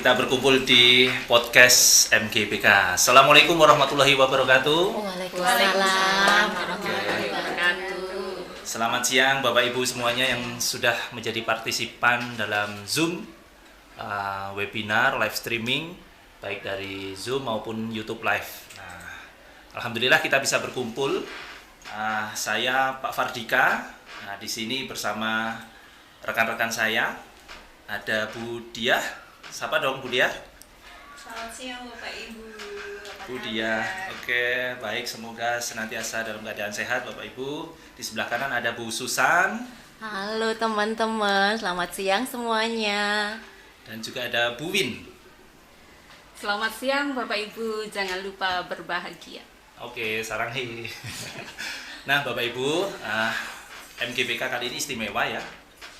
kita berkumpul di podcast MGPK. Assalamualaikum warahmatullahi wabarakatuh. Waalaikumsalam warahmatullahi wabarakatuh. Selamat siang Bapak Ibu semuanya yang sudah menjadi partisipan dalam Zoom webinar live streaming baik dari Zoom maupun YouTube Live. Nah, alhamdulillah kita bisa berkumpul. Saya Pak Fardika. Nah, di sini bersama rekan-rekan saya ada Bu Diah. Siapa dong Bu Diah? Selamat siang Bapak Ibu. Bu Diah. Oke, baik, semoga senantiasa dalam keadaan sehat Bapak Ibu. Di sebelah kanan ada Bu Susan. Halo teman-teman, selamat siang semuanya. Dan juga ada Bu Win. Selamat siang Bapak Ibu, jangan lupa berbahagia. Oke, saranghi. Nah Bapak Ibu, MGPK kali ini istimewa ya.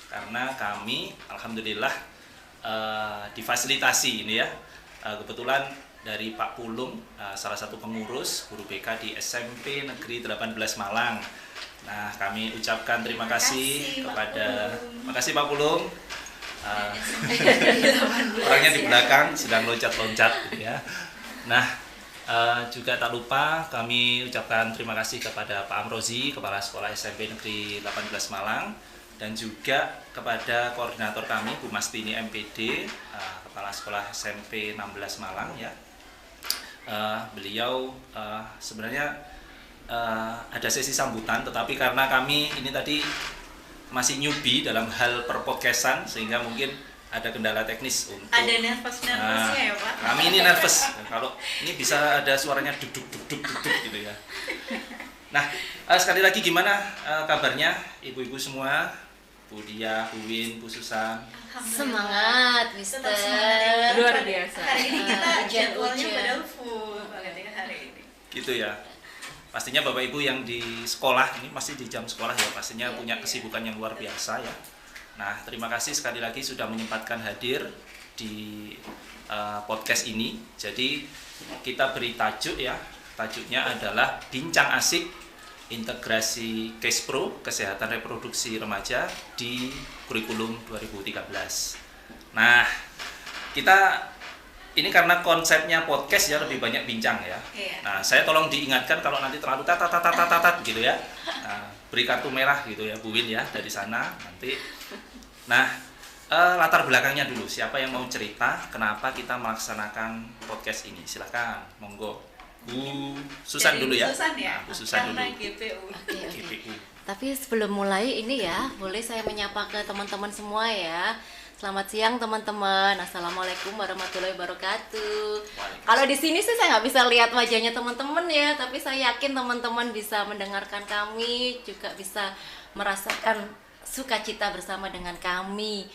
Karena kami alhamdulillah difasilitasi ini ya. Kebetulan dari Pak Pulung, salah satu pengurus guru BK di SMP Negeri 18 Malang. Nah, kami ucapkan terima kasih kepada Pak Pulung. Orangnya di belakang sedang loncat-loncat gitu ya. Nah, juga tak lupa kami ucapkan terima kasih kepada Pak Amrozi, Kepala Sekolah SMP Negeri 18 Malang, dan juga kepada koordinator kami Bu Mastini MPD, Kepala Sekolah SMP 16 Malang ya. Beliau sebenarnya ada sesi sambutan, tetapi karena kami ini tadi masih newbie dalam hal perpodcastan sehingga mungkin ada kendala teknis untuk Ada nervous-nervousnya ya Pak? Kami ini nervous. Kalau ini bisa ada suaranya duduk gitu ya. Nah, sekali lagi gimana kabarnya ibu-ibu semua? Bu Diah, Bu Win, Bu Susan. Semangat, Mister. Tetap semangat ya. Luar biasa. Hari ini kita Ujian. jadwalnya padahal full banget ya hari ini. Gitu ya. Pastinya Bapak Ibu yang di sekolah, ini masih di jam sekolah ya, pastinya punya kesibukan yang luar biasa ya. Nah, terima kasih sekali lagi sudah menyempatkan hadir di podcast ini. Jadi kita beri tajuk ya, tajuknya adalah Bincang Asik Integrasi Case Pro Kesehatan Reproduksi Remaja di Kurikulum 2013. Nah, kita ini karena konsepnya podcast ya lebih banyak bincang ya. Nah, saya tolong diingatkan kalau nanti terlalu tatat gitu ya. Nah, beri kartu merah gitu ya Bu Win ya dari sana nanti. Nah, latar belakangnya dulu, siapa yang mau cerita kenapa kita melaksanakan podcast ini? Silakan, monggo. Bu Susan dulu ya. Susan ya? Nah, Bu Susan Karena dulu. GPU. GPU. Tapi sebelum mulai ini ya, boleh saya menyapa ke teman-teman semua ya. Selamat siang teman-teman. Assalamualaikum warahmatullahi wabarakatuh. Kalau di sini sih saya nggak bisa lihat wajahnya teman-teman ya, tapi saya yakin teman-teman bisa mendengarkan kami, juga bisa merasakan sukacita bersama dengan kami.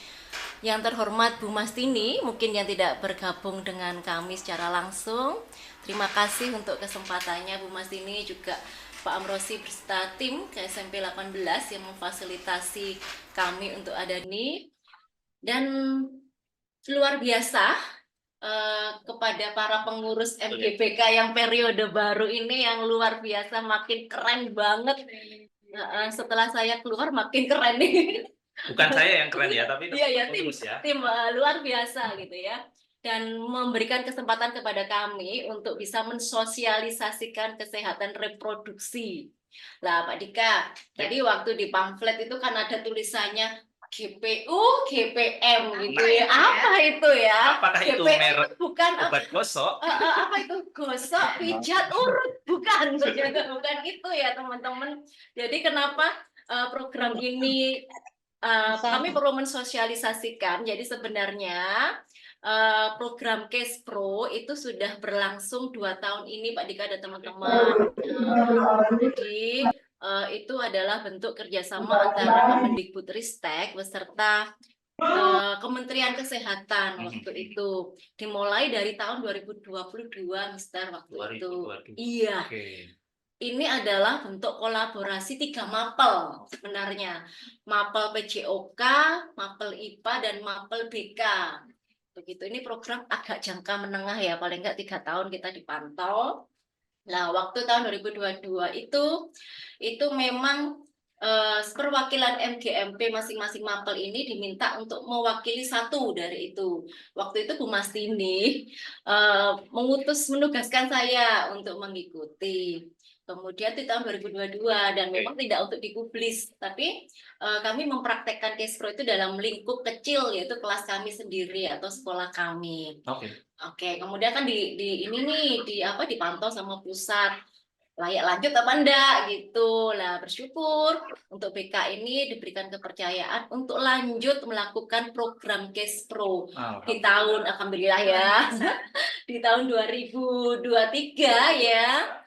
Yang terhormat Bu Mastini, mungkin yang tidak bergabung dengan kami secara langsung. Terima kasih untuk kesempatannya Bu Mastini, juga Pak Amrozi beserta tim ke SMP 18 yang memfasilitasi kami untuk ada ini. Dan luar biasa kepada para pengurus MGPK yang periode baru ini yang luar biasa, makin keren banget. Setelah saya keluar makin keren nih. Bukan saya yang keren ya, tapi Iya, tim luar biasa gitu ya. Dan memberikan kesempatan kepada kami untuk bisa mensosialisasikan kesehatan reproduksi. Lah Pak Dika, tadi waktu di pamflet itu kan ada tulisannya GPU, GPM gitu ya. Apa itu ya? Apakah itu GPU merek bukan obat gosok? apa itu gosok, pijat, urut, bukan ternyata bukan itu ya teman-teman. Jadi kenapa program ini kami perlu mensosialisasikan? Jadi sebenarnya program Case Pro itu sudah berlangsung 2 tahun ini Pak Dika dan teman-teman. Jadi itu adalah bentuk kerjasama antara Kemendikbudristek beserta Kementerian Kesehatan waktu itu. Dimulai dari tahun 2022, Mister, waktu itu. Iya. Okay. Ini adalah bentuk kolaborasi 3 mapel sebenarnya. Mapel PJOK, mapel IPA, dan mapel BK. Begitu, ini program agak jangka menengah ya, paling nggak 3 tahun kita dipantau. Nah, waktu tahun 2022 itu memang perwakilan MGMP masing-masing mapel ini diminta untuk mewakili satu dari itu. Waktu itu Bu Mastini menugaskan saya untuk mengikuti. Kemudian di tahun 2022 dan memang tidak untuk dipublis, tapi kami mempraktekkan Case Pro itu dalam lingkup kecil yaitu kelas kami sendiri atau sekolah kami. Oke, kemudian kan di ini nih dipantau sama pusat layak lanjut apa enggak gitu. Lah bersyukur untuk BK ini diberikan kepercayaan untuk lanjut melakukan program Case Pro di tahun alhamdulillah ya di tahun 2023 ya.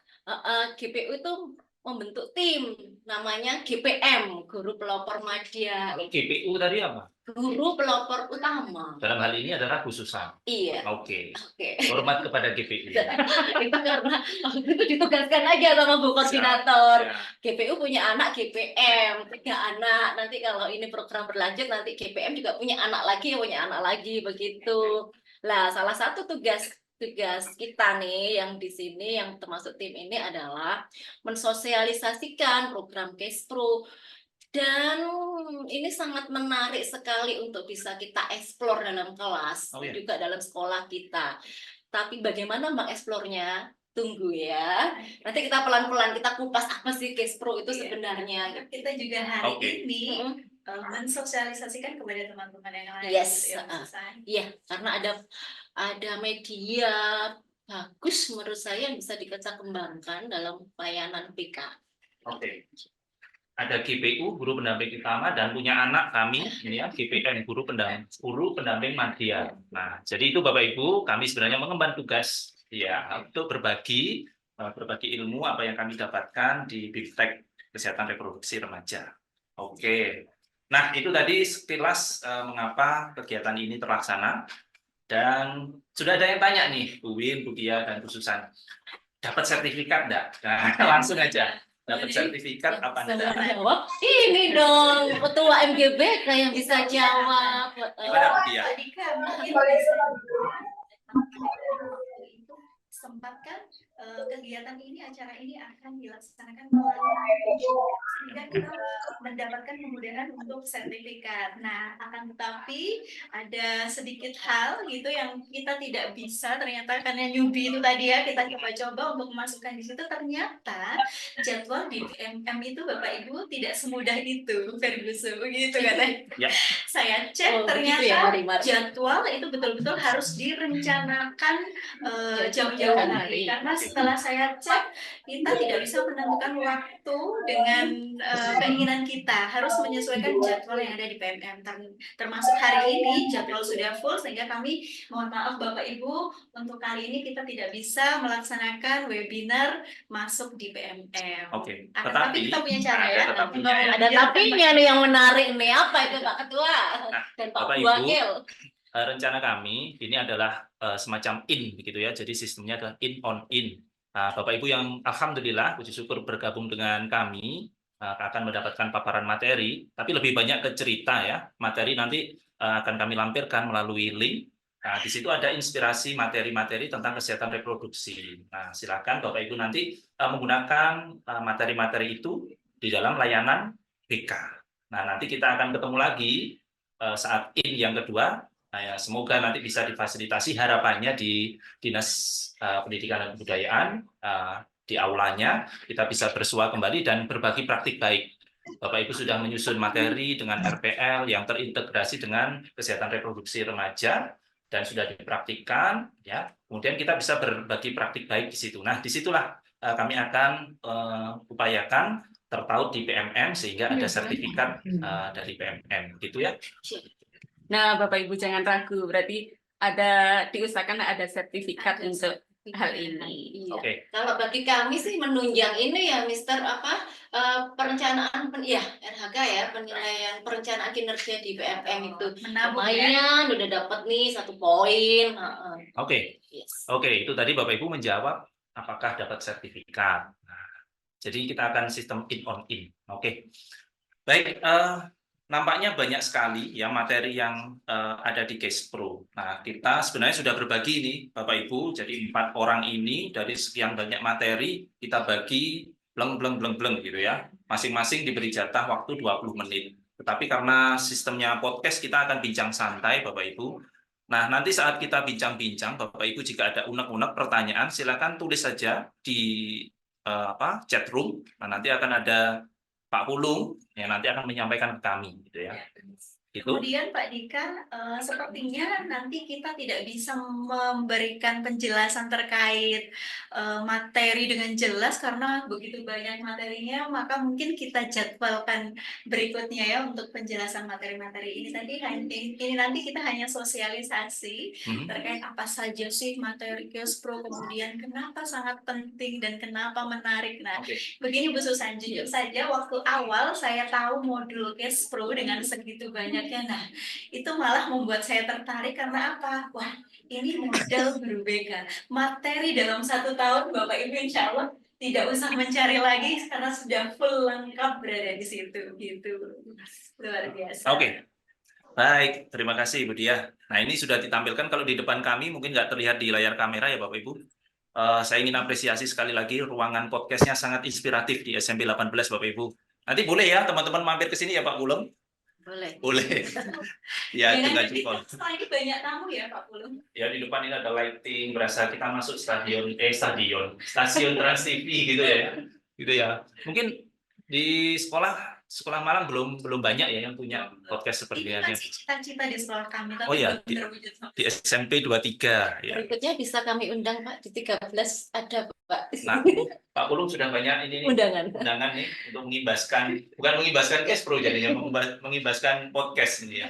GPU itu membentuk tim namanya GPM, Guru Pelopor Madya. GPU tadi apa? Guru pelopor utama. Dalam hal ini adalah khususan. Iya. Oke. Hormat kepada GPU. Itu karena waktu itu ditugaskan aja sama Bu Koordinator. GPU punya anak GPM, 3 anak. Nanti kalau ini program berlanjut nanti GPM juga punya anak lagi begitu. Lah salah satu tugas kita nih yang di sini yang termasuk tim ini adalah mensosialisasikan program Case Pro. Dan ini sangat menarik sekali untuk bisa kita eksplor dalam kelas, juga dalam sekolah kita. Tapi bagaimana mengeksplornya? Tunggu ya. Nanti kita pelan-pelan kita kupas apa sih Case Pro itu sebenarnya. Kita juga hari ini mensosialisasikan kepada teman-teman yang lain. Yes. Iya, karena ada media bagus menurut saya yang bisa kita kembangkan dalam layanan PK. Oke. Ada GPU, guru pendamping utama, dan punya anak kami, ini ya, GPM, guru pendamping madya. Nah, jadi itu Bapak Ibu, kami sebenarnya mengemban tugas ya untuk berbagi ilmu apa yang kami dapatkan di Biftek Kesehatan Reproduksi Remaja. Oke. Nah, itu tadi sekilas mengapa kegiatan ini terlaksana. Dan sudah ada yang tanya nih, Bu Win, Bu Kia, dan Bu Susan. Dapat sertifikat enggak? Nah, langsung aja. Dapat sertifikat apa enggak? Ini dong, ketua MGBK yang bisa jawab. Gimana Bu Kia? Sempatkan kegiatan ini, acara ini akan dilaksanakan melalui sehingga kita mendapatkan kemudahan untuk sertifikat. Nah, akan tetapi ada sedikit hal gitu yang kita tidak bisa ternyata karena newbie itu tadi ya, kita coba-coba untuk memasukkan di situ. Ternyata jadwal di PMM itu Bapak Ibu tidak semudah itu, Ferguson begitu katanya. Ya. Saya cek ternyata jadwal itu betul-betul harus direncanakan jauh-jauh hari, karena setelah saya cek kita tidak bisa menentukan waktu dengan keinginan kita, harus menyesuaikan jadwal yang ada di PMM. Termasuk hari ini jadwal sudah full sehingga kami mohon maaf Bapak Ibu untuk kali ini kita tidak bisa melaksanakan webinar masuk di PMM. Oke. Tapi kita punya cara ya. Ada tapinya nih yang menarik nih, apa itu Pak Ketua dan Pak Wakil. Rencana kami ini adalah semacam begitu ya, jadi sistemnya adalah on in. Bapak Ibu yang alhamdulillah puji syukur bergabung dengan kami akan mendapatkan paparan materi, tapi lebih banyak ke cerita ya. Materi nanti akan kami lampirkan melalui link. Nah, di situ ada inspirasi materi-materi tentang kesehatan reproduksi. Nah, silakan Bapak Ibu nanti menggunakan materi-materi itu di dalam layanan BK. Nah, nanti kita akan ketemu lagi saat yang kedua. Nah, ya, semoga nanti bisa difasilitasi, harapannya di Dinas Pendidikan dan Kebudayaan, di aulanya, kita bisa bersua kembali dan berbagi praktik baik. Bapak Ibu sudah menyusun materi dengan RPL yang terintegrasi dengan kesehatan reproduksi remaja, dan sudah dipraktikkan, ya. Kemudian kita bisa berbagi praktik baik di situ. Nah, disitulah kami akan upayakan terpaut di PMM, sehingga ada sertifikat dari PMM, gitu ya. Nah, Bapak Ibu jangan ragu, berarti diusahakan ada sertifikat untuk hal ini. Iya. Okay. Kalau bagi kami sih menunjang ini ya, Mister perencanaan RHK ya, penilaian perencanaan kinerja di PMM itu lumayan udah dapat nih 1 poin. Oke. Yes. Oke, itu tadi Bapak Ibu menjawab apakah dapat sertifikat. Nah, jadi kita akan sistem on in. Oke. Baik. Nampaknya banyak sekali ya materi yang ada di Case Pro. Nah, kita sebenarnya sudah berbagi ini, Bapak Ibu. Jadi 4 orang ini dari sekian banyak materi kita bagi bleng gitu ya. masing-masing diberi jatah waktu 20 menit. Tetapi karena sistemnya podcast kita akan bincang santai Bapak Ibu. Nah, nanti saat kita bincang-bincang Bapak Ibu jika ada unek-unek pertanyaan silakan tulis saja di chat room. Nah, nanti akan ada Pak Pulung yang nanti akan menyampaikan ke kami gitu ya. Gitu. Kemudian Pak Dika, sepertinya nanti kita tidak bisa memberikan penjelasan terkait materi dengan jelas karena begitu banyak materinya, maka mungkin kita jadwalkan berikutnya ya untuk penjelasan materi-materi ini. Ini nanti kita hanya sosialisasi terkait apa saja sih materi Kespro, kemudian kenapa sangat penting dan kenapa menarik. Nah, begini Bu Susan, jujur saja waktu awal saya tahu modul Kespro dengan segitu banyaknya, nah itu malah membuat saya tertarik karena apa? Wah, ini model berbeda. Materi dalam 1 tahun Bapak Ibu insya Allah tidak usah mencari lagi karena sudah full lengkap berada di situ gitu. Luar biasa. Oke. Baik, terima kasih Ibu Dia. Nah, ini sudah ditampilkan kalau di depan kami, mungkin nggak terlihat di layar kamera ya Bapak Ibu. Saya ingin apresiasi sekali lagi, ruangan podcastnya sangat inspiratif di SMP 18 Bapak Ibu. Nanti boleh ya teman-teman mampir ke sini ya Pak Pulung? Boleh. Boleh. Ya, dengan jempol. Setelah ini banyak tamu ya Pak Pulung? Ya, di depan ini ada lighting, berasa kita masuk stasiun Trans TV gitu ya. Gitu ya. Mungkin di sekolah Malang belum banyak ya yang punya podcast seperti ini. Ini masih cita-cita di sekolah kami, tapi Oh ya, belum terwujud. di SMP 23 ya. Berikutnya bisa kami undang Pak di 13 ada Pak. Nah, Pak Pulung sudah banyak ini nih, Undangan nih untuk bukan mengibaskan Kespro jadinya mengibaskan podcast ini ya.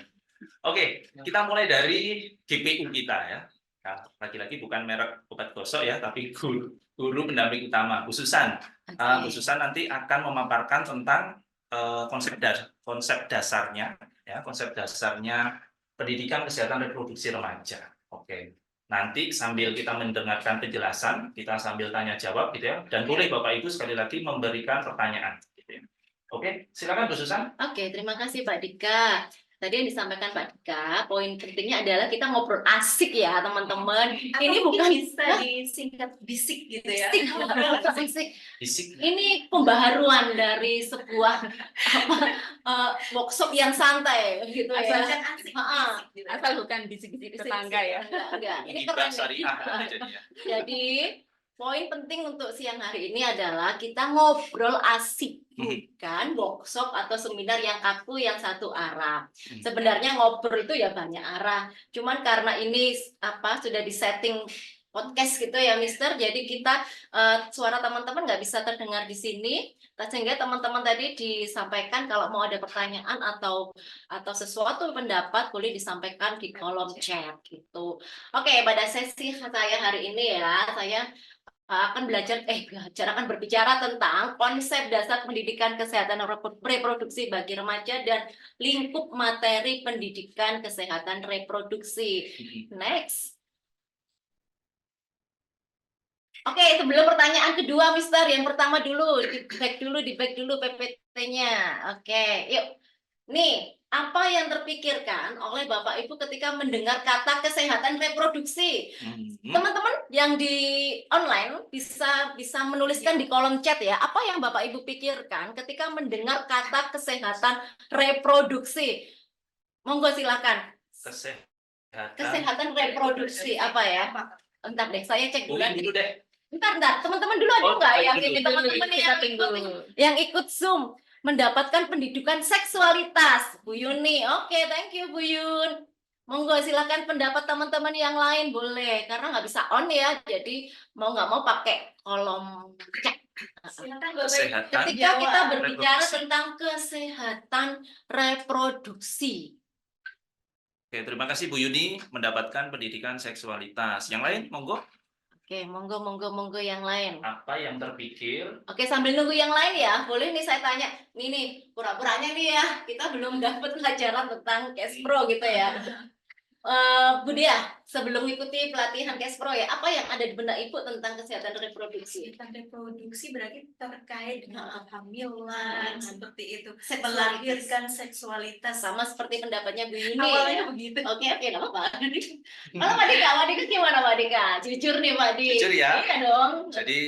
Oke, kita mulai dari GPU kita ya. Nah, lagi-lagi bukan merek obat gosok ya, tapi guru pendamping utama khususan. Khususan nanti akan memaparkan tentang konsep dasarnya pendidikan kesehatan reproduksi remaja. Oke. Nanti sambil kita mendengarkan penjelasan, kita sambil tanya jawab gitu ya. Dan boleh Bapak Ibu sekali lagi memberikan pertanyaan gitu ya. Oke, silakan Bu Susan. Oke, terima kasih Pak Dika. Tadi yang disampaikan Pak Dika, poin pentingnya adalah kita ngobrol asik ya teman-teman. Ini bukan bisa disingkat bisik gitu ya. asik. Bisik. Ini pembaharuan dari sebuah workshop yang santai gitu ya. Asalkan asik, bisik gitu. Asal bukan bisik-bisik tetangga ya. Enggak. Ini Gibah keren. syariah jadinya. Jadi poin penting untuk siang hari ini adalah kita ngobrol asik, bukan workshop atau seminar yang kaku yang satu arah. Sebenarnya ngobrol itu ya banyak arah. Cuman karena ini sudah disetting podcast gitu ya Mister, jadi kita suara teman-teman nggak bisa terdengar di sini, sehingga teman-teman tadi disampaikan kalau mau ada pertanyaan atau sesuatu pendapat boleh disampaikan di kolom chat gitu. Oke, pada sesi saya hari ini ya, saya akan akan berbicara tentang konsep dasar pendidikan kesehatan reproduksi bagi remaja dan lingkup materi pendidikan kesehatan reproduksi. Next. Oke, sebelum pertanyaan kedua, Mister, yang pertama dulu, di back dulu PPT-nya. Oke, yuk. Nih, apa yang terpikirkan oleh Bapak Ibu ketika mendengar kata kesehatan reproduksi? Teman-teman yang di online bisa menuliskan di kolom chat ya, apa yang Bapak Ibu pikirkan ketika mendengar kata kesehatan reproduksi? Monggo silakan. Kesehatan reproduksi apa ya? Entar deh, saya cek dulu. Bentar, teman-teman dulu ada nggak teman-teman yang ikut Zoom mendapatkan pendidikan seksualitas? Bu Yuni, oke, thank you Bu Yun. Monggo silakan pendapat teman-teman yang lain boleh, karena nggak bisa on ya, jadi mau nggak mau pakai kolom chat. Ketika kita berbicara tentang kesehatan reproduksi. Oke, terima kasih Bu Yuni mendapatkan pendidikan seksualitas. Yang lain, monggo. Oke, monggo yang lain. Apa yang terpikir? Oke, sambil nunggu yang lain ya, boleh nih saya tanya. Nih, pura-puranya nih ya, kita belum dapat pelajaran tentang Kespro gitu ya. Bu Dia, sebelum mengikuti pelatihan Kespro ya, apa yang ada di benak Ibu tentang kesehatan reproduksi? Kesehatan reproduksi berarti terkait dengan kehamilan, seperti itu. Melahirkan seksualitas. Sama seperti pendapatnya Bu Yuni. Awalnya ya? begitu. Oke, nggak apa-apa. Kalau Mbak Dika gimana Mbak Dika? Jujur nih Mbak Dika. Jujur ya. Iya dong. Jadi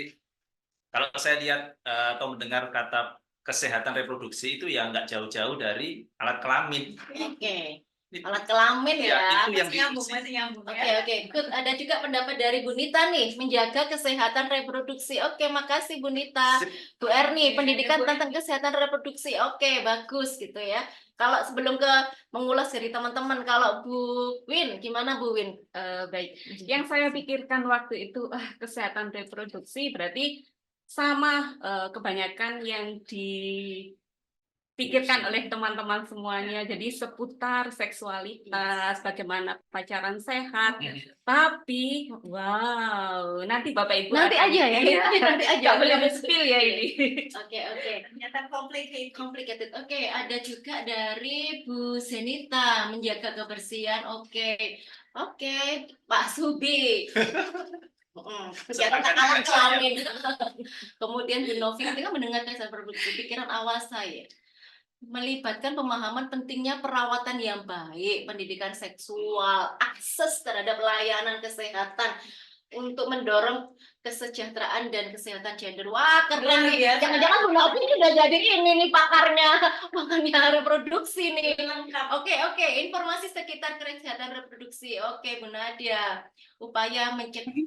kalau saya lihat atau mendengar kata kesehatan reproduksi itu ya nggak jauh-jauh dari alat kelamin. Oke. Itu- Alat kelamin ya, ya. itu yang Masih nyambung, diskusi. masih nyambung Oke, ya. oke. Good. Ada juga pendapat dari Bu Nita nih, menjaga kesehatan reproduksi. Oke, makasih Bu Nita. Sip. Bu Erni, Oke, pendidikan ada Bu tentang kesehatan reproduksi. Oke, bagus gitu ya. Kalau sebelum ke mengulas dari teman-teman, kalau Bu Win, gimana Bu Win? Baik, yang saya pikirkan waktu itu kesehatan reproduksi berarti sama kebanyakan yang dipikirkan oleh teman-teman semuanya. Jadi seputar seksualitas, bagaimana pacaran sehat. Tapi, wow, nanti Bapak Ibu Nanti akan- aja ya, Iya, nanti aja. nggak boleh spill ya ini. Oke, oke. Ternyata complicated. Complicated. Oke, ada juga dari Bu Senita, menjaga kebersihan. Oke. Oke, Pak Subi. Kegiatan Sepakat alat dengan saya. kelamin. Kemudian Bu Novi ketika mendengar kesehatan reproduksi, pikiran awal saya melibatkan pemahaman pentingnya perawatan yang baik, pendidikan seksual, akses terhadap layanan kesehatan untuk mendorong kesejahteraan dan kesehatan gender. Wah, keren Luar nih. biasa. Jangan-jangan Bu Novi sudah jadi ini nih pakarnya reproduksi nih. Lengkap. Oke, informasi sekitar kesehatan reproduksi. Oke, Bu Nadia. Upaya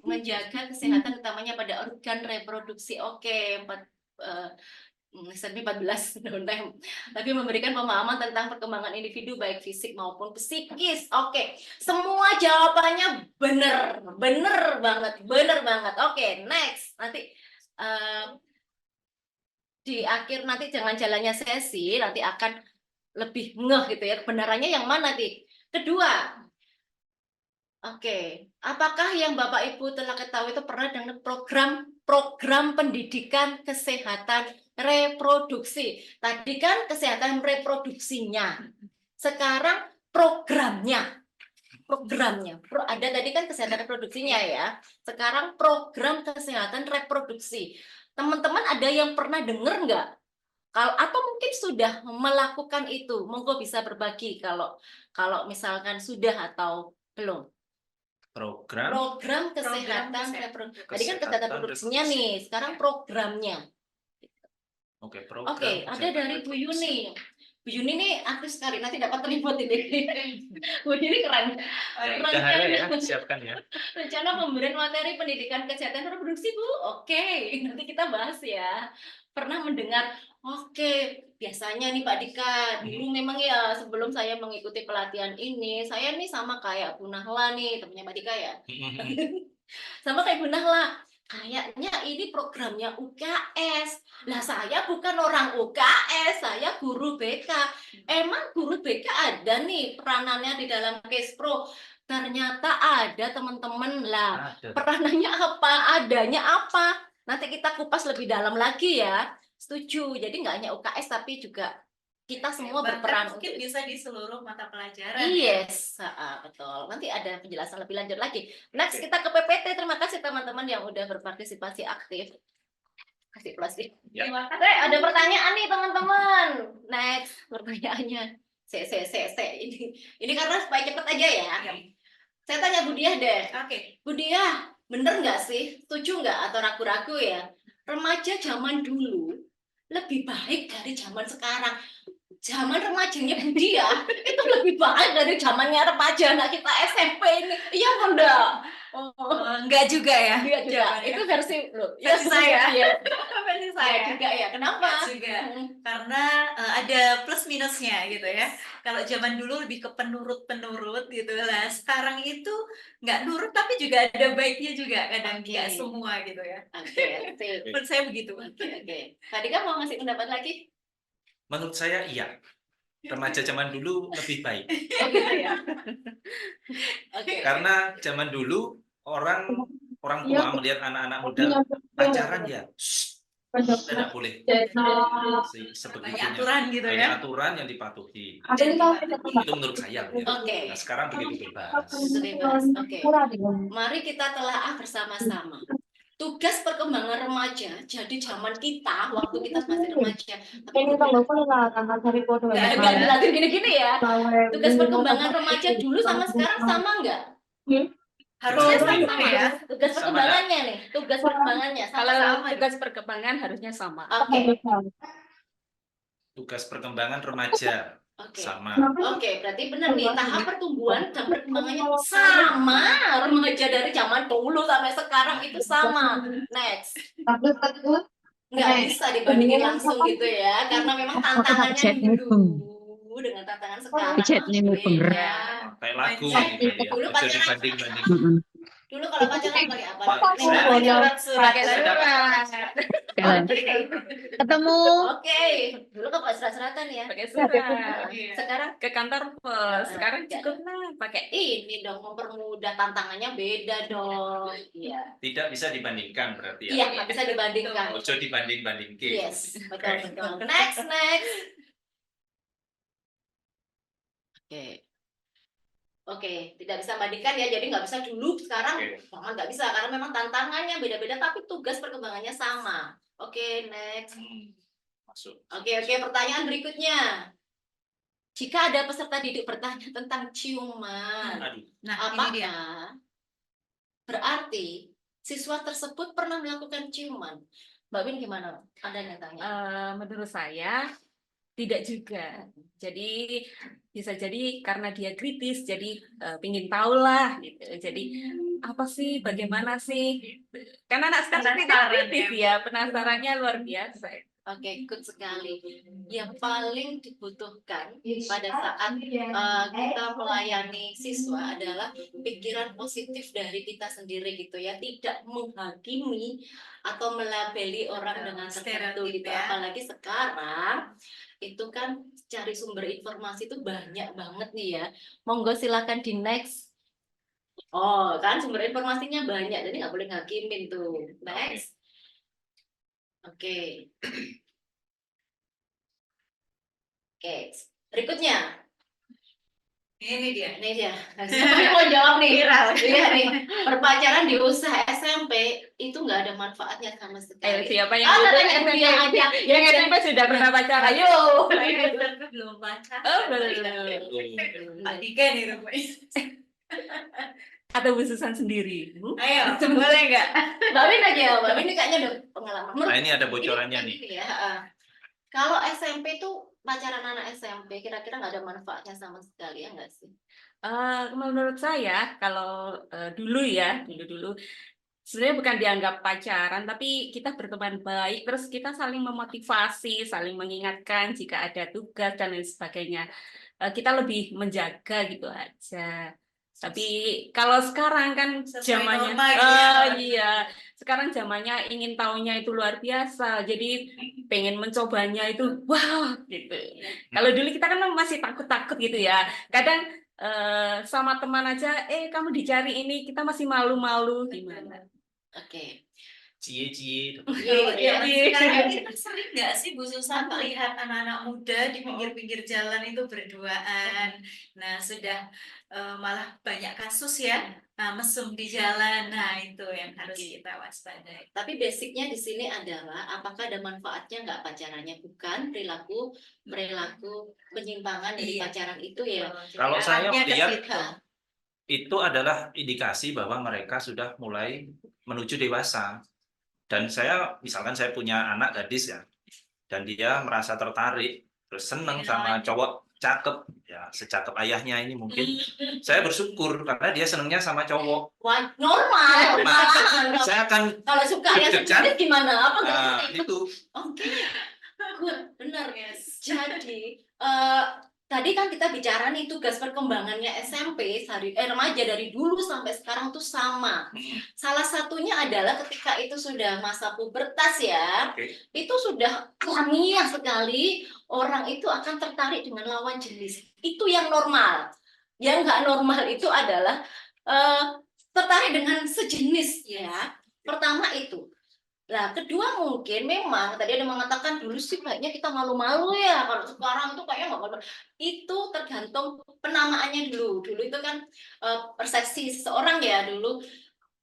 menjaga kesehatan utamanya pada organ reproduksi. Oke, 14 non-tem, tapi memberikan pemahaman tentang perkembangan individu baik fisik maupun psikis. Oke, semua jawabannya bener banget. Oke, next. Nanti di akhir nanti jangan jalannya sesi nanti akan lebih ngeh gitu ya, kebenarannya yang mana nih? Kedua, oke, apakah yang Bapak Ibu telah ketahui itu pernah dengan program pendidikan kesehatan reproduksi? Tadi kan kesehatan reproduksinya, sekarang programnya. Ada tadi kan kesehatan reproduksinya ya, sekarang program kesehatan reproduksi. Teman-teman ada yang pernah dengar nggak? Kalau atau mungkin sudah melakukan itu, monggo bisa berbagi kalau misalkan sudah atau belum. Program kesehatan reproduksi. Tadi kan kesehatan reproduksinya nih, sekarang programnya. Oke, Oke, ada dari Bu Yuni. Bu Yuni nih aktif sekali, nanti dapat remote ini. Bu Yuni keren. Ya, udah ada ya, siapkan ya. Rencana pemberian materi pendidikan kesehatan reproduksi, Bu. Oke, nanti kita bahas ya. Pernah mendengar, oke, biasanya nih Pak Dika, dulu memang ya sebelum saya mengikuti pelatihan ini, saya nih sama kayak Bu Nahla nih, temennya Pak Dika ya. Sama kayak Bu Nahla, kayaknya ini programnya UKS. Lah saya bukan orang UKS, saya guru BK. Emang guru BK ada nih peranannya di dalam Kespro? Ternyata ada teman-teman lah. Ada. Peranannya apa? Adanya apa? Nanti kita kupas lebih dalam lagi ya. Setuju. Jadi nggak hanya UKS tapi juga kita semua Bahkan berperan mungkin untuk bisa di seluruh mata pelajaran. yes, betul. Nanti ada penjelasan lebih lanjut lagi. Next kita ke PPT. Terima kasih teman-teman yang udah berpartisipasi aktif. Kasih plus nih. Ya. Terima kasih. Ada pertanyaan nih teman-teman. Next pertanyaannya. Ini karena supaya cepet aja ya. Saya tanya Bu Diah deh. Oke. Bu Diah, bener nggak sih? Setuju nggak atau ragu-ragu ya? Remaja zaman dulu lebih baik dari zaman sekarang. Zaman remajanya Bu Diah itu lebih baik dari zamannya remaja anak kita SMP ini. Iya enggak? Enggak juga ya. Iya juga. jawabannya. Itu versi loh. Versi saya. Iya. Versi Saya saya. juga ya. Kenapa? Enggak juga. Karena ada plus minusnya gitu ya. Kalau zaman dulu lebih ke penurut gitu lah. Sekarang itu nggak nurut tapi juga ada baiknya juga kadang Oke. nggak semua gitu ya. Oke, sip. Menurut saya begitu. Oke. Tadi kan mau ngasih pendapat lagi? Menurut saya iya. Remaja zaman dulu lebih baik. Oh gitu ya. Oke. Karena zaman dulu orang tua melihat anak-anak muda pacaran ya, tidak boleh. Banyak Sebegitunya. aturan gitu Banyak ya. aturan yang dipatuhi. Iya. Itu menurut saya. Ya. Oke. Nah, sekarang begitu bebas. Itu bebas. Oke. Mari kita telaah bersama-sama. Tugas perkembangan remaja, jadi zaman kita, waktu kita masih remaja. Tapi nggak dilatih gini-gini ya. Tugas perkembangan remaja dulu sama sekarang sama nggak? Harusnya sama ya. Tugas Sama perkembangannya nih. Tugas perkembangannya Kalau sama-sama. tugas perkembangan harusnya sama. Oke. tugas perkembangan remaja Oke. sama. Oke, berarti benar nih, tahap pertumbuhan dan perkembangannya sama. Remaja dari zaman dulu sampai sekarang itu sama. Next. Nggak bisa dibandingin langsung gitu ya, karena memang tantangannya dulu dengan tantangan sekarang beda. Kayak lagu gitu ya. Dulu Bisa pacaran, dibanding-banding. dulu kalau pacaran pakai apa? Saya- Pakai surat. Ketemu. Oke, dulu kan pakai surat-suratan ya. Pakai surat. Sekarang Ke kantor pos. Sekarang cukup lah pakai ini dong mempermudah, tantangannya beda dong. Iya. Tidak bisa dibandingkan berarti ya. Iya, nggak bisa dibandingkan. Ojo dibanding-bandingke. Yes, betul betul. Next. Oke. Oke, tidak bisa bandingkan ya, jadi nggak bisa dulu, sekarang memang nggak bisa, karena memang tantangannya beda-beda, tapi tugas perkembangannya sama. Oke, next. Masuk. Oke, pertanyaan berikutnya. Jika ada peserta didik bertanya tentang ciuman, Aduh. Nah, ini dia. apakah berarti siswa tersebut pernah melakukan ciuman? Mbak Win gimana? Ada yang tanya? menurut saya tidak juga. Jadi bisa jadi karena dia kritis, jadi pingin tahu lah gitu. Jadi apa sih, bagaimana sih? Karena anak sekarang tidak kritis ya, penasarannya luar biasa. Oke, good sekali. Yang paling dibutuhkan pada saat kita melayani siswa adalah pikiran positif dari kita sendiri gitu ya, tidak menghakimi atau melabeli orang dengan tertentu gitu. Stereotip ya. Apalagi sekarang itu kan cari sumber informasi itu banyak banget nih ya. Monggo silakan di next. Oh, kan sumber informasinya banyak, jadi nggak boleh ngakimin tuh. Next. Oke. Oke, berikutnya. Ini dia. Ini dia. Siapa yang mau jawab nih? Iya nih. Berpacaran di usaha SMP itu nggak ada manfaatnya sama sekali. Siapa yang Tanya SMP? dia aja. Yang SMP sudah pernah pacaran? Ayo. Belum baca. Oh, belum. Pak Dika nih rupanya. Atau khususan sendiri? Ayo, boleh nggak? Mbak Win aja, Mbak Win ini kayaknya ada pengalaman. Nah, ini ada bocorannya nih. Ya, kalau SMP tuh pacaran anak SMP kira-kira nggak ada manfaatnya sama sekali ya nggak sih? Menurut saya kalau dulu sebenarnya bukan dianggap pacaran, tapi kita berteman baik, terus kita saling memotivasi, saling mengingatkan jika ada tugas dan lain sebagainya. Kita lebih menjaga gitu aja. Tapi kalau sekarang kan Sesuai zamannya, norma gitu ya. iya, sekarang zamannya ingin tahunya itu luar biasa, jadi pengen mencobanya itu, wow, gitu. Kalau dulu kita kan masih takut-takut gitu ya. Kadang sama teman aja, kamu dicari ini, kita masih malu-malu gimana? Oke. Cie-cie. Iya, sekarang kita sering nggak sih Bu Susan melihat anak-anak muda di pinggir-pinggir jalan itu berduaan. Nah, sudah malah banyak kasus ya, mesum di jalan. Nah, itu yang harus kita waspadai. Tapi basicnya di sini adalah apakah ada manfaatnya nggak pacarannya? Bukan perilaku penyimpangan dari Iya. pacaran itu ya. Kalau saya Arahnya ke lihat situ. itu adalah indikasi bahwa mereka sudah mulai menuju dewasa. Dan misalkan saya punya anak gadis ya, dan dia merasa tertarik, terus seneng sama cowok cakep, ya secakep ayahnya ini mungkin, saya bersyukur karena dia senengnya sama cowok. Wah, normal. Saya akan Kalau suka yang deg-degan. sedikit gimana? Apa nggak Nah, seperti itu? itu Oke, good, benar. Yes. Jadi tadi kan kita bicara nih tugas perkembangannya SMP remaja dari dulu sampai sekarang tuh sama. Salah satunya adalah ketika itu sudah masa pubertas ya, Oke. itu sudah alamiah sekali orang itu akan tertarik dengan lawan jenis. Itu yang normal. Yang nggak normal itu adalah tertarik dengan sejenis ya. Pertama itu. Nah, kedua mungkin memang tadi ada mengatakan dulu sih kayaknya kita malu-malu ya, kalau sekarang tuh kayaknya nggak malu. Itu tergantung penamaannya dulu. Dulu itu kan persepsi seseorang ya dulu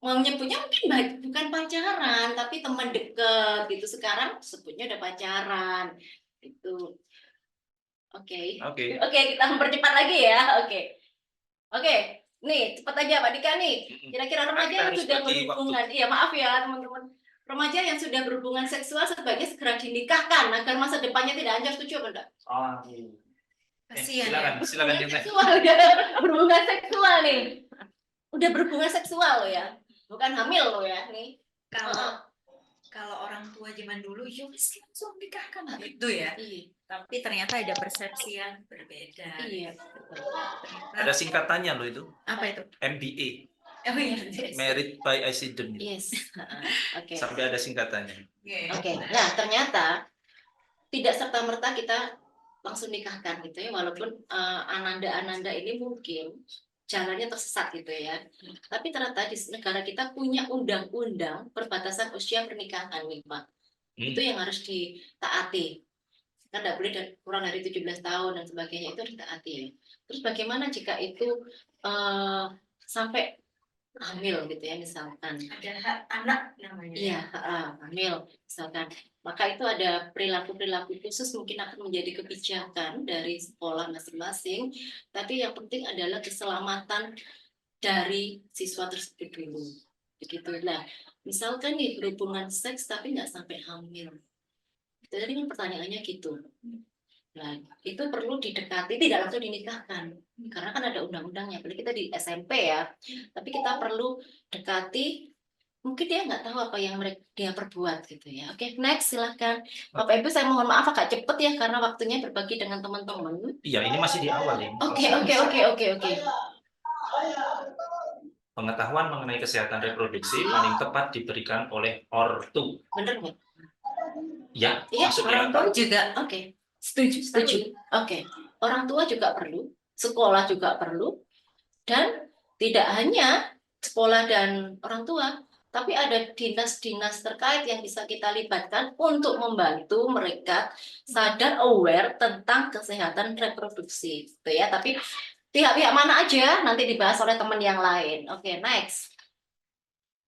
menyebutnya mungkin bukan pacaran tapi teman dekat gitu. Sekarang sebutnya udah pacaran itu. Oke. Kita mempercepat lagi ya. Oke. Nih cepat aja Pak Dika nih. Kira-kira remaja yang Kita harus sudah bagi berhubungan. Iya maaf ya teman-teman. remaja yang sudah berhubungan seksual sebaiknya segera dinikahkan agar masa depannya tidak hancur. Setuju apa enggak? Oh, iya. Kasihan Silakan, ya. silakan yang lain. Seksual ya, berhubungan seksual nih. Udah berhubungan seksual lo ya, bukan hamil lo ya nih. Kalau orang tua zaman dulu, ya wis langsung nikahkan gitu ya. Iya. Tapi ternyata ada persepsi yang berbeda. Iya. Ternyata, Ada singkatannya loh itu, apa itu? MBA, Oh iya. Married by Accident. Yes. Oke. Sampai ada singkatannya. Oke. Nah, ternyata tidak serta-merta kita langsung nikahkan gitu ya, walaupun ananda-ananda ini mungkin jalannya tersesat gitu ya. Tapi ternyata di negara kita punya undang-undang perbatasan usia pernikahan nih, Pak. Itu yang harus ditaati. Kan tidak boleh kurang dari 17 tahun dan sebagainya, itu ditaati. Terus bagaimana jika itu sampai hamil gitu ya misalkan. Ada hak anak namanya. Iya, hamil misalkan. Maka itu ada perilaku-perilaku khusus mungkin akan menjadi kebijakan dari sekolah masing-masing. Tapi yang penting adalah keselamatan dari siswa tersebut dulu. Begitulah. Misalkan nih berhubungan seks tapi nggak sampai hamil. Jadi kan pertanyaannya gitu. Nah, itu perlu didekati, tidak langsung dinikahkan. Karena kan ada undang-undangnya. Apalagi kita di SMP ya. Tapi kita perlu dekati. Mungkin dia nggak tahu apa yang dia perbuat gitu ya. Oke, next silahkan. Bapak Ibu saya mohon maaf agak cepet ya karena waktunya berbagi dengan teman-teman. Iya, ini masih di awal ini. Oke. Pengetahuan mengenai kesehatan reproduksi paling tepat diberikan oleh ortu. Bener nggak? Ya, Iya, masuk orang di tua akal. juga. Oke. Setuju. Oke. Orang tua juga perlu, sekolah juga perlu, dan tidak hanya sekolah dan orang tua, tapi ada dinas-dinas terkait yang bisa kita libatkan untuk membantu mereka sadar aware tentang kesehatan reproduksi, gitu ya. Tapi pihak-pihak mana aja nanti dibahas oleh teman yang lain. Oke, next.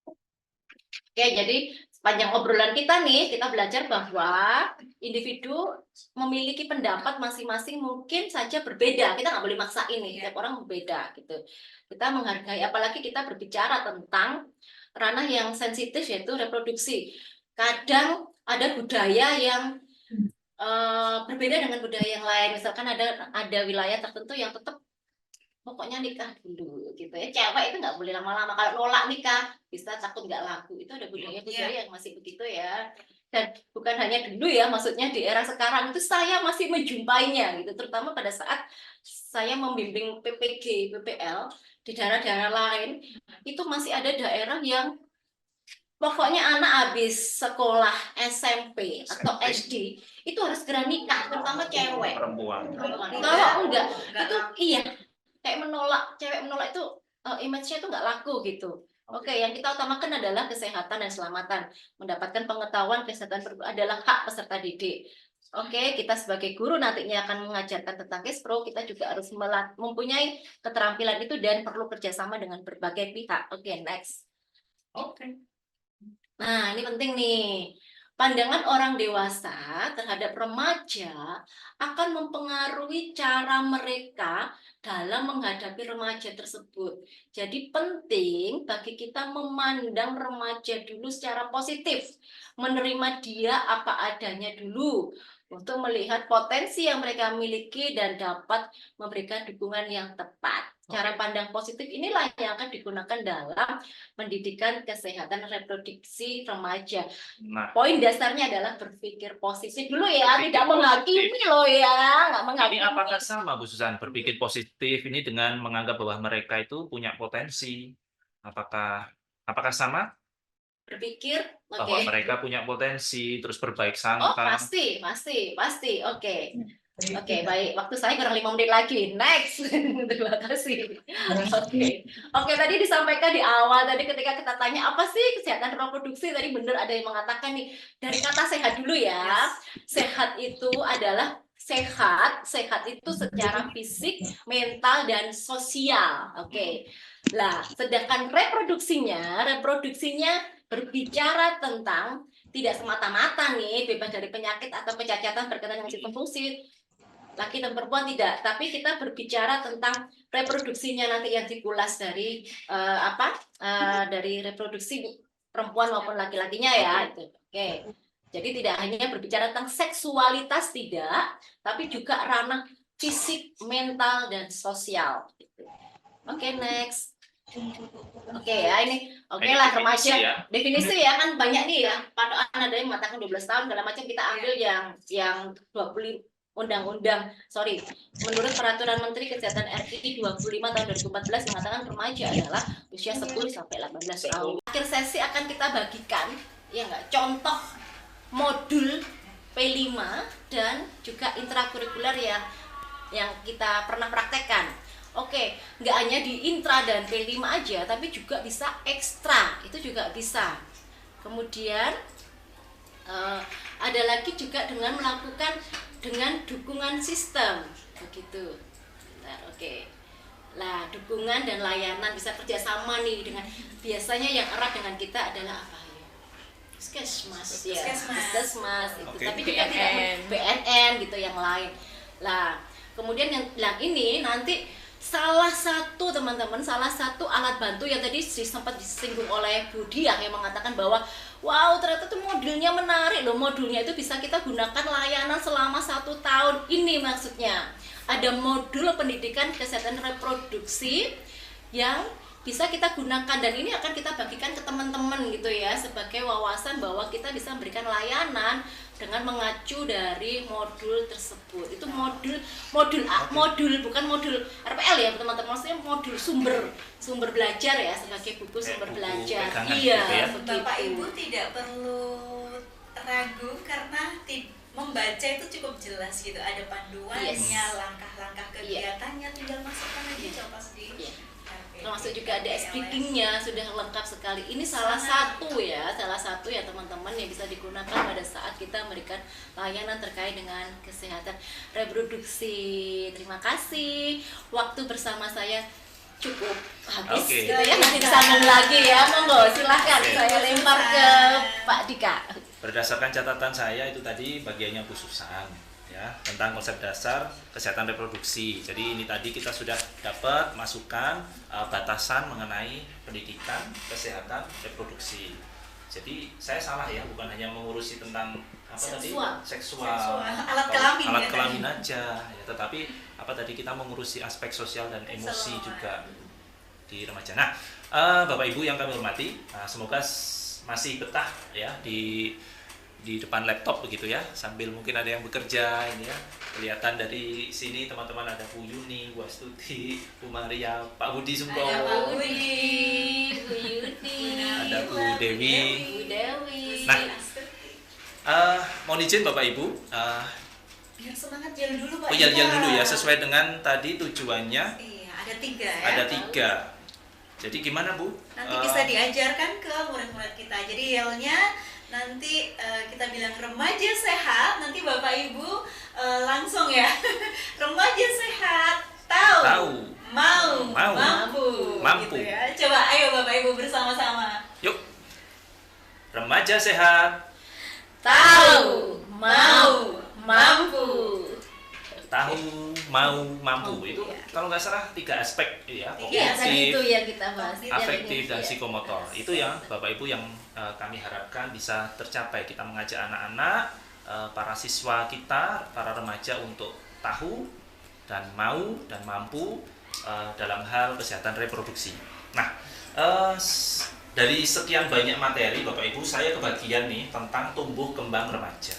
Oke, jadi sepanjang obrolan kita nih, kita belajar bahwa individu memiliki pendapat masing-masing mungkin saja berbeda. Kita nggak boleh maksain nih, setiap orang berbeda gitu. Kita menghargai, apalagi kita berbicara tentang ranah yang sensitif yaitu reproduksi. Kadang ada budaya yang berbeda dengan budaya yang lain. Misalkan ada wilayah tertentu yang tetap pokoknya nikah dulu gitu ya. Cewek itu nggak boleh lama-lama, kalau nolak nikah bisa takut nggak laku. Itu ada budaya-budaya yang masih begitu ya. Dan bukan hanya dulu ya, maksudnya di era sekarang itu saya masih menjumpainya gitu, terutama pada saat saya membimbing PPG, PPL di daerah-daerah lain, itu masih ada daerah yang pokoknya anak habis sekolah SMP atau SD itu harus segera nikah, terutama cewek. Perempuan. Kalau enggak itu iya kayak cewek menolak itu image-nya itu nggak laku gitu. Oke, yang kita utamakan adalah kesehatan dan keselamatan. Mendapatkan pengetahuan kesehatan adalah hak peserta didik. Oke, kita sebagai guru nantinya akan mengajarkan tentang KESPRO, kita juga harus mempunyai keterampilan itu dan perlu kerjasama dengan berbagai pihak. Oke, next. Oke. Nah, ini penting nih. Pandangan orang dewasa terhadap remaja akan mempengaruhi cara mereka dalam menghadapi remaja tersebut. Jadi penting bagi kita memandang remaja dulu secara positif, menerima dia apa adanya dulu, untuk melihat potensi yang mereka miliki dan dapat memberikan dukungan yang tepat. Cara pandang positif inilah yang akan digunakan dalam pendidikan kesehatan reproduksi remaja. Nah, Poin dasarnya adalah berpikir positif dulu ya, tidak menghakimi loh ya, nggak menghakimi. ini apakah sama Bu Susan, berpikir positif ini dengan menganggap bahwa mereka itu punya potensi? Apakah sama? Berpikir, Bahwa oke. mereka punya potensi, terus berbaik Oh, sangka. pasti. Oke, baik. Waktu saya kurang 5 menit lagi. Next. Terima kasih. Oke, tadi disampaikan di awal tadi ketika kita tanya apa sih kesehatan reproduksi, tadi benar ada yang mengatakan nih dari kata sehat dulu ya. Sehat itu adalah sehat itu secara fisik, mental dan sosial. Oke. Lah, sedangkan reproduksinya berbicara tentang tidak semata-mata nih bebas dari penyakit atau kecacatan berkaitan dengan sistem fungsi laki dan perempuan, tidak, tapi kita berbicara tentang reproduksinya nanti yang dikulas dari dari reproduksi perempuan maupun laki-lakinya ya. Itu. Oke. Jadi tidak hanya berbicara tentang seksualitas tidak, tapi juga ranah fisik, mental dan sosial. Gitu. Oke, next. Oke ya, ini oke Ini lah definisi remaja. ya. Definisi ya kan banyak nih ya. Patokan ada yang mengatakan 12 tahun segala macam, kita ambil yang 20 undang-undang, menurut peraturan Menteri Kesehatan RI 25 tahun 2014 mengatakan remaja adalah usia 10 sampai 18 tahun. Akhir sesi akan kita bagikan ya enggak contoh modul P5 dan juga intrakurikuler yang kita pernah praktekkan. Oke, nggak hanya di intra dan P5 aja, tapi juga bisa ekstra, itu juga bisa. Kemudian ada lagi juga dengan melakukan dengan dukungan sistem, begitu. Nah, oke. Lah, dukungan dan layanan bisa kerjasama nih dengan biasanya yang erat dengan kita adalah apa ya? Puskesmas, ya. Puskesmas itu. Oke. Tapi juga tidak BNN gitu yang lain. Lah, kemudian yang ini nanti salah satu alat bantu yang tadi sempat disinggung oleh Bu Diah yang mengatakan bahwa wow ternyata tuh modulnya menarik loh, modulnya itu bisa kita gunakan layanan selama 1 tahun. Ini maksudnya ada modul pendidikan kesehatan reproduksi yang bisa kita gunakan dan ini akan kita bagikan ke teman-teman gitu ya sebagai wawasan bahwa kita bisa memberikan layanan dengan mengacu dari modul tersebut. Itu modul bukan modul RPL ya teman-teman, maksudnya modul sumber belajar ya sebagai buku sumber belajar. Iya, gitu ya. Bapak Ibu tidak perlu ragu karena membaca itu cukup jelas gitu, ada panduannya, langkah-langkah kegiatannya, tinggal masukkan aja coba di termasuk juga ada speakingnya sudah lengkap sekali. Ini salah satu ya teman-teman yang bisa digunakan pada saat kita memberikan layanan terkait dengan kesehatan reproduksi. Terima kasih, waktu bersama saya cukup habis gitu ya, nanti disambung lagi ya, monggo silahkan. Saya lempar ke Pak Dika. Berdasarkan catatan saya itu tadi bagiannya Bu Susan ya, tentang konsep dasar kesehatan reproduksi. Jadi ini tadi kita sudah dapat masukan batasan mengenai pendidikan kesehatan reproduksi. Jadi saya salah ya, bukan hanya mengurusi tentang seksual. Alat kelamin aja ya, tetapi tadi kita mengurusi aspek sosial dan emosi juga di remaja. Nah, Bapak Ibu yang kami hormati, semoga masih betah ya di depan laptop begitu ya, sambil mungkin ada yang bekerja ini ya. Kelihatan dari sini teman-teman ada Bu Yuni, Bu Astuti, Bu Maria, Pak Budi Sungkowo, ada Bu Yuni, ada Bu Dewi. Nah, mohon izin Bapak Ibu, biar semangat jalan dulu Pak. jalan dulu ya, sesuai dengan tadi tujuannya. Iya, ada 3 ya. Ada 3. Jadi gimana Bu? Nanti bisa diajarkan ke murid-murid kita. Jadi yelnya nanti kita bilang remaja sehat, nanti Bapak Ibu langsung ya. Remaja sehat, tahu, mau, mampu. Gitu ya. Coba ayo Bapak Ibu bersama-sama. Yuk. Remaja sehat, tahu, mau, mampu. Tahu, mau, mampu. Itu kalau nggak salah 3 aspek ya, Iya, tadi itu yang kita bahas. afektif dan psikomotor. Itu yang Bapak Ibu yang kami harapkan bisa tercapai. Kita mengajak anak-anak, para siswa kita, para remaja untuk tahu dan mau dan mampu dalam hal kesehatan reproduksi. Nah, dari sekian banyak materi Bapak Ibu, saya kebagian nih tentang tumbuh kembang remaja.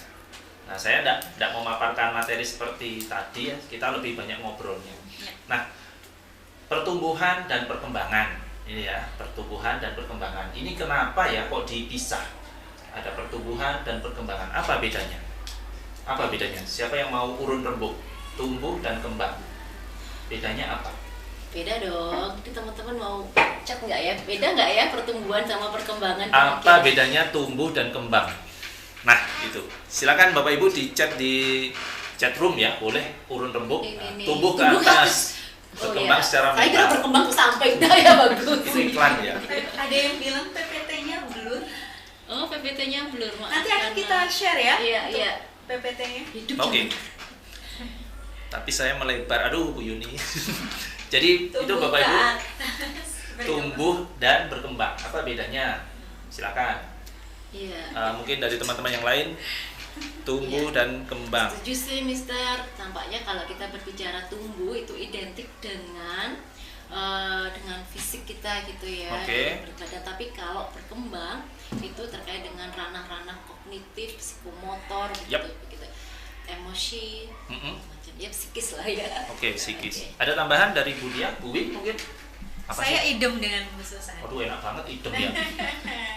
Nah, saya tidak memaparkan materi seperti tadi ya, kita lebih banyak ngobrolnya. Nah, pertumbuhan dan perkembangan ini ya, pertumbuhan dan perkembangan. Ini kenapa ya kok dipisah? Ada pertumbuhan dan perkembangan. Apa bedanya? Apa bedanya? Siapa yang mau urun rembuk? Tumbuh dan kembang. Bedanya apa? Beda dong. Ini teman-teman mau chat nggak ya? Beda nggak ya pertumbuhan sama perkembangan? Apa bedanya tumbuh dan kembang? Nah, itu. Silakan Bapak Ibu di chat room ya, boleh urun rembuk, tumbuh ke atas, berkembang secara mental. Saya kira berkembang sampai udah ya bagus. Itu iklan ya. Ada yang bilang PPT-nya blur. Oh, PPT-nya blur. Nanti akan kita share ya. Iya. PPT-nya. Oke. Tapi saya melebar. Aduh, Bu Yuni. Jadi itu Bapak Ibu, tumbuh dan berkembang. Apa bedanya? Silakan. Iya. Mungkin dari teman-teman yang lain, tumbuh dan kembang. Setuju sih, Mister. Tampaknya kalau kita berbicara tumbuh itu identik dengan fisik kita gitu ya, Oke. berbadan. Tapi kalau berkembang itu terkait dengan ranah-ranah kognitif, psikomotor, Yap. begitu, emosi, Mm-mm. macam ya psikis lah ya. Oke, psikis. Oke. Ada tambahan dari Bu Dia, Bu Wi mungkin? Apa Saya sih? idem dengan Bu Susan. Waduh, enak banget idem ya.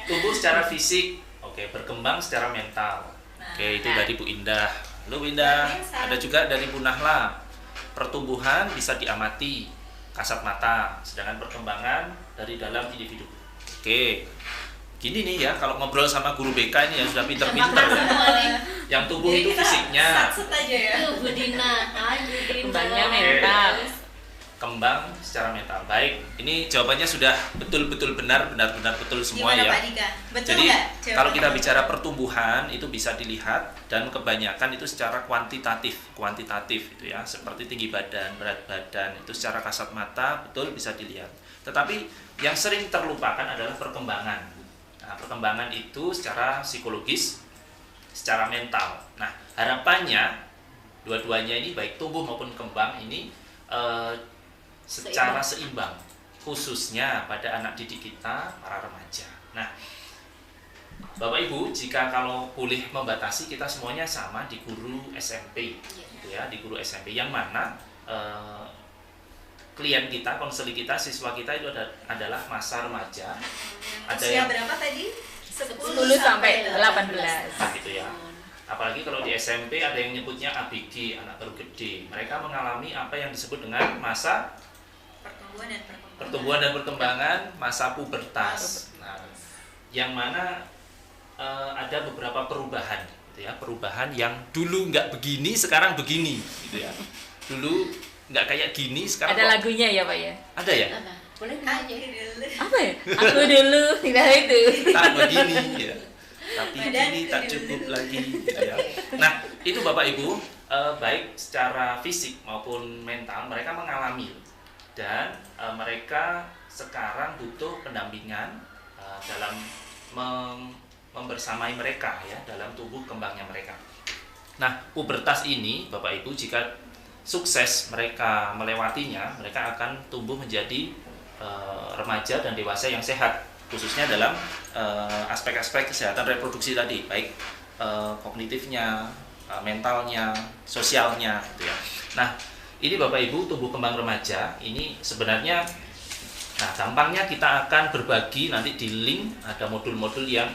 Tumbuh secara fisik, oke, berkembang secara mental. Oke, itu dari Bu Indah. Halo Bu Indah. Ada juga dari Bu Nahla. Pertumbuhan bisa diamati kasat mata, sedangkan perkembangan dari dalam individu. Oke. Gini nih ya, kalau ngobrol sama guru BK ini ya sudah pinter-pinter ya. Yang tumbuh itu fisiknya, Sat-set aja ya. Itu Bu Dina, hai Bu Dina. Kembangnya mental. kembang secara mental. Baik, ini jawabannya sudah betul-betul benar-benar betul semua Gimana ya. Pak Dika? Betul Jadi nggak kalau jawabannya? kita bicara pertumbuhan itu bisa dilihat dan kebanyakan itu secara kuantitatif itu ya, seperti tinggi badan, berat badan itu secara kasat mata betul bisa dilihat. Tetapi yang sering terlupakan adalah perkembangan. Nah, perkembangan itu secara psikologis, secara mental. Nah, harapannya dua-duanya ini baik tumbuh maupun kembang ini secara seimbang, khususnya pada anak didik kita, para remaja. Nah, Bapak Ibu, jika kalau boleh membatasi, kita semuanya sama di guru SMP, gitu ya, di guru SMP yang mana klien kita, konseling kita, siswa kita itu adalah masa remaja. Ada Usia yang berapa tadi? 10 sampai 18. gitu ya. Apalagi kalau di SMP ada yang nyebutnya ABG, anak baru gede. Mereka mengalami apa yang disebut dengan masa pertumbuhan dan perkembangan, masa pubertas. Nah, yang mana ada beberapa perubahan, gitu ya, perubahan yang dulu nggak begini, sekarang begini, gitu ya. Dulu nggak kayak gini, sekarang Ada kok lagunya ya Pak ya? ada ya. Apa? Boleh nanya. Apa ya? Aku dulu tidak itu. Tak begini, ya. Tapi Badan kini tak cukup lagi, gitu ya. Nah, itu Bapak Ibu, baik secara fisik maupun mental mereka mengalami dan mereka sekarang butuh pendampingan dalam membersamai mereka ya dalam tumbuh kembangnya mereka. Nah, pubertas ini Bapak Ibu jika sukses mereka melewatinya, mereka akan tumbuh menjadi remaja dan dewasa yang sehat, khususnya dalam aspek-aspek kesehatan reproduksi tadi, baik kognitifnya, mentalnya, sosialnya, gitu ya. Nah, ini Bapak Ibu tumbuh kembang remaja ini sebenarnya, nah gampangnya kita akan berbagi nanti di link ada modul-modul yang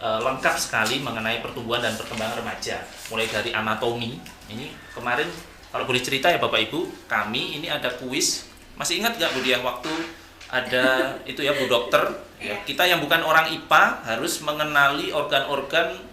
lengkap sekali mengenai pertumbuhan dan perkembangan remaja, mulai dari anatomi. Ini kemarin kalau boleh cerita ya Bapak Ibu, kami ini ada kuis. Masih ingat nggak Bu Dia waktu ada itu ya Bu Dokter ya, kita yang bukan orang IPA harus mengenali organ-organ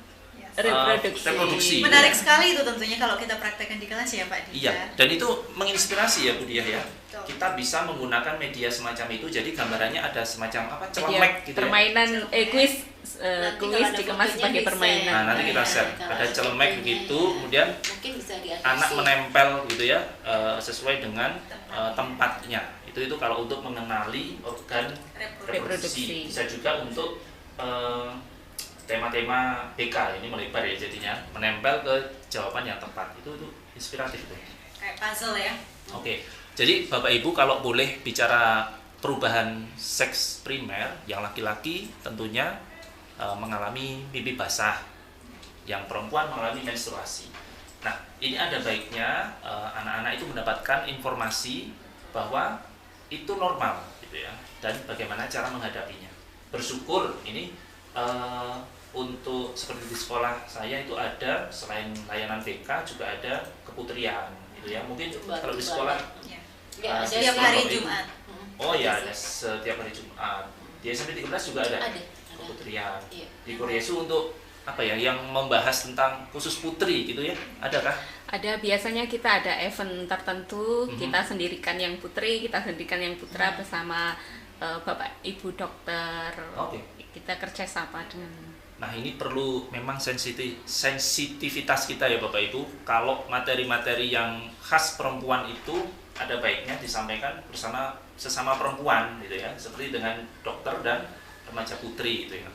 reproduksi. Menarik sekali itu tentunya kalau kita praktekkan di kelas ya Pak Dika. Iya, dan itu menginspirasi ya Bu Dia ya. Betul. Kita bisa menggunakan media semacam itu, jadi gambarannya ada semacam apa, celemek gitu ya. Permainan kuis Nanti kalau kuis ada dikemas fotonya sebagai bisa. permainan. Nah, nanti kita share. Kalau Ada celemek fotonya, begitu, kemudian mungkin bisa diadopsi. anak menempel gitu ya, sesuai dengan tempatnya. Itu kalau untuk mengenali organ reproduksi. Reproduksi. Bisa juga untuk tema-tema BK, ini melebar ya jadinya, menempel ke jawaban yang tepat. Itu inspiratif tuh. Kayak puzzle ya. Oke. Jadi Bapak Ibu kalau boleh bicara perubahan seks primer, yang laki-laki tentunya mengalami mimpi basah, yang perempuan mengalami menstruasi. Nah, ini ada baiknya anak-anak itu mendapatkan informasi bahwa itu normal gitu ya, dan bagaimana cara menghadapinya. Bersyukur ini untuk seperti di sekolah saya itu ada selain layanan BK juga ada keputrian gitu ya. Mungkin kalau di sekolah Ya, ada Setiap sekolah hari Bapak Ibu. Jumat. Oh ya, ada setiap hari Jumat. Di SMP 13 juga ada Ada. keputrian. Iya. Di Koryesu untuk apa ya, yang membahas tentang khusus putri gitu ya, adakah? Ada, biasanya kita ada event tertentu, Mhm. kita sendirikan yang putri, kita sendirikan yang putra bersama Bapak Ibu dokter. Oke. Kita kerjasama dengan. Nah, ini perlu memang sensitivitas kita ya Bapak Ibu. Kalau materi-materi yang khas perempuan itu ada baiknya disampaikan bersama sesama perempuan gitu ya, seperti dengan dokter dan remaja putri itu ya.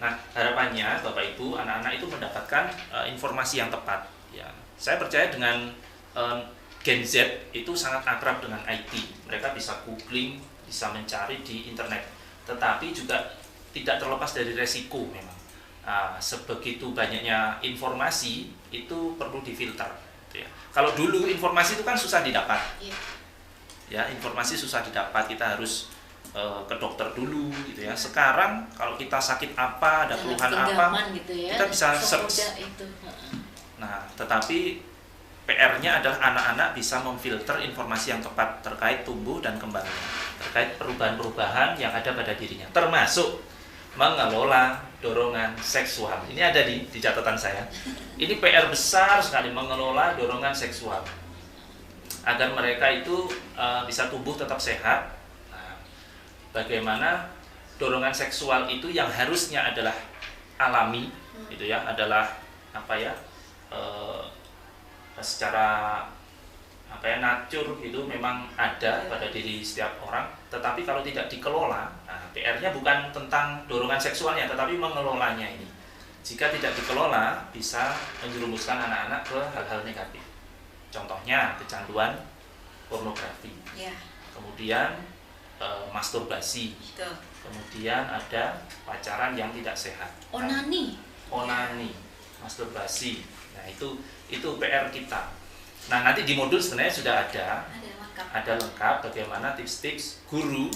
Nah, harapannya Bapak Ibu, anak-anak itu mendapatkan informasi yang tepat. Ya, saya percaya dengan Gen Z itu sangat akrab dengan IT. Mereka bisa googling, bisa mencari di internet. Tetapi juga tidak terlepas dari resiko memang. Sebegitu banyaknya informasi itu perlu difilter. Gitu ya. Kalau dulu informasi itu kan susah didapat. Ya, informasi susah didapat. Kita harus ke dokter dulu gitu ya. Sekarang kalau kita sakit apa, ada keluhan apa, gitu ya, kita bisa search. Itu. Nah, tetapi PR-nya adalah anak-anak bisa memfilter informasi yang tepat terkait tumbuh dan kembangnya, terkait perubahan-perubahan yang ada pada dirinya, termasuk mengelola dorongan seksual. Ini ada di catatan saya. Ini PR besar sekali, mengelola dorongan seksual agar mereka itu bisa tumbuh tetap sehat. Bagaimana dorongan seksual itu yang harusnya adalah alami, gitu ya, adalah apa ya, secara apa ya, natur itu memang ada pada diri setiap orang. Tetapi kalau tidak dikelola, PR-nya bukan tentang dorongan seksualnya, tetapi mengelolanya ini. Jika tidak dikelola, bisa menjerumuskan anak-anak ke hal-hal negatif. Contohnya kecanduan pornografi, kemudian masturbasi, kemudian ada pacaran yang tidak sehat, onani, masturbasi. Nah, itu PR kita. Nah, nanti di modul sebenarnya sudah ada lengkap bagaimana tips-tips guru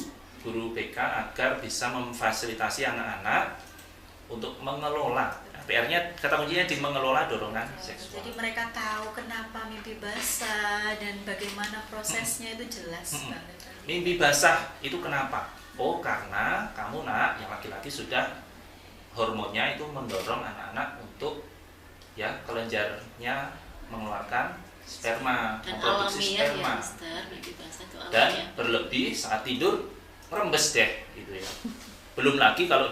BK agar bisa memfasilitasi anak-anak untuk mengelola. PR-nya, kata kuncinya di mengelola dorongan seksual. Jadi mereka tahu kenapa mimpi basah dan bagaimana prosesnya itu jelas banget. Mimpi basah itu kenapa? Oh, karena kamu nak yang laki-laki sudah hormonnya itu mendorong anak-anak untuk ya kelenjarnya mengeluarkan sperma, memproduksi sperma, dan berlebih saat tidur merembes deh gitu ya. Belum lagi kalau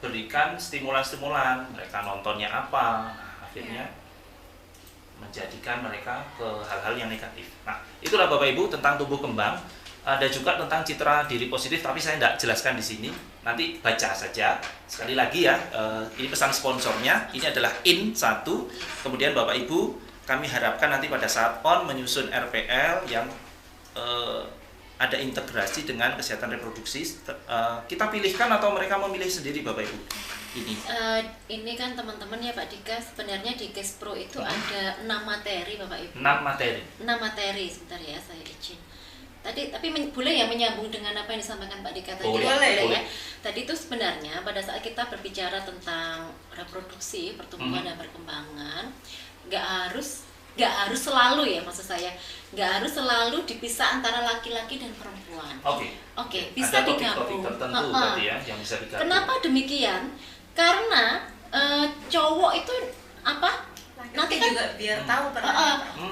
berikan stimulan-stimulan, mereka nontonnya apa, akhirnya menjadikan mereka ke hal-hal yang negatif. Nah, itulah Bapak Ibu tentang tumbuh kembang. Ada juga tentang citra diri positif, tapi saya tidak jelaskan di sini. Nanti baca saja. Sekali lagi ya, ini pesan sponsornya. Ini adalah IN1. Kemudian Bapak Ibu, kami harapkan nanti pada saat menyusun RPL yang ada integrasi dengan kesehatan reproduksi, kita pilihkan atau mereka memilih sendiri Bapak Ibu? Ini kan teman-teman ya Pak Dika, sebenarnya di GES Pro itu ada 6 materi Bapak Ibu. 6 materi, sebentar ya saya izin. Tapi boleh ya menyambung dengan apa yang disampaikan Pak Dika tadi? Boleh ya. Tadi itu sebenarnya pada saat kita berbicara tentang reproduksi, pertumbuhan dan perkembangan, nggak harus selalu ya, maksud saya nggak harus selalu dipisah antara laki-laki dan perempuan. Oke, bisa digabung. Tertentu tadi ya yang bisa digabung. Kenapa demikian? Karena cowok itu apa? Nanti kan juga biar tahu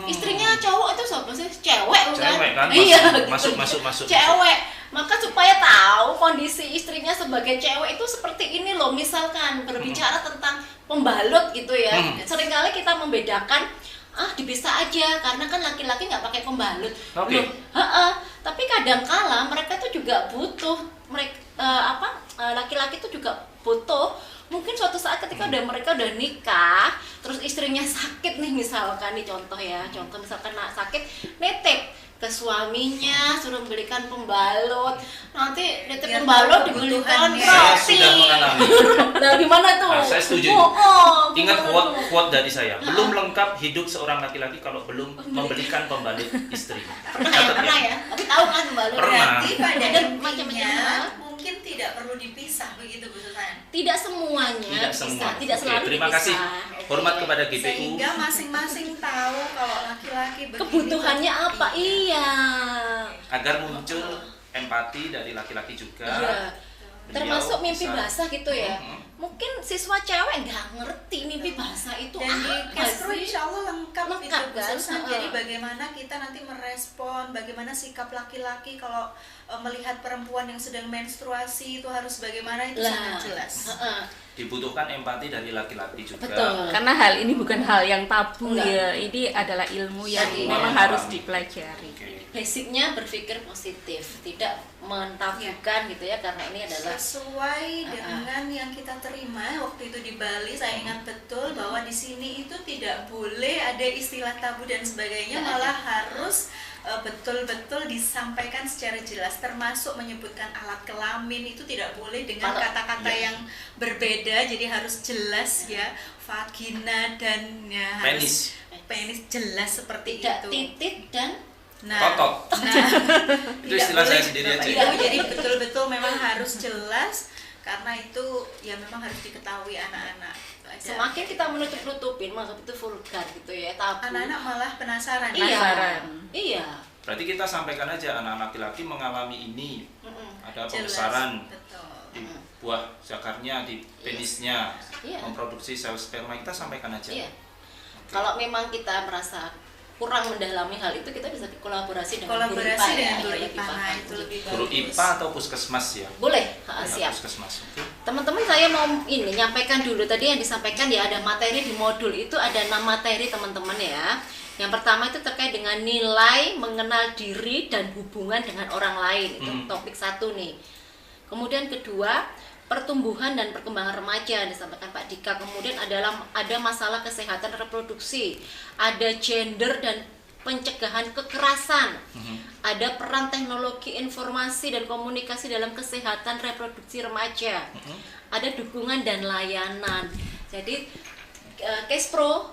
istrinya cowok itu siapa sih? Cewek kan? Iya, masuk. Cewek. Maka supaya tahu kondisi istrinya sebagai cewek itu seperti ini loh. Misalkan berbicara tentang pembalut gitu ya. Seringkali kita membedakan dipisah aja karena kan laki-laki nggak pakai pembalut. Tapi kadangkala mereka tuh juga butuh laki-laki tuh juga butuh. Mungkin suatu saat ketika mereka udah nikah, terus istrinya sakit nih, misalkan nih contoh misalkan sakit, netek ke suaminya, suruh belikan pembalut, nanti netek pembalut dibelikan roti. Saya sudah mengalami. Nah, gimana tuh? Saya setuju. Ingat quote dari saya, belum lengkap hidup seorang laki-laki kalau belum membelikan pembalut istri. Pernah ya? Tapi tahu kan pembalut? Berarti pada macam-macam mungkin tidak perlu dipisah begitu Bu Susan? Tidak semuanya bisa, tidak selalu terima dipisah. Kasih. Hormat kepada GPU. Sehingga masing-masing tahu kalau laki-laki begini, kebutuhannya apa, iya. Agar muncul empati dari laki-laki juga. Iya. Termasuk mimpi basah gitu ya. Mungkin siswa cewek nggak ngerti mimpi basah itu dan di apa Kespro sih? insya Allah lengkap itu kan? khususnya. Jadi bagaimana kita nanti merespon, bagaimana sikap laki-laki kalau melihat perempuan yang sedang menstruasi itu harus bagaimana, itu sangat jelas. dibutuhkan empati dari laki-laki juga. Betul. Karena hal ini bukan hal yang tabu Enggak. ya, ini adalah ilmu yang Semua memang yang harus paham. dipelajari. Oke. Basicnya berpikir positif, tidak mentabukan gitu ya, karena ini adalah sesuai dengan yang kita terima waktu itu di Bali. Saya ingat betul bahwa di sini itu tidak boleh ada istilah tabu dan sebagainya, Nggak malah harus betul-betul disampaikan secara jelas, termasuk menyebutkan alat kelamin itu tidak boleh dengan Kalau- kata-kata ya. yang berbeda, jadi harus jelas ya, vagina dan ya harus penis jelas seperti tidak itu. titik dan Totot. Nah, Itu tidak istilah saya boleh, sendiri Bapak aja. Ibu. Jadi betul-betul memang harus jelas, karena itu ya memang harus diketahui anak-anak. semakin kita menutup-nutupin maka itu vulgar gitu ya, tabu. Anak-anak malah penasaran. Iya. Penasaran. Iya. Berarti kita sampaikan aja anak laki-laki mengalami ini, ada pembesaran Betul. di buah zakarnya, di penisnya, Iya. memproduksi sel sperma, kita sampaikan aja. Iya. Kalau memang kita merasa kurang mendalami hal itu, kita bisa kolaborasi dengan guru IPA Kolaborasi ya, dengan guru yang lebih IPA, nah, paham. itu lebih Guru bagus. IPA atau puskesmas ya? Boleh, Ya, siap. puskesmas. Oke. Teman-teman, saya mau ini nyampaikan dulu, tadi yang disampaikan ya ada materi di modul itu, ada 6 materi teman-teman ya. Yang pertama itu terkait dengan nilai, mengenal diri dan hubungan dengan orang lain. Itu topik 1 nih. Kemudian kedua, pertumbuhan dan perkembangan remaja disampaikan Pak Dika. Kemudian ada masalah kesehatan reproduksi, ada gender dan pencegahan kekerasan, ada peran teknologi informasi dan komunikasi dalam kesehatan reproduksi remaja, ada dukungan dan layanan. Jadi Case Pro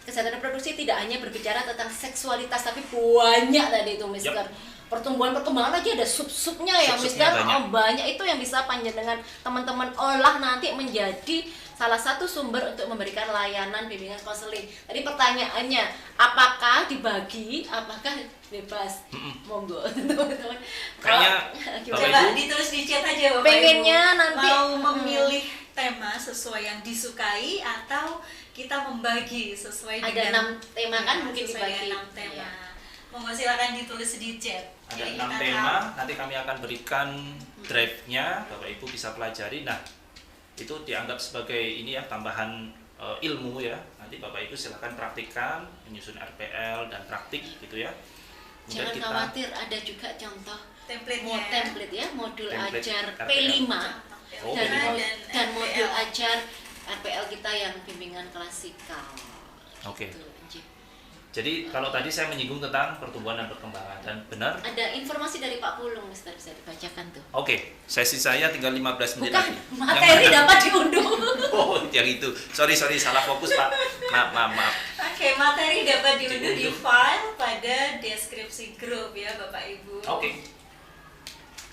kesehatan reproduksi tidak hanya berbicara tentang seksualitas, tapi banyak tadi itu Mister. Pertumbuhan perkembangan aja ada sub-subnya ya Sub-subnya Mister. banyak. Banyak itu yang bisa panjenengan teman-teman olah nanti menjadi salah satu sumber untuk memberikan layanan bimbingan konseling. Tadi pertanyaannya, apakah dibagi, apakah bebas? Monggo teman-teman. Kayaknya Gimana? Bapak Coba Ibu. ditulis di chat aja Bapak Pengennya Ibu. nanti, mau memilih tema sesuai yang disukai atau kita membagi sesuai Ada dengan 6 tema kan, ya, mungkin sesuai dibagi. dengan 6 tema. Iya. Monggo silakan ditulis di chat. Ada Jadi 6 kita tema, tahu. nanti kami akan berikan drive-nya, Bapak Ibu bisa pelajari. Nah, itu dianggap sebagai ini ya, tambahan ilmu ya. Nanti Bapak Ibu silakan praktikkan, menyusun RPL dan praktik gitu ya. Jangan khawatir, ada juga contoh template-nya. template ya, modul Template ajar RPL. P5 Oh, dan, P5. dan modul RPL. ajar RPL kita yang bimbingan klasikal. Oke. Gitu, Nji. Jadi kalau tadi saya menyinggung tentang pertumbuhan dan perkembangan, dan benar. Ada informasi dari Pak Pulung, Mister, bisa dibacakan tuh. Oke, sesi saya tinggal 15 menit Bukan, lagi. materi Yang mana? dapat diunduh. Oh, yang itu. Sorry, salah fokus Pak. Maaf. Oke, materi dapat diunduh di file pada deskripsi grup ya Bapak Ibu. Oke.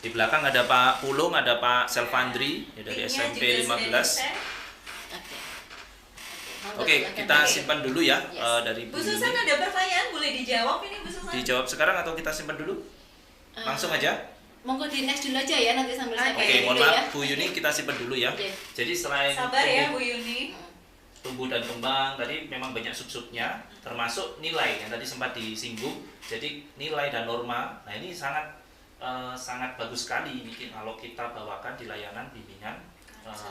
Di belakang ada Pak Pulung, ada Pak Selvandri ya, dari Linknya SMP juga sudah 15. di-share. Oke. Monggo, Oke, silakan. kita simpan dulu ya Yes. dari Bu Bu Susan Yuni. ada pertanyaan, boleh dijawab ini Bu Susan? Dijawab sekarang atau kita simpan dulu? Langsung aja. Monggo di next dulu aja ya, nanti sambil saya Oke, Oke, pakai mohon dulu maaf Bu Yuni, kita simpan dulu ya. Oke. Jadi selain Sabar ya tumbuh, Bu Yuni. tumbuh dan kembang tadi memang banyak sub-subnya, termasuk nilai yang tadi sempat disinggung. Jadi nilai dan norma. Nah, ini sangat bagus sekali ini kalau kita bawakan di layanan bimbingan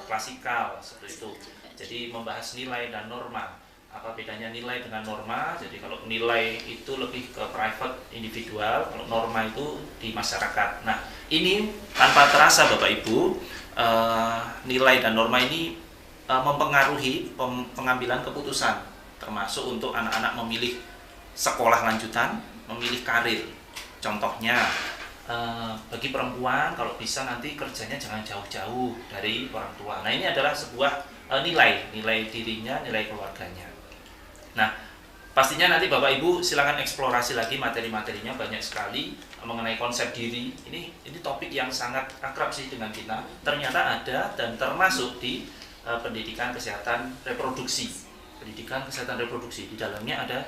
klasikal seperti itu. Jadi membahas nilai dan norma. Apa bedanya nilai dengan norma? Jadi kalau nilai itu lebih ke private individual, kalau norma itu di masyarakat. Nah, ini tanpa terasa Bapak Ibu, nilai dan norma ini mempengaruhi pengambilan keputusan, termasuk untuk anak-anak memilih sekolah lanjutan, memilih karir. Contohnya, bagi perempuan kalau bisa nanti kerjanya jangan jauh-jauh dari orang tua. Nah, ini adalah sebuah nilai dirinya, nilai keluarganya. Nah, pastinya nanti Bapak Ibu silakan eksplorasi lagi materi-materinya, banyak sekali mengenai konsep diri. Ini topik yang sangat akrab sih dengan kita. Ternyata ada dan termasuk di pendidikan kesehatan reproduksi. Pendidikan kesehatan reproduksi di dalamnya ada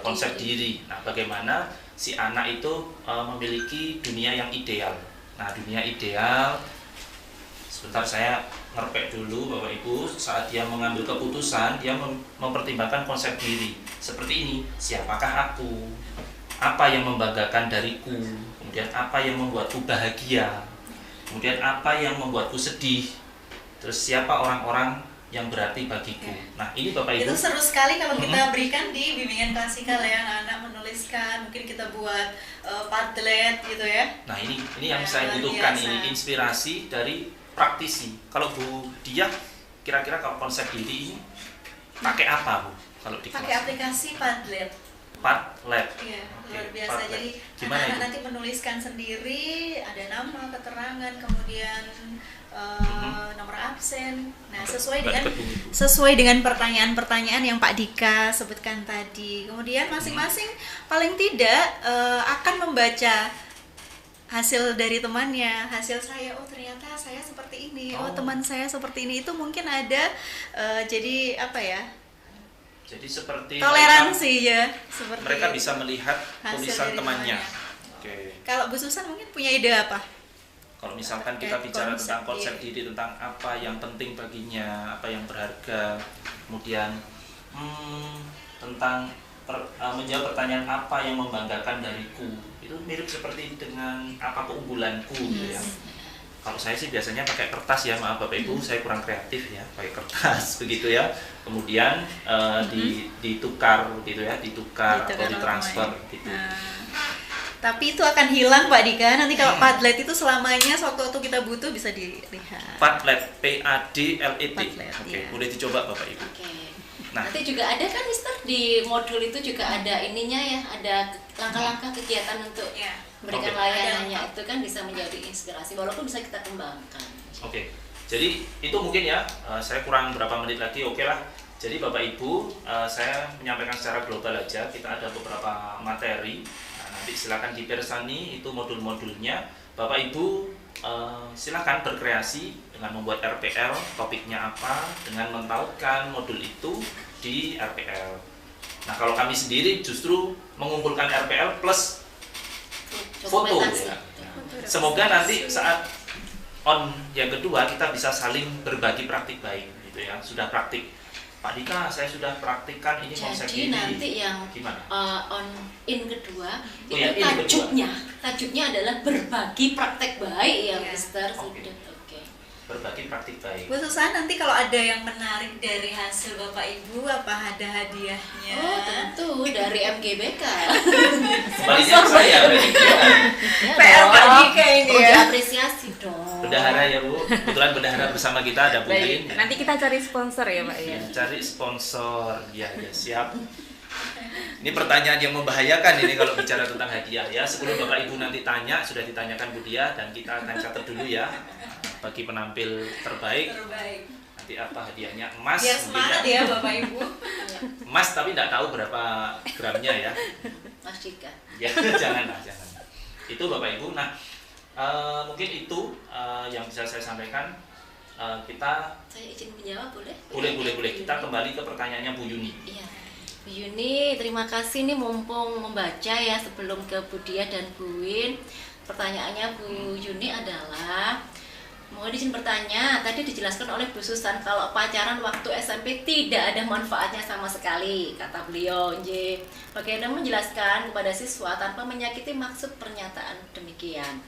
konsep diri. Nah, bagaimana si anak itu memiliki dunia yang ideal. Nah, dunia ideal, sebentar saya ngerpek dulu Bapak Ibu, saat dia mengambil keputusan, dia mempertimbangkan konsep diri. Seperti ini, siapakah aku? Apa yang membanggakan dariku? Kemudian apa yang membuatku bahagia? Kemudian apa yang membuatku sedih? Terus siapa orang-orang yang berarti bagiku. Nah, ini Bapak Ibu. Itu seru sekali kalau kita berikan di bimbingan klasikal ya, anak-anak menuliskan, mungkin kita buat Padlet gitu ya. Nah, ini yang Ya, saya luar butuhkan, biasa. ini inspirasi dari praktisi. Kalau Bu Diah, kira-kira kalau konsep diri ini pakai apa Bu? Kalau di Pakai kelas? aplikasi Padlet. Padlet. Iya, Oke, luar biasa. Padlet. Jadi Gimana anak-anak itu? nanti menuliskan sendiri, ada nama, keterangan, kemudian nomor absen. Nah, sesuai dengan pertanyaan-pertanyaan yang Pak Dika sebutkan tadi. Kemudian masing-masing paling tidak akan membaca hasil dari temannya, hasil saya, oh ternyata saya seperti ini, oh teman saya seperti ini. Itu mungkin ada jadi apa ya? Jadi seperti Toleransi ya, seperti mereka bisa melihat hasil tulisan dari temannya. temannya. Oke. Kalau Bu Susan mungkin punya ide apa? Kalau misalkan kita Terkait bicara konsep tentang konsep diri, tentang apa yang penting baginya, apa yang berharga, kemudian tentang menjawab pertanyaan apa yang membanggakan dariku, itu mirip seperti dengan apa keunggulanku gitu ya. Kalau saya sih biasanya pakai kertas ya, maaf Bapak Ibu, saya kurang kreatif ya, pakai kertas begitu ya. Kemudian ditukar gitu ya, ditukar atau ditransfer gitu. Tapi itu akan hilang Pak Dika, nanti kalau Padlet itu selamanya sewaktu-waktu kita butuh bisa dilihat. Padlet, Padlet. Padlet, Oke, iya. boleh dicoba Bapak Ibu. Oke. Nah. Nanti juga ada kan Mister di modul itu juga ada ininya ya, ada langkah-langkah kegiatan untuk memberikan Oke. layanannya, itu kan bisa menjadi inspirasi walaupun bisa kita kembangkan. Oke, jadi itu mungkin ya, saya kurang berapa menit lagi, oke lah. Jadi Bapak Ibu, saya menyampaikan secara global aja, kita ada beberapa materi. Nah, nanti silakan dipersani itu modul-modulnya. Bapak Ibu silakan berkreasi dengan membuat RPL, topiknya apa, dengan mentautkan modul itu di RPL. Nah, kalau kami sendiri justru mengumpulkan RPL plus foto Dokumentasi. ya. Semoga nanti saat on yang kedua kita bisa saling berbagi praktik baik gitu ya. Sudah praktik, Pak Dika saya sudah praktikkan ini konsep Jadi ini. nanti yang Gimana? on in kedua Oh, itu yang in kedua. tajuknya adalah berbagi praktek baik ya, Iya. Mister. Oke. Oke. Berbagi praktik baik. Bu Susan, nanti kalau ada yang menarik dari hasil Bapak Ibu, apa ada hadiahnya? Oh tentu dari MGBK. Sebaliknya saya berarti ya. Ya PR dong. Pak Dika ini Perlu ya. diapresiasi dong. Bendahara ya Bu. Kebetulan bendahara bersama kita ada Bu Lin. Baik, nanti kita cari sponsor ya Pak ya. Ya, cari sponsor. Ya siap. Ini pertanyaan yang membahayakan ini kalau bicara tentang hadiah ya. Sebelum Bapak Ibu nanti tanya, sudah ditanyakan Bu Dia dan kita akan catat dulu ya. Bagi penampil terbaik, nanti apa hadiahnya? Emas. Biar mungkin semangat ya Bapak Ibu. Emas tapi tidak tahu berapa gramnya ya. Mas Dika. Ya janganlah, jangan. Itu Bapak Ibu. Nah, mungkin itu yang bisa saya sampaikan. Kita Saya izin menjawab boleh? boleh. Kita kembali ke pertanyaannya Bu Yuni. Iya. Bu Yuni, terima kasih nih mumpung membaca ya sebelum ke Bu Dia dan Bu Win. Pertanyaannya Bu Yuni adalah, mohon izin bertanya, tadi dijelaskan oleh Bu Susan kalau pacaran waktu SMP tidak ada manfaatnya sama sekali, kata beliau. Nje. Bagaimana menjelaskan kepada siswa tanpa menyakiti maksud pernyataan demikian?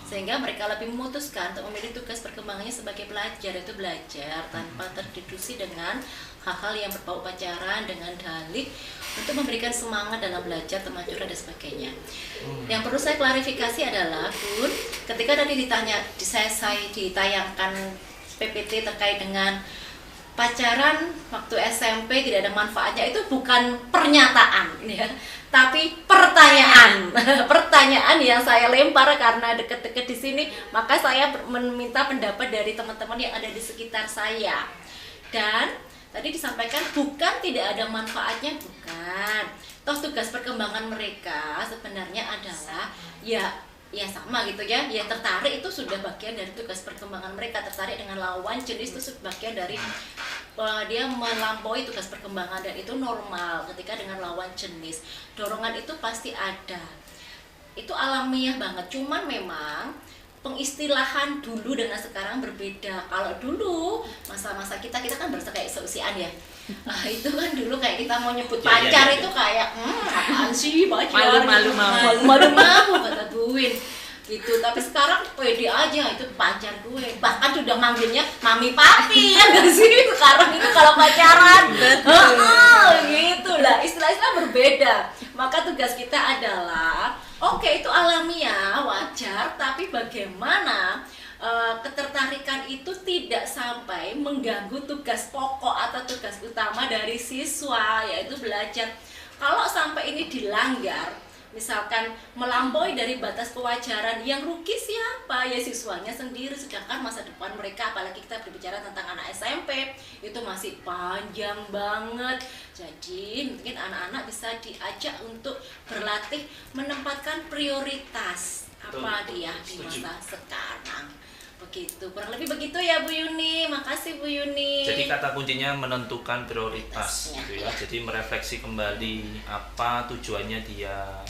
Sehingga mereka lebih memutuskan untuk memilih tugas perkembangannya sebagai pelajar, yaitu belajar tanpa terdistraksi dengan hal-hal yang berbau pacaran dengan dalih untuk memberikan semangat dalam belajar, teman curhat dan sebagainya. Yang perlu saya klarifikasi adalah, Bun, ketika tadi saya ditayangkan PPT terkait dengan pacaran waktu SMP tidak ada manfaatnya, itu bukan pernyataan ya, tapi pertanyaan. Pertanyaan yang saya lempar karena deket-deket di sini, maka saya meminta pendapat dari teman-teman yang ada di sekitar saya. Dan tadi disampaikan bukan tidak ada manfaatnya, bukan. Toh tugas perkembangan mereka sebenarnya adalah ya sama gitu ya, tertarik itu sudah bagian dari tugas perkembangan mereka. Tertarik dengan lawan jenis itu sudah bagian dari dia melampaui tugas perkembangan, dan itu normal ketika dengan lawan jenis. Dorongan itu pasti ada, itu alamiah banget. Cuman memang pengistilahan dulu dengan sekarang berbeda. Kalau dulu masa-masa kita kan berasa kayak seusiaan ya. Itu kan dulu kayak kita mau nyebut pacar itu kayak apaan sih pacar? Malu-malu kata Bu Win. gitu. Tapi sekarang pede aja, itu pacar gue, bahkan udah manggilnya mami papi ya nggak sih sekarang itu kalau pacaran. Gitu lah, istilah-istilah berbeda. Maka tugas kita adalah oke, itu alamiah, wajar, tapi bagaimana ketertarikan itu tidak sampai mengganggu tugas pokok atau tugas utama dari siswa, yaitu belajar. Kalau sampai ini dilanggar, misalkan melampaui dari batas kewajaran, yang rugi siapa? Ya siswanya sendiri, sedangkan masa depan mereka, apalagi kita berbicara tentang anak SMP, itu masih panjang banget. Jadi mungkin anak-anak bisa diajak untuk berlatih menempatkan prioritas apa dia di masa sekarang. Begitu, kurang lebih begitu ya Bu Yuni. Makasih Bu Yuni. Jadi kata kuncinya menentukan prioritas gitu ya. Jadi merefleksi kembali apa tujuannya dia,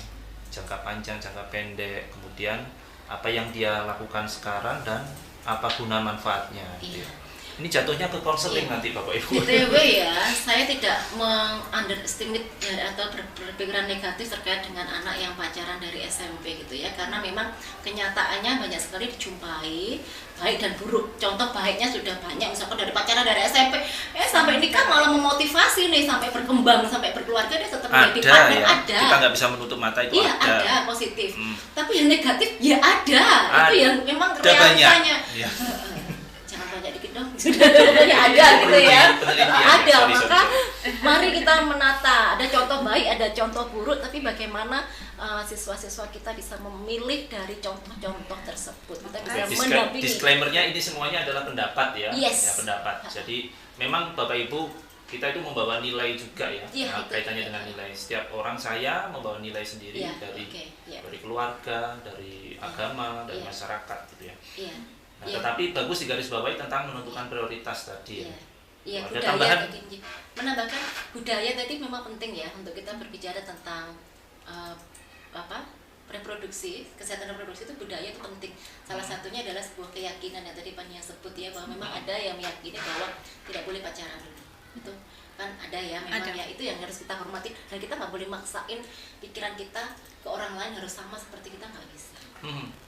jangka panjang, jangka pendek, kemudian apa yang dia lakukan sekarang dan apa guna manfaatnya gitu ya. Ini jatuhnya ke konseling nanti Bapak Ibu. BTW ya, saya tidak meng-underestimate ya, atau berpikiran negatif terkait dengan anak yang pacaran dari SMP gitu ya, karena memang kenyataannya banyak sekali dijumpai baik dan buruk. Contoh baiknya sudah banyak, misalkan dari pacaran dari SMP sampai nikah malah memotivasi nih, sampai berkembang, sampai berkeluarga, dia tetap menjadi partner. Ya. Ada. Kita nggak bisa menutup mata itu. Iya, ada positif. Tapi yang negatif ya ada. Itu yang memang udah realitanya. Ya. Jangan banyak dikit dong. Sudah ada gitu ya. Ada, maka mari kita menata. Ada contoh baik, ada contoh buruk, tapi bagaimana siswa-siswa kita bisa memilih dari contoh-contoh tersebut. Kita bisa mendampingi. Disclaimer-nya ini semuanya adalah pendapat ya. Yes. Ya, pendapat. Jadi memang Bapak Ibu kita itu membawa nilai juga ya. Iya, kaitannya dengan nilai. Setiap orang saya membawa nilai sendiri dari keluarga, dari agama, dari masyarakat gitu ya. Iya. Nah, tetapi bagus digarisbawahi tentang menentukan prioritas tadi ya. Iya, ada budaya tambahan? tadi. Menambahkan budaya tadi memang penting ya untuk kita berbicara tentang reproduksi, kesehatan reproduksi itu budaya itu penting. Salah satunya adalah sebuah keyakinan yang tadi Pania sebut ya, bahwa memang ada yang meyakini bahwa tidak boleh pacaran dulu. Itu kan ada ya, memang ya, itu yang harus kita hormati, dan kita nggak boleh maksain pikiran kita ke orang lain harus sama seperti kita, nggak bisa.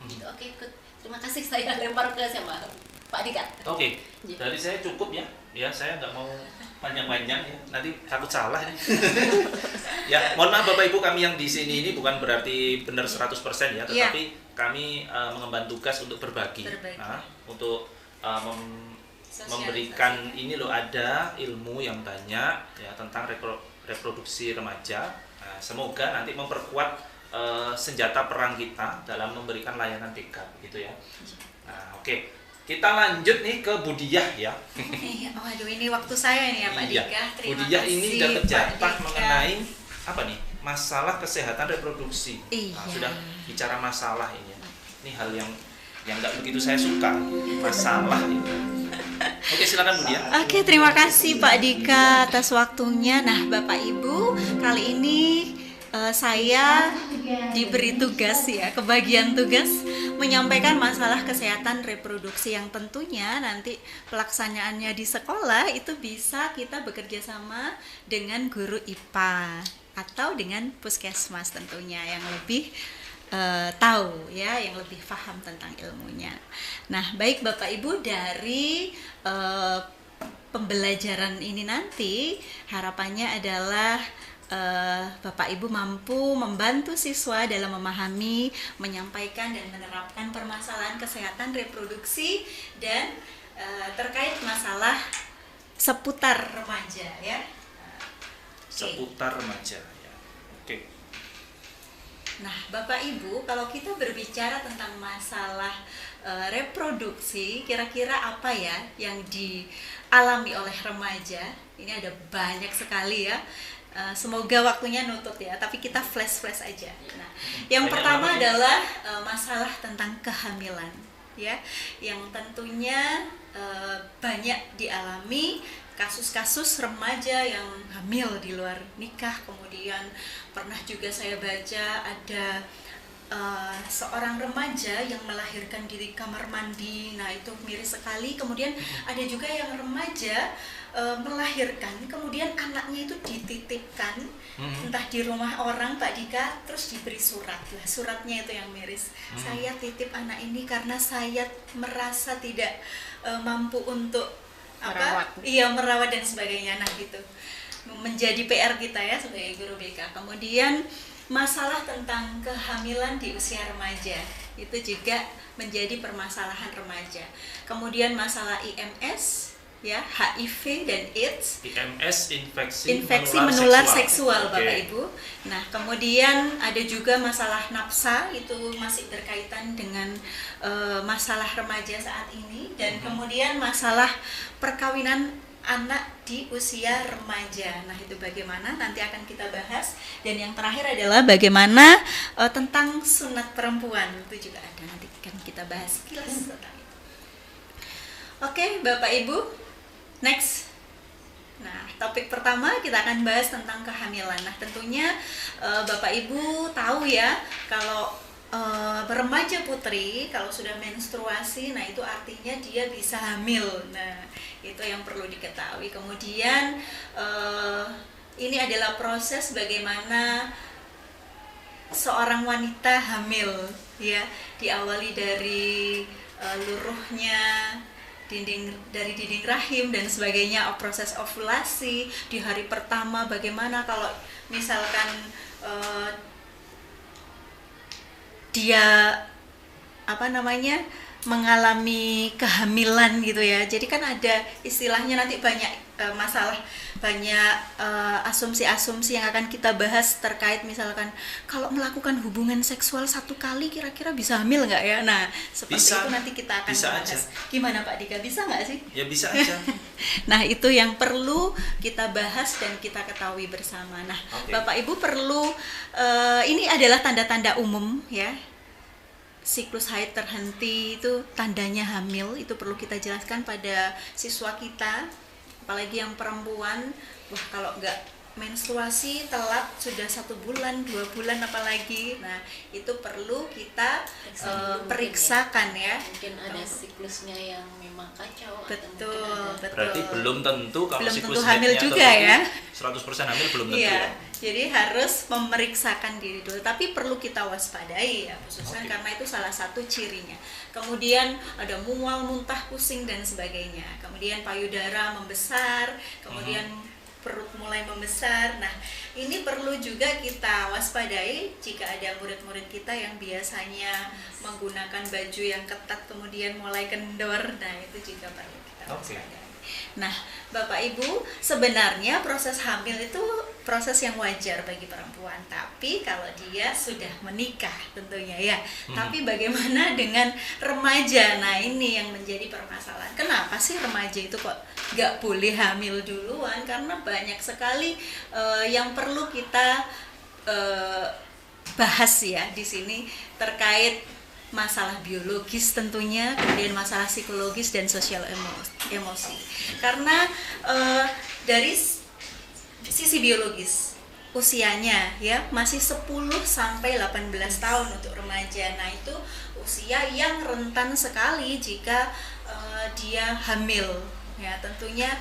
Gitu. Oke, good. Terima kasih, saya lempar ke siapa? Pak Dika. Oke. Dari saya cukup ya. Ya, saya nggak mau panjang-panjang ya. Nanti takut salah nih. Ya, mohon maaf Bapak Ibu, kami yang di sini ini bukan berarti benar 100% ya, tetapi kami mengemban tugas untuk berbagi. Nah, untuk memberikan ini loh, ada ilmu yang banyak ya tentang reproduksi remaja. Nah, semoga nanti memperkuat senjata perang kita dalam memberikan layanan TK gitu ya. Nah, oke. Kita lanjut nih ke Budiah ya. Waduh, ini waktu saya nih ya Pak Dika. Terima Budiah kasih, ini dapat jatah Pak Dika. mengenai apa nih? Masalah kesehatan reproduksi. Iya. Nah, sudah bicara masalah ini. Ini hal yang nggak begitu saya suka, masalah ini. Oke, silakan Budiah. Oke, terima kasih Pak Dika atas waktunya. Nah, Bapak Ibu, kali ini saya diberi tugas ya, kebagian tugas menyampaikan masalah kesehatan reproduksi yang tentunya nanti pelaksanaannya di sekolah itu bisa kita bekerja sama dengan guru IPA atau dengan puskesmas tentunya yang lebih tahu ya, yang lebih paham tentang ilmunya. Nah, baik Bapak Ibu, dari pembelajaran ini nanti harapannya adalah Bapak Ibu mampu membantu siswa dalam memahami, menyampaikan dan menerapkan permasalahan kesehatan reproduksi dan terkait masalah seputar remaja ya. Seputar remaja ya. Oke. Nah, Bapak Ibu, kalau kita berbicara tentang masalah reproduksi, kira-kira apa ya yang dialami oleh remaja? Ini ada banyak sekali ya. Semoga waktunya nutut ya, tapi kita flash aja. Nah, yang pertama adalah masalah tentang kehamilan, ya, yang tentunya banyak dialami kasus-kasus remaja yang hamil di luar nikah. Kemudian pernah juga saya baca ada seorang remaja yang melahirkan di kamar mandi. Nah, itu miris sekali. Kemudian ada juga yang remaja melahirkan, kemudian anaknya itu dititipkan entah di rumah orang Pak Dika, terus diberi surat. Lah suratnya itu yang miris. Saya titip anak ini karena saya merasa tidak mampu untuk merawat dan sebagainya. Nah gitu menjadi PR kita ya sebagai guru BK. Kemudian masalah tentang kehamilan di usia remaja itu juga menjadi permasalahan remaja. Kemudian masalah IMS, ya, HIV dan AIDS. IMS, infeksi menular seksual Bapak Ibu. Nah, kemudian ada juga masalah nafsa, itu masih berkaitan dengan masalah remaja saat ini, dan kemudian masalah perkawinan anak di usia remaja. Nah, itu bagaimana nanti akan kita bahas. Dan yang terakhir adalah bagaimana tentang sunat perempuan, itu juga ada, nanti akan kita bahas kilas tentang itu. Oke, Bapak Ibu, next. Nah, topik pertama kita akan bahas tentang kehamilan. Nah, tentunya Bapak Ibu tahu ya, kalau remaja putri kalau sudah menstruasi, nah itu artinya dia bisa hamil. Nah, itu yang perlu diketahui. Kemudian ini adalah proses bagaimana seorang wanita hamil, ya, diawali dari luruhnya dari dinding rahim dan sebagainya, proses ovulasi di hari pertama, bagaimana kalau misalkan dia mengalami kehamilan gitu ya. Jadi kan ada istilahnya nanti banyak masalah, banyak asumsi-asumsi yang akan kita bahas terkait misalkan kalau melakukan hubungan seksual 1 kali kira-kira bisa hamil nggak ya? Nah, seperti bisa, itu nanti kita akan bisa bahas. aja. Gimana Pak Dika, bisa nggak sih? Ya bisa aja. Nah, itu yang perlu kita bahas dan kita ketahui bersama. Nah, Bapak Ibu perlu ini adalah tanda-tanda umum ya. Siklus haid terhenti itu tandanya hamil, itu perlu kita jelaskan pada siswa kita, apalagi yang perempuan. Wah, kalau nggak menstruasi telat sudah 1 bulan, 2 bulan apalagi, nah itu perlu kita periksakan ya. Mungkin ada siklusnya yang memang kacau. Betul. Berarti belum tentu kalau belum siklus tentu hamil haidnya juga tertentu, ya. 100% hamil belum tentu Iya, ya. jadi harus memeriksakan diri dulu, tapi perlu kita waspadai ya, khususnya karena itu salah satu cirinya. Kemudian ada mual, muntah, pusing dan sebagainya. Kemudian payudara membesar, kemudian perut mulai membesar. Nah, ini perlu juga kita waspadai jika ada murid-murid kita yang biasanya menggunakan baju yang ketat kemudian mulai kendor. Nah, itu juga perlu kita waspadai. Nah, Bapak Ibu, sebenarnya proses hamil itu proses yang wajar bagi perempuan, tapi kalau dia sudah menikah tentunya ya. Tapi bagaimana dengan remaja? Nah, ini yang menjadi permasalahan. Kenapa sih remaja itu kok nggak boleh hamil duluan? Karena banyak sekali yang perlu kita bahas ya di sini terkait masalah biologis tentunya, kemudian masalah psikologis dan sosial emosi. Karena dari sisi biologis usianya ya masih 10 sampai 18 tahun untuk remaja. Nah, itu usia yang rentan sekali jika dia hamil ya. Tentunya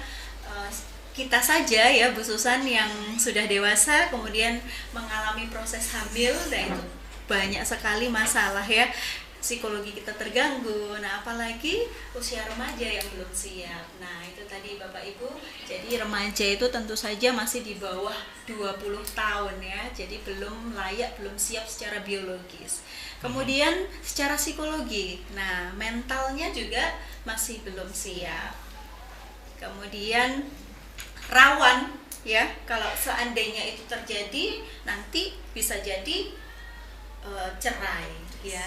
kita saja ya Bu Susan yang sudah dewasa kemudian mengalami proses hamil, dan itu banyak sekali masalah ya, psikologi kita terganggu. Nah, apalagi usia remaja yang belum siap. Nah, itu tadi Bapak Ibu, jadi remaja itu tentu saja masih di bawah 20 tahun ya, jadi belum layak, belum siap secara biologis. Kemudian secara psikologi, nah mentalnya juga masih belum siap. Kemudian rawan ya, kalau seandainya itu terjadi nanti bisa jadi cerai ya,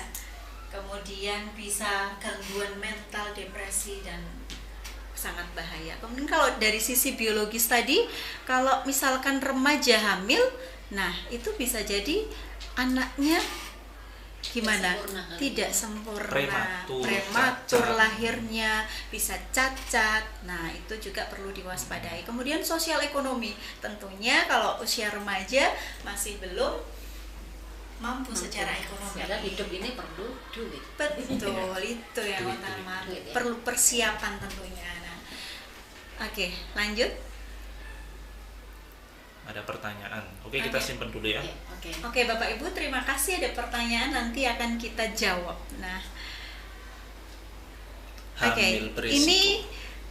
kemudian bisa gangguan mental, depresi, dan sangat bahaya. Kemudian kalau dari sisi biologis tadi, kalau misalkan remaja hamil, nah itu bisa jadi anaknya gimana? Tidak sempurna, prematur lahirnya, bisa cacat. Nah, itu juga perlu diwaspadai. Kemudian sosial ekonomi, tentunya kalau usia remaja masih belum mampu secara ekonomi. Karena hidup ini perlu duit. Betul, itu yang utama. Perlu persiapan tentunya. Nah, Oke, lanjut. Ada pertanyaan. Oke, kita Oke. simpan dulu ya. Iya, oke. Oke, Bapak Ibu, terima kasih. Ada pertanyaan nanti akan kita jawab. Nah, oke, Hamil berisiko. ini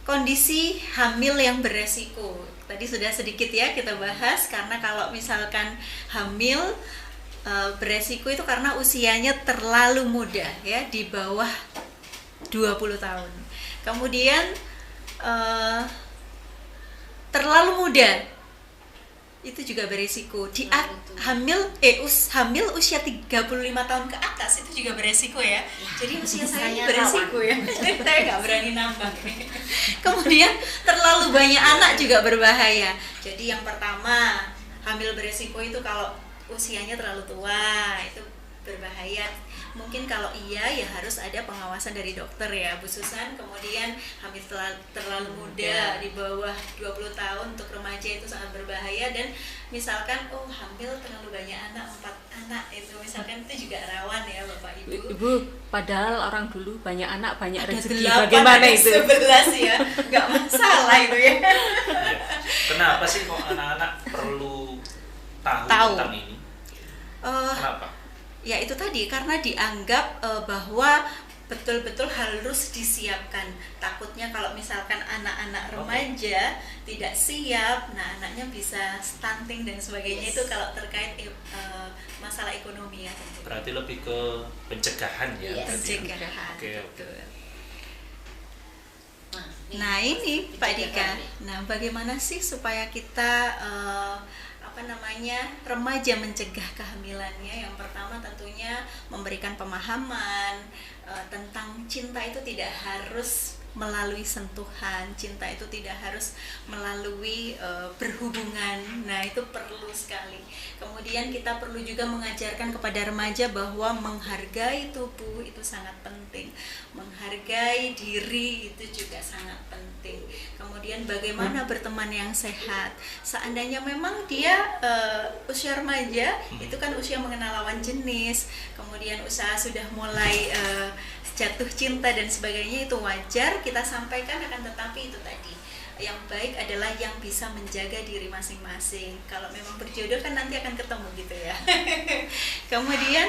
kondisi hamil yang beresiko. Tadi sudah sedikit ya kita bahas, karena kalau misalkan hamil beresiko itu karena usianya terlalu muda ya, di bawah 20 tahun. Kemudian terlalu muda itu juga beresiko. Hamil usia 35 tahun ke atas itu juga beresiko ya. Jadi usia saya ini Saya beresiko ya. Saya nggak berani nambah. Kemudian terlalu banyak anak juga berbahaya. Jadi yang pertama, hamil beresiko itu kalau usianya terlalu tua, itu berbahaya. Mungkin kalau iya ya harus ada pengawasan dari dokter ya, Bu Susan. Kemudian hamil terlalu muda di bawah 20 tahun untuk remaja itu sangat berbahaya. Dan misalkan hamil terlalu banyak anak, 4 anak itu misalkan, itu juga rawan ya Bapak Ibu. Ibu, padahal orang dulu banyak anak, banyak Ada rezeki. 8, Bagaimana ada itu? 11 ya, nggak masalah itu ya. Iya. Kenapa sih kok anak-anak perlu tahu tentang ini? Kenapa? Ya itu tadi, karena dianggap bahwa betul-betul harus disiapkan. Takutnya kalau misalkan anak-anak remaja tidak siap, nah anaknya bisa stunting dan sebagainya. Itu kalau terkait masalah ekonomi ya. Berarti lebih ke pencegahan ya. Yes. berarti ya. Pencegahan. Oke. Betul. Nah, ini Pak Dika. pencegahan nih. Nah, bagaimana sih supaya kita remaja mencegah kehamilannya? Yang pertama tentunya memberikan pemahaman tentang cinta itu tidak harus melalui sentuhan, cinta itu tidak harus melalui berhubungan. Nah, itu perlu sekali. Kemudian kita perlu juga mengajarkan kepada remaja bahwa menghargai tubuh itu sangat penting. Menghargai diri itu juga sangat penting. Kemudian bagaimana berteman yang sehat. Seandainya memang dia usia remaja, itu kan usia mengenal lawan jenis. Kemudian usaha sudah mulai jatuh cinta dan sebagainya, itu wajar kita sampaikan. Akan tetapi itu tadi, yang baik adalah yang bisa menjaga diri masing-masing. Kalau memang berjodoh kan nanti akan ketemu gitu ya. Kemudian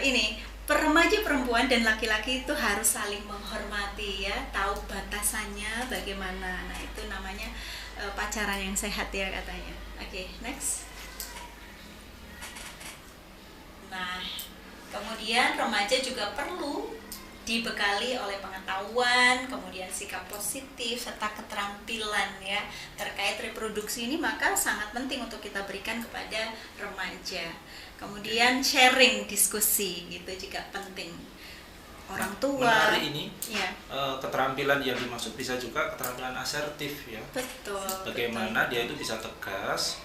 ini remaja perempuan dan laki-laki itu harus saling menghormati ya, tahu batasannya bagaimana. Nah, itu namanya pacaran yang sehat ya katanya. Oke, next. Nah, kemudian remaja juga perlu dibekali oleh pengetahuan, kemudian sikap positif, serta keterampilan ya terkait reproduksi ini, maka sangat penting untuk kita berikan kepada remaja. Kemudian sharing, diskusi gitu juga penting. Orang tua. Menarik ini. Ya, Keterampilan yang dimaksud bisa juga keterampilan asertif ya. betul. Bagaimana dia itu bisa tegas,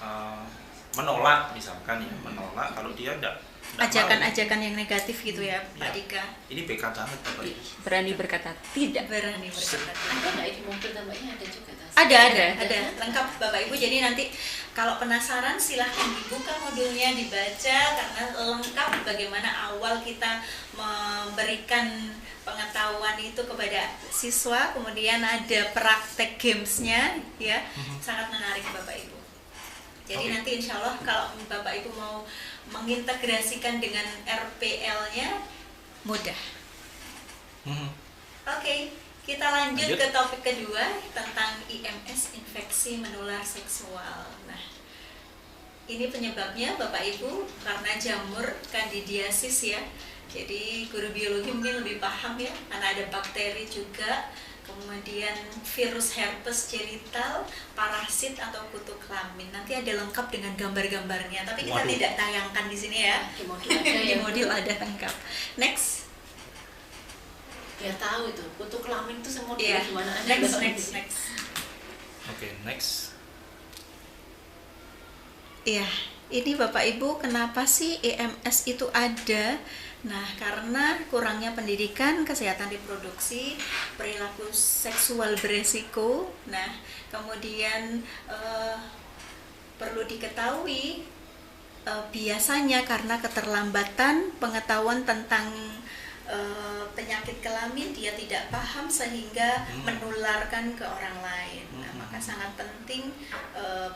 menolak misalkan ya, menolak kalau dia enggak Ajakan-ajakan yang negatif gitu ya, Ya. Pak Dika. Ini BK banget Bapak Ibu. Berani berkata tidak. Berani berkata. Ada nggak ini mobil tambahnya ada juga tas? Ada lengkap Bapak Ibu. Jadi nanti kalau penasaran silahkan dibuka modulnya, dibaca, karena lengkap bagaimana awal kita memberikan pengetahuan itu kepada siswa. Kemudian ada praktek gamesnya ya, sangat menarik Bapak Ibu. Jadi Oke. nanti insya Allah kalau Bapak Ibu mau mengintegrasikan dengan RPL-nya mudah. Oke, kita lanjut ke topik kedua tentang IMS, infeksi menular seksual. Nah, ini penyebabnya Bapak Ibu karena jamur candidiasis ya. Jadi guru biologi mungkin lebih paham ya, karena ada bakteri juga. Kemudian virus herpes genital, parasit atau kutu kelamin. Nanti ada lengkap dengan gambar-gambarnya, tapi kita Waduh. tidak tayangkan di sini ya. Di modul ada Di ya. modul ada lengkap. Next. Biar tahu itu kutu kelamin itu semua Iya. gimana ada. Next. Oke, next. Iya, ini Bapak Ibu, kenapa sih EMS itu ada? Nah, karena kurangnya pendidikan kesehatan reproduksi, perilaku seksual beresiko. Nah, kemudian perlu diketahui biasanya karena keterlambatan pengetahuan tentang penyakit kelamin dia tidak paham sehingga menularkan ke orang lain. Nah, maka sangat penting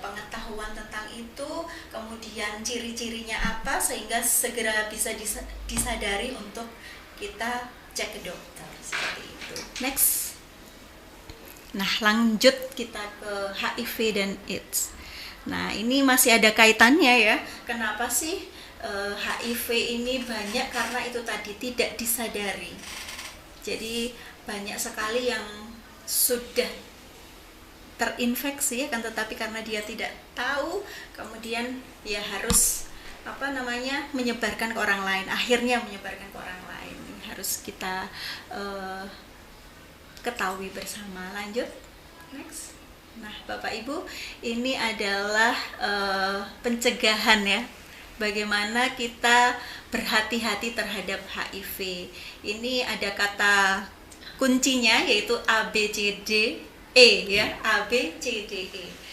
pengetahuan tentang itu, kemudian ciri-cirinya apa sehingga segera bisa disadari untuk kita cek ke dokter seperti itu. Next. Nah, lanjut kita ke HIV dan AIDS. Nah, ini masih ada kaitannya ya. Kenapa sih HIV ini banyak? Karena itu tadi tidak disadari. Jadi banyak sekali yang sudah terinfeksi, kan, tetapi karena dia tidak tahu, kemudian ya harus menyebarkan ke orang lain. Akhirnya menyebarkan ke orang lain. Ini harus kita ketahui bersama. Lanjut, next. Nah, Bapak Ibu, ini adalah pencegahan ya. Bagaimana kita berhati-hati terhadap HIV. Ini ada kata kuncinya yaitu ABCDE ya, ABCDE.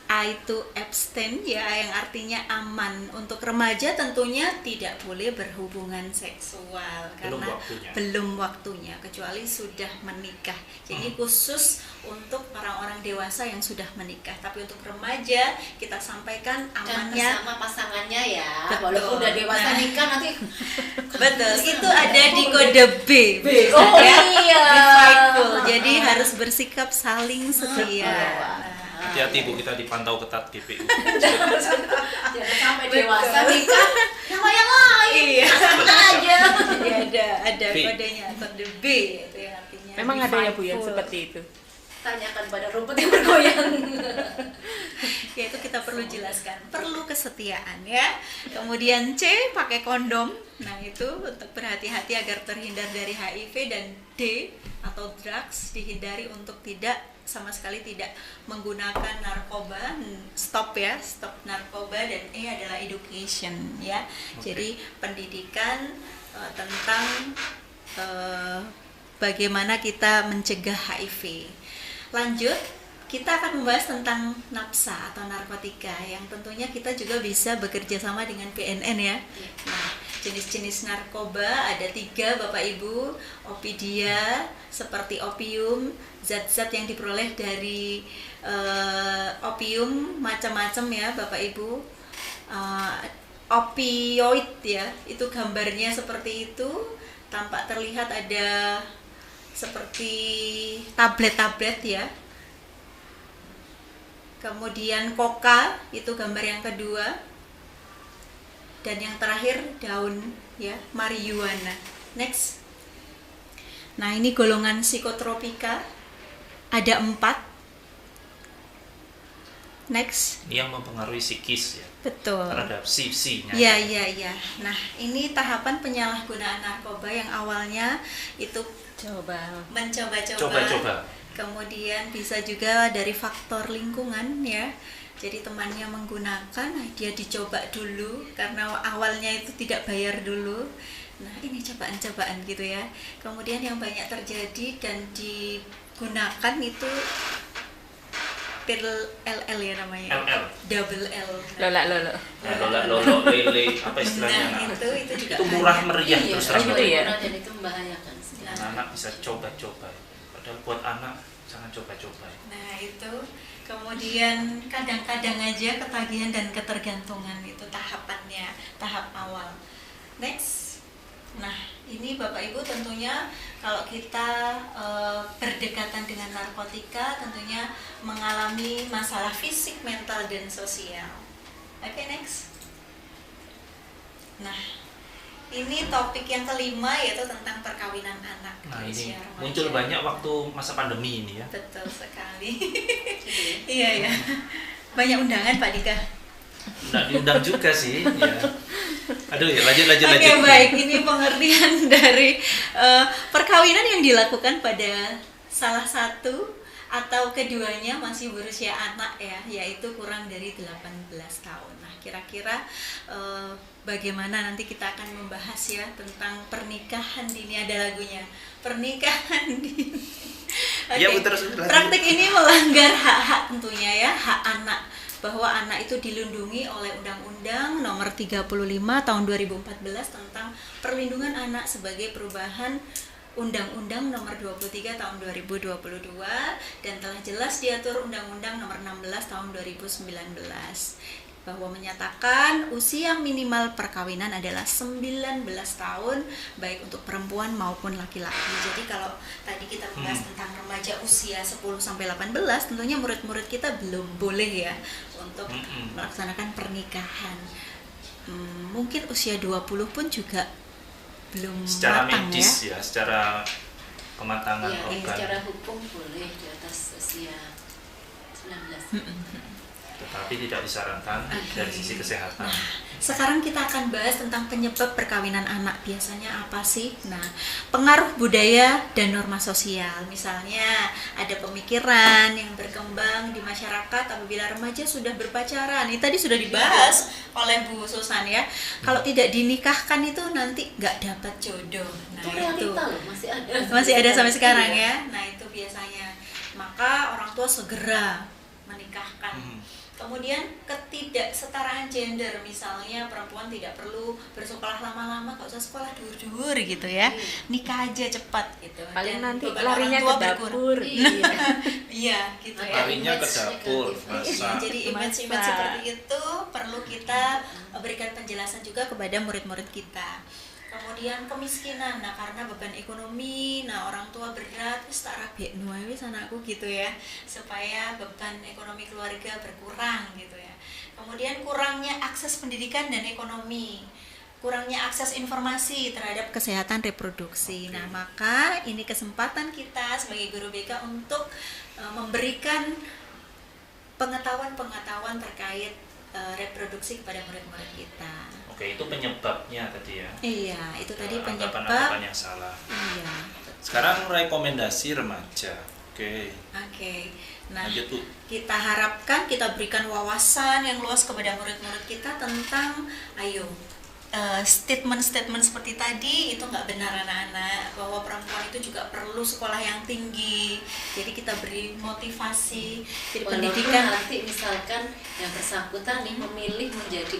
A itu abstain ya, yang artinya aman. Untuk remaja tentunya tidak boleh berhubungan seksual karena belum waktunya, kecuali sudah menikah. Jadi khusus untuk orang-orang dewasa yang sudah menikah. Tapi untuk remaja kita sampaikan amannya dan bersama pasangannya ya. Betul. Walaupun udah dewasa nikah nanti betul, itu ada di kode B. Oh Ya, iya. di Fightful. Jadi harus bersikap saling setia. Hati-hati Bu, kita dipantau ketat GPU. jangan sampai dewasa nikah sama yang lain. Iya. Aja. Jadi ada B. kodenya, kode B itu yang artinya. Memang di ada ya Bu ya Fightful. seperti itu. Tanyakan pada rumput yang bergoyang. Ya, itu kita perlu jelaskan, perlu kesetiaan ya. Kemudian C, pakai kondom. Nah, itu untuk berhati-hati agar terhindar dari HIV. Dan D atau drugs, dihindari untuk sama sekali tidak menggunakan narkoba. Stop ya, stop narkoba. Dan E adalah education ya. Jadi pendidikan tentang bagaimana kita mencegah HIV. Lanjut, kita akan membahas tentang nafsa atau narkotika yang tentunya kita juga bisa bekerja sama dengan BNN ya. Nah, jenis-jenis narkoba ada 3 Bapak Ibu. Opidia seperti opium, zat-zat yang diperoleh dari opium macam-macam ya Bapak Ibu. Opioid ya, itu gambarnya seperti itu, tampak terlihat ada seperti tablet-tablet ya. Kemudian koka, itu gambar yang kedua. Dan yang terakhir daun ya, marijuana. Next. Nah, ini golongan psikotropika. Ada 4. Next. Ini yang mempengaruhi psikis ya, Betul. terhadap sisi-nya. Ya. Nah, ini tahapan penyalahgunaan narkoba yang awalnya itu mencoba-coba. Kemudian bisa juga dari faktor lingkungan ya. Jadi temannya menggunakan, dia dicoba dulu karena awalnya itu tidak bayar dulu. Nah, ini cobaan-cobaan gitu ya. Kemudian yang banyak terjadi dan digunakan itu pil LL ya namanya. LL. Double L. Lola. Lolo, lele, apa istilahnya? Nah, itu juga itu murah banyak. meriah Iya, terus terang itu gitu ya. dan itu membahayakan sekali. anak bisa coba-coba. Padahal buat anak jangan coba-coba. Nah, itu kemudian kadang-kadang aja ketagihan dan ketergantungan itu tahapannya, tahap awal. Next. Nah, ini Bapak Ibu tentunya kalau kita berdekatan dengan narkotika tentunya mengalami masalah fisik, mental, dan sosial. Oke, next. Nah, ini topik yang kelima yaitu tentang perkawinan anak. Nah, di ini usia remaja. muncul banyak waktu masa pandemi ini ya. Betul sekali. Iya ya. Banyak undangan Pak Dika. Nggak diundang juga sih. Ya. Aduh, ya, lanjut. Oke, baik. Ini pengertian dari perkawinan yang dilakukan pada salah satu atau keduanya masih berusia anak ya, yaitu kurang dari 18 tahun. Nah, kira-kira bagaimana nanti kita akan membahas ya tentang pernikahan dini, ada lagunya. Pernikahan dini. Iya, Oke. terus lanjut. Praktik ini melanggar hak-hak tentunya ya, hak anak. bahwa anak itu dilindungi oleh Undang-Undang Nomor 35 Tahun 2014 tentang Perlindungan Anak sebagai perubahan Undang-Undang Nomor 23 Tahun 2022 dan telah jelas diatur Undang-Undang Nomor 16 Tahun 2019 bahwa menyatakan usia minimal perkawinan adalah 19 tahun baik untuk perempuan maupun laki-laki. Jadi kalau tadi kita membahas tentang remaja usia 10 sampai 18, tentunya murid-murid kita belum boleh ya untuk melaksanakan pernikahan. Mungkin usia 20 pun juga belum Secara matang medis ya, secara kematangan Ya, organ. secara hukum boleh di atas usia 19. Tetapi tidak disarankan dari sisi kesehatan. Sekarang kita akan bahas tentang penyebab perkawinan anak. Biasanya apa sih? Nah, pengaruh budaya dan norma sosial. Misalnya, ada pemikiran yang berkembang di masyarakat apabila remaja sudah berpacaran. Ini tadi sudah dibahas oleh Bu Susan ya. Kalau tidak dinikahkan itu nanti nggak dapat jodoh. Nah, Itu realita loh, masih ada sampai sekarang Iya. ya. Nah, itu biasanya. Maka orang tua segera menikahkan. Kemudian ketidaksetaraan gender, misalnya perempuan tidak perlu bersekolah lama-lama, gak usah sekolah dur-dur gitu ya, nikah aja cepat gitu. Paling Dan nanti beban orang larinya tua ke berkurang. dapur. Iya. Iya gitu ya. Larinya ke image dapur, negatif. masak. Iya, jadi image-image Masak. seperti itu perlu kita berikan penjelasan juga kepada murid-murid kita. Kemudian kemiskinan, nah karena beban ekonomi, nah orang tua berat, wis tak rabekno ae wis anakku gitu ya, supaya beban ekonomi keluarga berkurang gitu ya. Kemudian kurangnya akses pendidikan dan ekonomi, kurangnya akses informasi terhadap kesehatan reproduksi. Nah, maka ini kesempatan kita sebagai guru BK untuk memberikan pengetahuan-pengetahuan terkait reproduksi kepada murid-murid kita. Oke, itu penyebabnya tadi ya. Iya, itu tadi penyebab. Anggapan-anggapan yang salah. Iya. Sekarang rekomendasi remaja. Oke. Oke. Nah, Lanjut, Bu. kita harapkan kita berikan wawasan yang luas kepada murid-murid kita tentang statement-statement seperti tadi itu nggak benar anak-anak, bahwa perempuan itu juga perlu sekolah yang tinggi. Jadi kita beri motivasi, jadi Walaupun pendidikan. nanti misalkan yang bersangkutan nih memilih menjadi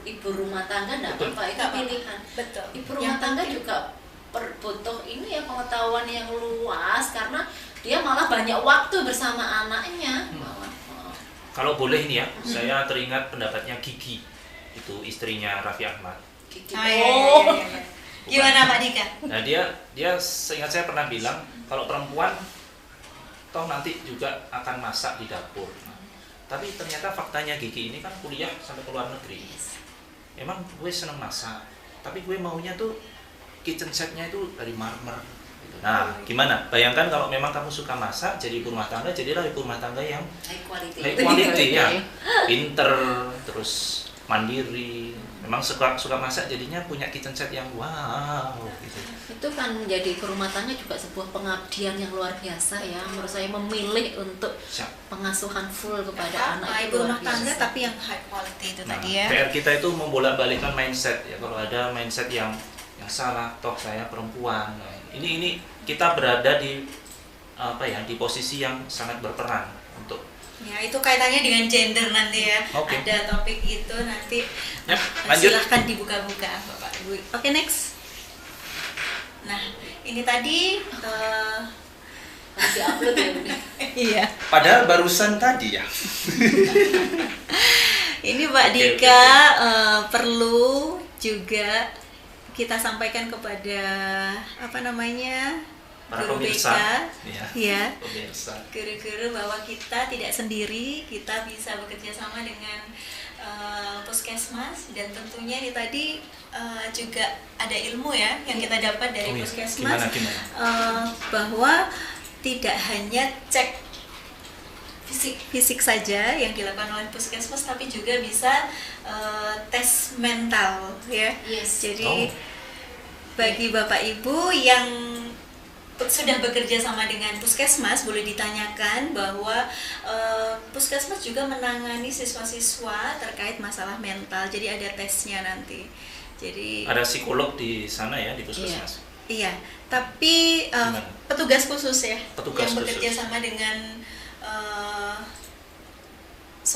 ibu rumah tangga, enggak Betul. apa-apa, itu Nggak apa-apa. pilihan. Betul. Ibu rumah Yang tangga penting- juga butuh ini ya, pengetahuan yang luas, karena dia malah banyak waktu bersama anaknya. Kalau boleh nih ya, saya teringat pendapatnya Gigi. Itu istrinya Raffi Ahmad. Gitu. iya. Gimana Pak Dika? Nah, dia seingat saya pernah bilang kalau perempuan toh nanti juga akan masak di dapur. Nah, tapi ternyata faktanya Gigi ini kan kuliah sampai ke luar negeri. Emang gue seneng masak, tapi gue maunya tuh kitchen setnya itu dari marmer. Nah, gimana? Bayangkan kalau memang kamu suka masak, jadi ibu rumah tangga, jadilah ibu rumah tangga yang High quality. high quality ya, pinter, terus mandiri. Memang suka masak, jadinya punya kitchen set yang wow gitu. Itu kan menjadi ibu rumah tangga juga sebuah pengabdian yang luar biasa ya. Menurut saya memilih untuk Siap. pengasuhan full kepada anak itu ibu luar rumah tangga biasa. tapi yang high quality itu Nah, tadi ya. PR kita itu membolak-balikkan mindset ya. Kalau ada mindset yang salah, toh saya perempuan. Nah, ini kita berada di di posisi yang sangat berperan untuk Ya, itu kaitannya dengan gender nanti ya. Oke. Ada topik itu nanti. Ya, lanjut. Silahkan dibuka-buka Bapak Ibu. Oke, next. Nah, ini tadi Harus di-upload ya, Bu. iya. Padahal barusan tadi ya. Ini Pak Oke, Dika perlu juga kita sampaikan kepada Para guru pemirsa. BK, Ya. ya, Pemirsa. guru-guru bahwa kita tidak sendiri, kita bisa bekerja sama dengan puskesmas, dan tentunya ini tadi juga ada ilmu ya yang kita dapat dari Oh iya, puskesmas, gimana? bahwa tidak hanya cek fisik saja yang dilakukan oleh puskesmas, tapi juga bisa tes mental ya. Yes. Jadi Oh. bagi Bapak Ibu yang sudah bekerja sama dengan puskesmas, boleh ditanyakan bahwa puskesmas juga menangani siswa-siswa terkait masalah mental. Jadi ada tesnya nanti. Jadi Ada psikolog di sana ya, di puskesmas. iya, tapi Gimana? petugas khusus ya Petugas yang bekerja khusus. sama dengan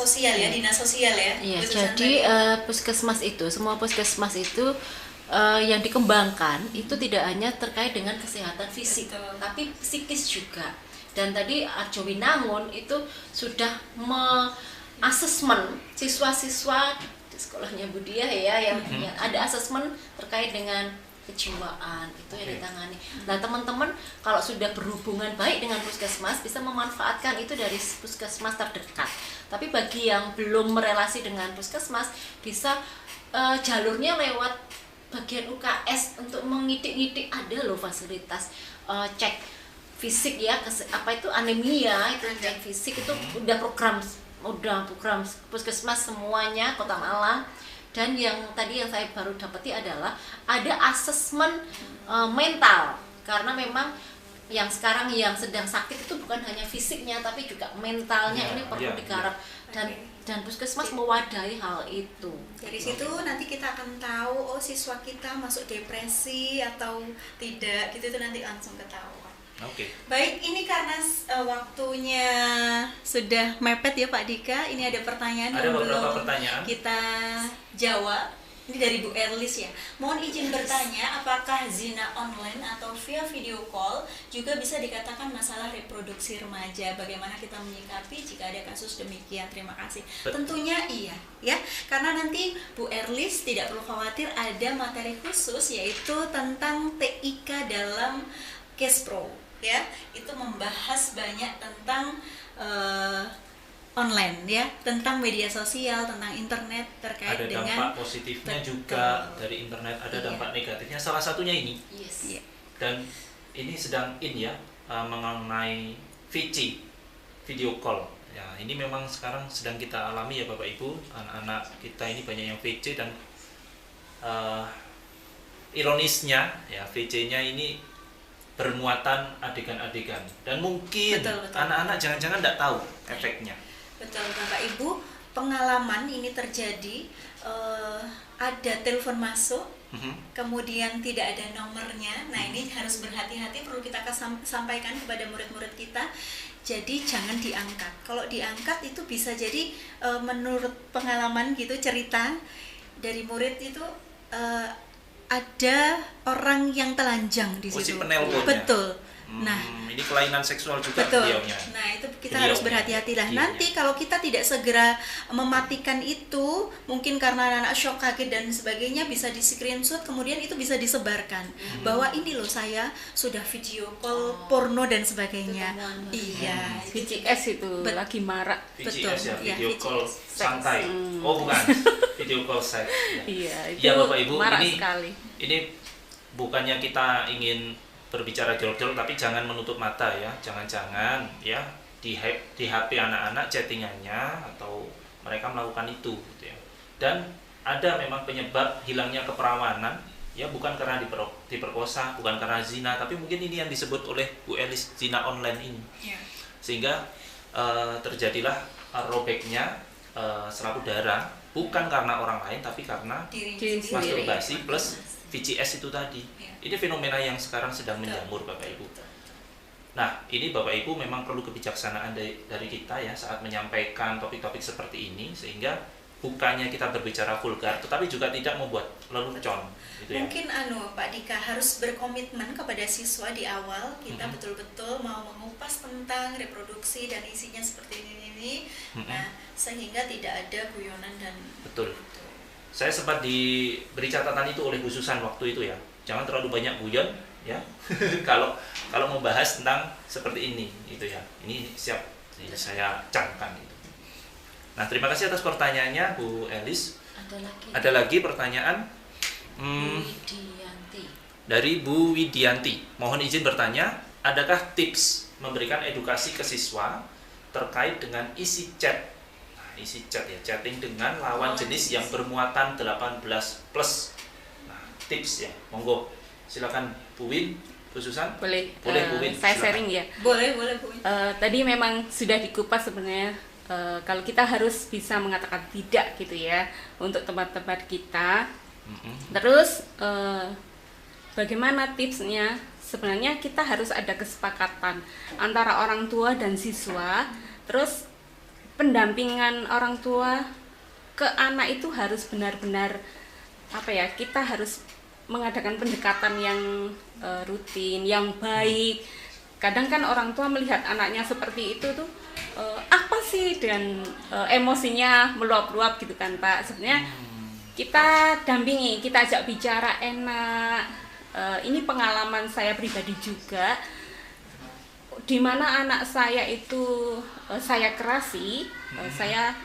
sosial ya, dinas sosial ya. Iya, Bu Susan jadi tadi. puskesmas itu, semua puskesmas itu yang dikembangkan itu tidak hanya terkait dengan kesehatan fisik, Betul. tapi psikis juga. Dan tadi Arjo Winangun itu sudah asesmen siswa-siswa di sekolahnya Budiah ya, yang ada asesmen terkait dengan kejiwaan itu yang ditangani. Nah teman-teman kalau sudah berhubungan baik dengan puskesmas bisa memanfaatkan itu dari puskesmas terdekat. Tapi bagi yang belum merelasi dengan puskesmas bisa jalurnya lewat bagian UKS untuk mengidik-idik, ada loh fasilitas cek fisik ya, apa itu anemia itu cek fisik itu udah program puskesmas semuanya Kota Malang. Dan yang tadi yang saya baru dapati adalah ada asesmen mental, karena memang yang sekarang yang sedang sakit itu bukan hanya fisiknya tapi juga mentalnya, ini perlu digarap. Dan puskesmas mewadahi hal itu. Dari situ nanti kita akan tahu siswa kita masuk depresi atau tidak gitu, itu nanti langsung ketahuan. Oke. Baik, ini karena waktunya sudah mepet ya Pak Dika. Ini ada pertanyaan Ada yang beberapa belum pertanyaan. kita jawab. Ini dari Bu Erlis ya. Mohon izin bertanya, apakah zina online atau via video call juga bisa dikatakan masalah reproduksi remaja? Bagaimana kita menyikapi jika ada kasus demikian? Terima kasih. Tentunya iya ya, karena nanti Bu Erlis tidak perlu khawatir, ada materi khusus yaitu tentang TIK dalam Case Pro ya. Itu membahas banyak tentang online ya, tentang media sosial, tentang internet terkait Ada dengan dampak positifnya Betul. juga dari internet, ada Iya. dampak negatifnya. Salah satunya ini. Yes. Iya. Dan ini sedang in ya, mengenai VC, video call. Ya, ini memang sekarang sedang kita alami ya Bapak Ibu, anak-anak kita ini banyak yang VC dan ironisnya ya VC-nya ini bermuatan adegan-adegan dan mungkin Betul. anak-anak jangan-jangan tidak tahu efeknya. Betul Bapak Ibu, pengalaman ini terjadi, ada telepon masuk, kemudian tidak ada nomornya. Nah ini harus berhati-hati, perlu kita sampaikan kepada murid-murid kita. Jadi jangan diangkat. Kalau diangkat itu bisa jadi menurut pengalaman gitu, cerita dari murid itu ada orang yang telanjang di Si situ. penelponnya. Betul. Nah, Ini kelainan seksual juga betul. beliaunya. Nah, itu kita Beliaunya. harus berhati-hati lah. Iya. Nanti kalau kita tidak segera mematikan itu, mungkin karena anak shock, kaget dan sebagainya, bisa di screenshot, kemudian itu bisa disebarkan bahwa ini loh saya sudah video call porno dan sebagainya. Iya. VCS itu lagi marak. Betul. VCS ya, Ya, video call VCS. santai. Oh bukan, video call seks. Ya. Iya, itu Ya Bapak Ibu, marak ini sekali. bukannya kita ingin berbicara jorok-jorok, tapi jangan menutup mata ya. Jangan-jangan ya di HP anak-anak chattingannya atau mereka melakukan itu gitu ya. Dan ada memang penyebab hilangnya keperawanan ya, bukan karena diperkosa, bukan karena zina, tapi mungkin ini yang disebut oleh Bu Elis zina online ini. Ya. Sehingga terjadilah robeknya selaput darah, bukan karena orang lain tapi karena Diri Diri sendiri. masturbasi plus VCS itu tadi. Ya. Ini fenomena yang sekarang sedang Betul. menjamur Bapak Ibu. Betul. Nah, ini Bapak Ibu memang perlu kebijaksanaan dari kita ya saat menyampaikan topik-topik seperti ini, sehingga bukannya kita berbicara vulgar, tetapi juga tidak membuat lelucon. Gitu ya. Mungkin Pak Dika harus berkomitmen kepada siswa di awal, kita betul-betul mau mengupas tentang reproduksi dan isinya seperti ini. Nah, sehingga tidak ada guyonan dan Betul. Saya sempat diberi catatan itu oleh Bu Susan waktu itu ya. Jangan terlalu banyak guyon ya. kalau membahas tentang seperti ini gitu ya. Ini siap saya camkan itu. Nah, terima kasih atas pertanyaannya Bu Elis. Ada lagi pertanyaan Widianti. dari Bu Widianti. Mohon izin bertanya, adakah tips memberikan edukasi ke siswa terkait dengan isi chat? Nah, isi chat ya, chatting dengan lawan jenis yang bermuatan 18+. Nah, tips ya. Monggo. Silakan Bu Win, Bu Susan. Boleh, Boleh, Bu Win, saya silakan. sharing ya. boleh Bu. Tadi memang sudah dikupas sebenarnya, kalau kita harus bisa mengatakan tidak gitu ya untuk teman-teman kita. Terus bagaimana tipsnya? Sebenarnya kita harus ada kesepakatan antara orang tua dan siswa. Terus pendampingan orang tua ke anak itu harus benar-benar kita harus mengadakan pendekatan yang rutin, yang baik. Kadang kan orang tua melihat anaknya seperti itu tuh apa sih, dan emosinya meluap-luap gitu kan Pak. Sebenarnya kita dampingi, kita ajak bicara enak. Ini pengalaman saya pribadi juga, di mana anak saya itu saya kerasi, saya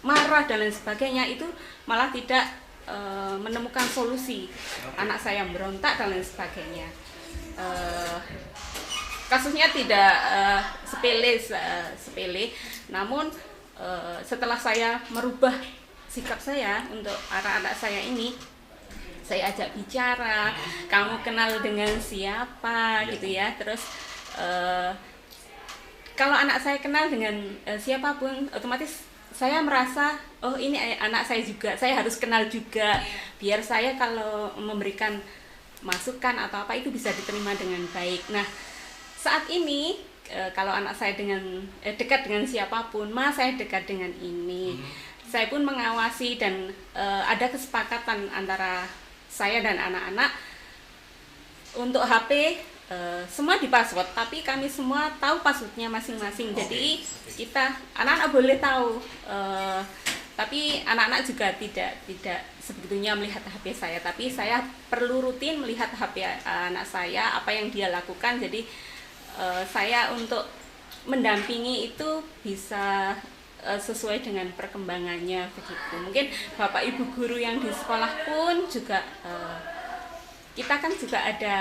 marah dan lain sebagainya, itu malah tidak menemukan solusi. Anak saya berontak dan lain sebagainya. Kasusnya tidak sepele, namun setelah saya merubah sikap saya untuk anak-anak saya ini, saya ajak bicara, kamu kenal dengan siapa gitu ya. Terus kalau anak saya kenal dengan siapapun, otomatis saya merasa oh ini anak saya juga, saya harus kenal juga, biar saya kalau memberikan masukan atau apa itu bisa diterima dengan baik. Nah, saat ini kalau anak saya dekat dengan siapapun, saya dekat dengan ini. Saya pun mengawasi dan ada kesepakatan antara saya dan anak-anak untuk HP semua di password, tapi kami semua tahu passwordnya masing-masing. Jadi kita anak-anak boleh tahu, tapi anak-anak juga tidak sebetulnya melihat HP saya, tapi saya perlu rutin melihat HP anak saya, apa yang dia lakukan. Jadi saya untuk mendampingi itu bisa sesuai dengan perkembangannya begitu. Mungkin Bapak Ibu guru yang di sekolah pun juga kita kan juga ada,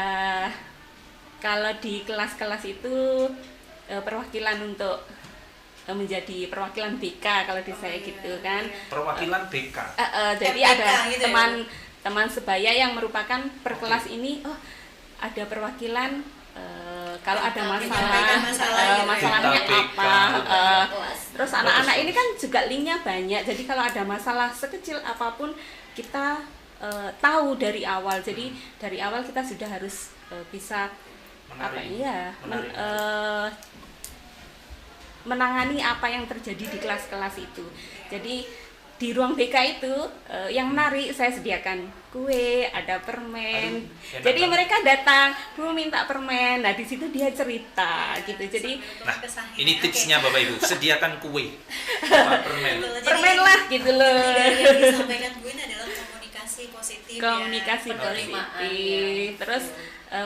kalau di kelas-kelas itu perwakilan untuk menjadi perwakilan BK kalau di saya gitu kan. Perwakilan BK. Jadi ada gitu teman sebaya yang merupakan per kelas ini, ada perwakilan kalau ada masalahnya apa. Terus anak-anak ini kan juga linknya banyak. Jadi kalau ada masalah sekecil apapun kita tahu dari awal. Jadi dari awal kita sudah harus bisa menangani apa yang terjadi di kelas-kelas itu. Jadi di ruang BK itu yang menarik, saya sediakan kue, ada permen. Jadi mereka datang, Bu minta permen. Nah di situ dia cerita gitu. Jadi ini tipsnya Bapak Ibu, sediakan kue, permen lah gitu loh. Dari yang disampaikan Bu ini adalah komunikasi positif. Komunikasi positif. Terus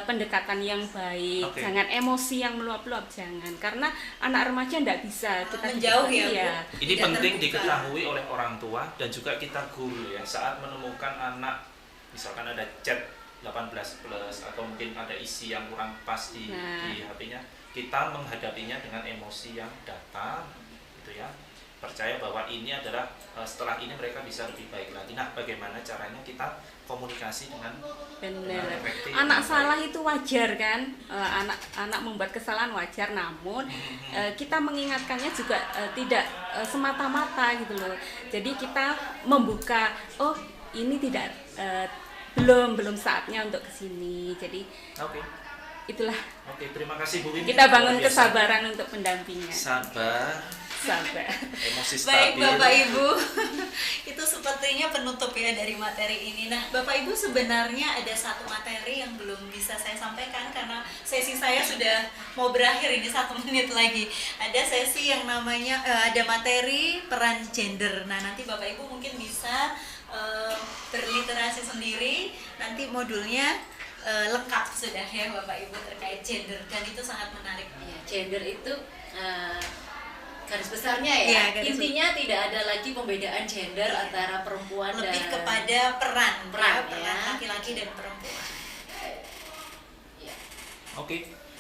pendekatan yang baik, jangan emosi yang meluap-luap, jangan, karena anak remaja tidak bisa kita menjauh ya. Ini penting diketahui oleh orang tua dan juga kita guru ya, saat menemukan anak misalkan ada chat 18+ atau mungkin ada isi yang kurang pas di HP-nya, kita menghadapinya dengan emosi yang datar gitu ya. Percaya bahwa ini adalah setelah ini mereka bisa lebih baik lagi. Nah, bagaimana caranya kita komunikasi dengan efektif? Anak salah itu wajar kan, anak membuat kesalahan wajar, namun kita mengingatkannya juga tidak semata-mata gitu loh. Jadi kita membuka, oh ini tidak belum saatnya untuk kesini. Jadi itulah. Terima kasih Bu Win. Kita bangun kesabaran untuk pendampingnya. Sabar. Emosi Baik stabil. Bapak Ibu, itu sepertinya penutup ya dari materi ini. Nah Bapak Ibu, sebenarnya ada satu materi yang belum bisa saya sampaikan karena sesi saya sudah mau berakhir ini 1 menit lagi. Ada sesi yang namanya ada materi peran gender. Nah nanti Bapak Ibu mungkin bisa berliterasi sendiri. Nanti modulnya lengkap sudah ya Bapak Ibu terkait gender, dan itu sangat menarik. Ya, gender itu garis besarnya ya, intinya tidak ada lagi pembedaan gender antara perempuan lebih dan kepada peran ya, laki-laki dan perempuan. Ya.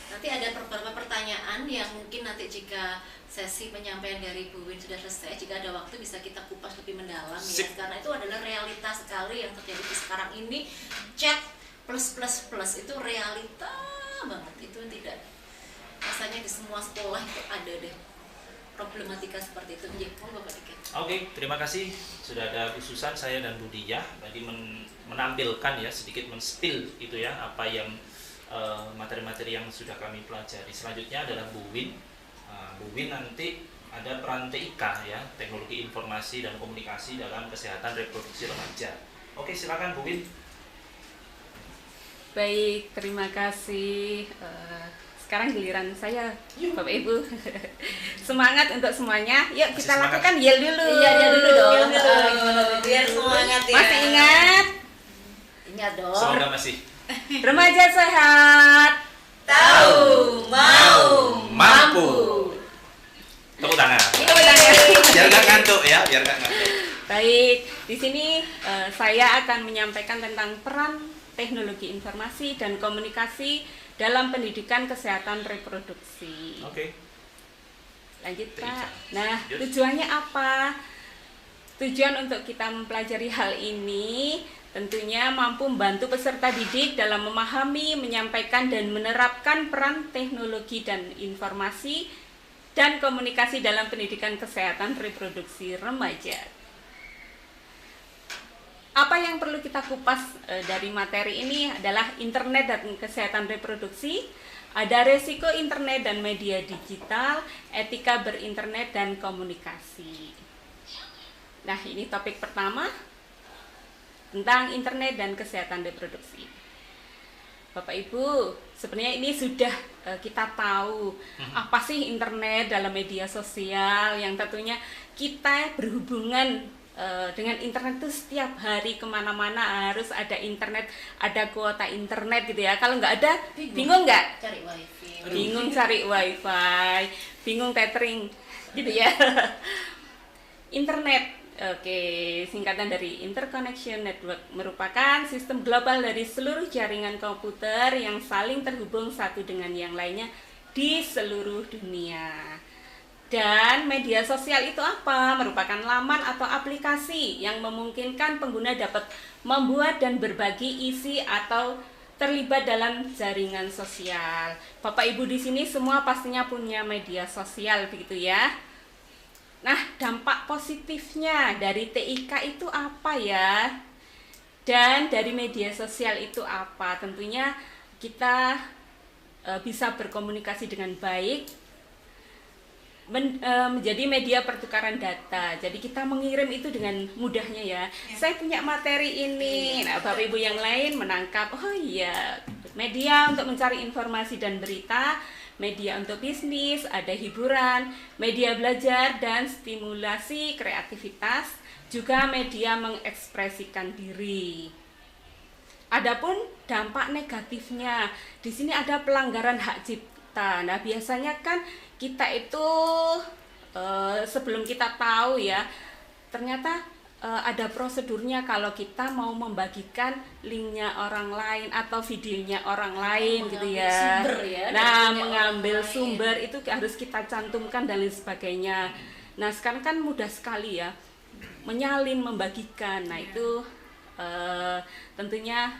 Nanti ada beberapa pertanyaan yang mungkin nanti jika sesi penyampaian dari Bu Win sudah selesai, jika ada waktu bisa kita kupas lebih mendalam ya, karena itu adalah realitas sekali yang terjadi di sekarang ini. Chat plus itu realita banget, itu tidak rasanya di semua sekolah itu ada deh problematika seperti itu. Bapak Dika. Terima kasih. Sudah ada khususan saya dan Bu Diah tadi menampilkan ya, sedikit men-spill itu ya, apa yang materi-materi yang sudah kami pelajari. Selanjutnya adalah Bu Win. Bu Win nanti ada peran TIK ya, teknologi informasi dan komunikasi dalam kesehatan reproduksi remaja. Oke, silakan Bu Win. Baik, terima kasih. Sekarang giliran saya, Bapak Ibu. Semangat untuk semuanya. Yuk kita semangat. lakukan yel dulu. Iya, dia dulu dong. Yel dulu. Biar semangat ya. Masih ingat? Ingat dong. Semoga masih. Remaja sehat. Tahu, mau, Mampu. Tepuk tangan. Tepuk tangan. Biar nggak ngantuk ya, biar nggak ngantuk. Baik, di sini saya akan menyampaikan tentang peran teknologi informasi dan komunikasi dalam pendidikan kesehatan reproduksi. Oke. Lanjut, TIK. Pak. Nah, Lanjut. tujuannya apa? Tujuan untuk kita mempelajari hal ini tentunya mampu membantu peserta didik dalam memahami, menyampaikan, dan menerapkan peran teknologi dan informasi dan komunikasi dalam pendidikan kesehatan reproduksi remaja. Apa yang perlu kita kupas dari materi ini adalah internet dan kesehatan reproduksi, ada resiko internet dan media digital, etika berinternet dan komunikasi. Nah, ini topik pertama tentang internet dan kesehatan reproduksi. Bapak Ibu, sebenarnya ini sudah kita tahu apa sih internet dalam media sosial, yang tentunya kita berhubungan dengan internet itu setiap hari kemana-mana harus ada internet, ada kuota internet gitu ya. Kalau nggak ada, bingung nggak? Cari wifi. Bingung cari wifi, bingung tethering gitu ya. Internet, oke, singkatan dari Interconnection Network, merupakan sistem global dari seluruh jaringan komputer yang saling terhubung satu dengan yang lainnya di seluruh dunia. Dan media sosial itu apa? Merupakan laman atau aplikasi yang memungkinkan pengguna dapat membuat dan berbagi isi atau terlibat dalam jaringan sosial. Bapak Ibu di sini semua pastinya punya media sosial begitu ya. Nah, dampak positifnya dari TIK itu apa ya? Dan dari media sosial itu apa? Tentunya kita bisa berkomunikasi dengan baik, menjadi media pertukaran data. Jadi kita mengirim itu dengan mudahnya ya. Saya punya materi ini. Nah, Bapak Ibu yang lain menangkap, oh iya, media untuk mencari informasi dan berita, media untuk bisnis, ada hiburan, media belajar dan stimulasi kreativitas, juga media mengekspresikan diri. Adapun dampak negatifnya, di sini ada pelanggaran hak cipta. Nah, biasanya kan kita itu sebelum kita tahu ya, ternyata ada prosedurnya kalau kita mau membagikan linknya orang lain atau videonya orang lain gitu ya. Sumber ya. Nah, mengambil sumber itu harus kita cantumkan dan lain sebagainya. Nah, sekarang kan mudah sekali ya menyalin, membagikan. Nah, itu tentunya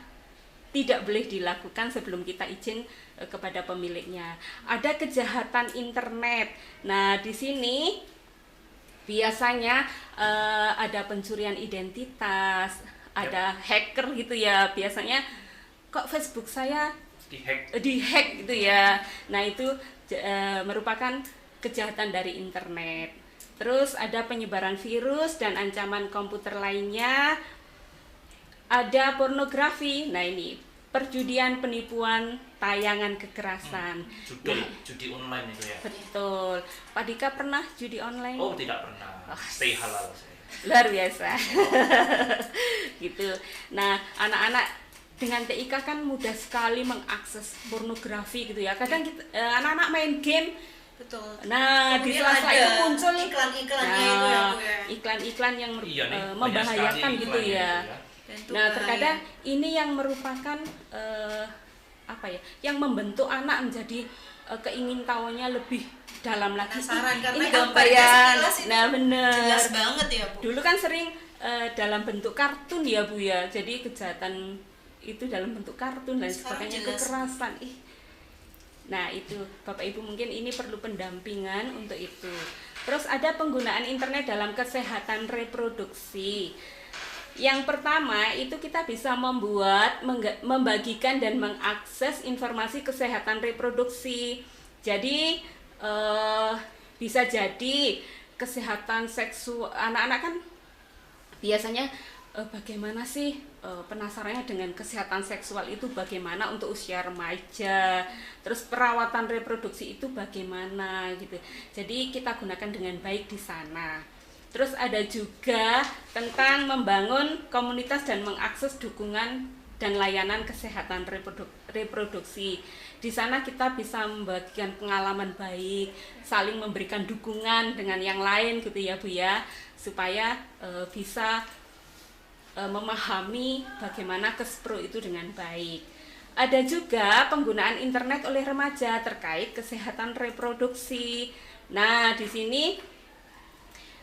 tidak boleh dilakukan sebelum kita izin kepada pemiliknya. Ada kejahatan internet. Nah, di sini biasanya ada pencurian identitas, ada hacker gitu ya. Biasanya kok Facebook saya dihack gitu ya. Nah, itu merupakan kejahatan dari internet. Terus ada penyebaran virus dan ancaman komputer lainnya. Ada pornografi. Nah, ini perjudian, penipuan, tayangan kekerasan. Judi online itu ya. Betul. Pak Dika pernah judi online? Oh, tidak pernah. Stay halal saya. Luar biasa. Gitu. Nah, anak-anak dengan TIK kan mudah sekali mengakses pornografi gitu ya. Kadang anak-anak main game. Betul. Nah, di Kemudian sela-sela ada itu muncul iklan-iklannya itu ya, Bu, ya. iklan-iklan yang Iya nih, banyak membahayakan sekali gitu iklannya ya. itu ya. Dan itu Nah, bahaya. terkadang ini yang merupakan apa ya? Yang membentuk anak menjadi keingintahuannya lebih dalam lagi. Penasaran, Ih, karena ini apa gambarnya ya? sekilas itu Nah, benar. jelas banget ya, Bu. Dulu kan sering dalam bentuk kartun ya, Bu ya. Jadi kejahatan itu dalam bentuk kartun dan Sekarang sebagainya, jelas. kekerasan. Nah, itu Bapak Ibu mungkin ini perlu pendampingan untuk itu. Terus ada penggunaan internet dalam kesehatan reproduksi. Yang pertama itu kita bisa membuat, membagikan dan mengakses informasi kesehatan reproduksi. Jadi bisa jadi kesehatan seksual anak-anak kan biasanya bagaimana sih penasarannya dengan kesehatan seksual itu bagaimana untuk usia remaja, terus perawatan reproduksi itu bagaimana gitu. Jadi kita gunakan dengan baik di sana. Terus ada juga tentang membangun komunitas dan mengakses dukungan dan layanan kesehatan reproduksi. Di sana kita bisa membagikan pengalaman baik, saling memberikan dukungan dengan yang lain gitu ya Bu ya, supaya bisa memahami bagaimana KESPRO itu dengan baik. Ada juga penggunaan internet oleh remaja terkait kesehatan reproduksi. Nah, di sini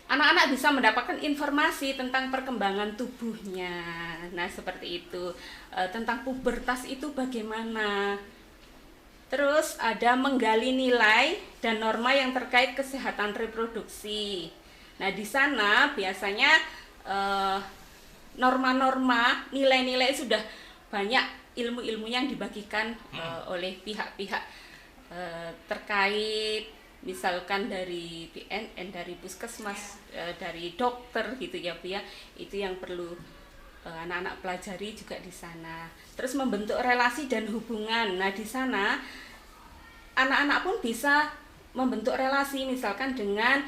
anak-anak bisa mendapatkan informasi tentang perkembangan tubuhnya. Nah, seperti itu. Tentang pubertas itu bagaimana. Terus ada menggali nilai dan norma yang terkait kesehatan reproduksi. Nah, di sana biasanya norma-norma, nilai-nilai sudah banyak ilmu-ilmu yang dibagikan oleh pihak-pihak terkait, misalkan dari BNN, dari puskesmas, dari dokter gitu ya Bu ya. Itu yang perlu anak-anak pelajari juga di sana. Terus membentuk relasi dan hubungan. Nah, di sana anak-anak pun bisa membentuk relasi misalkan dengan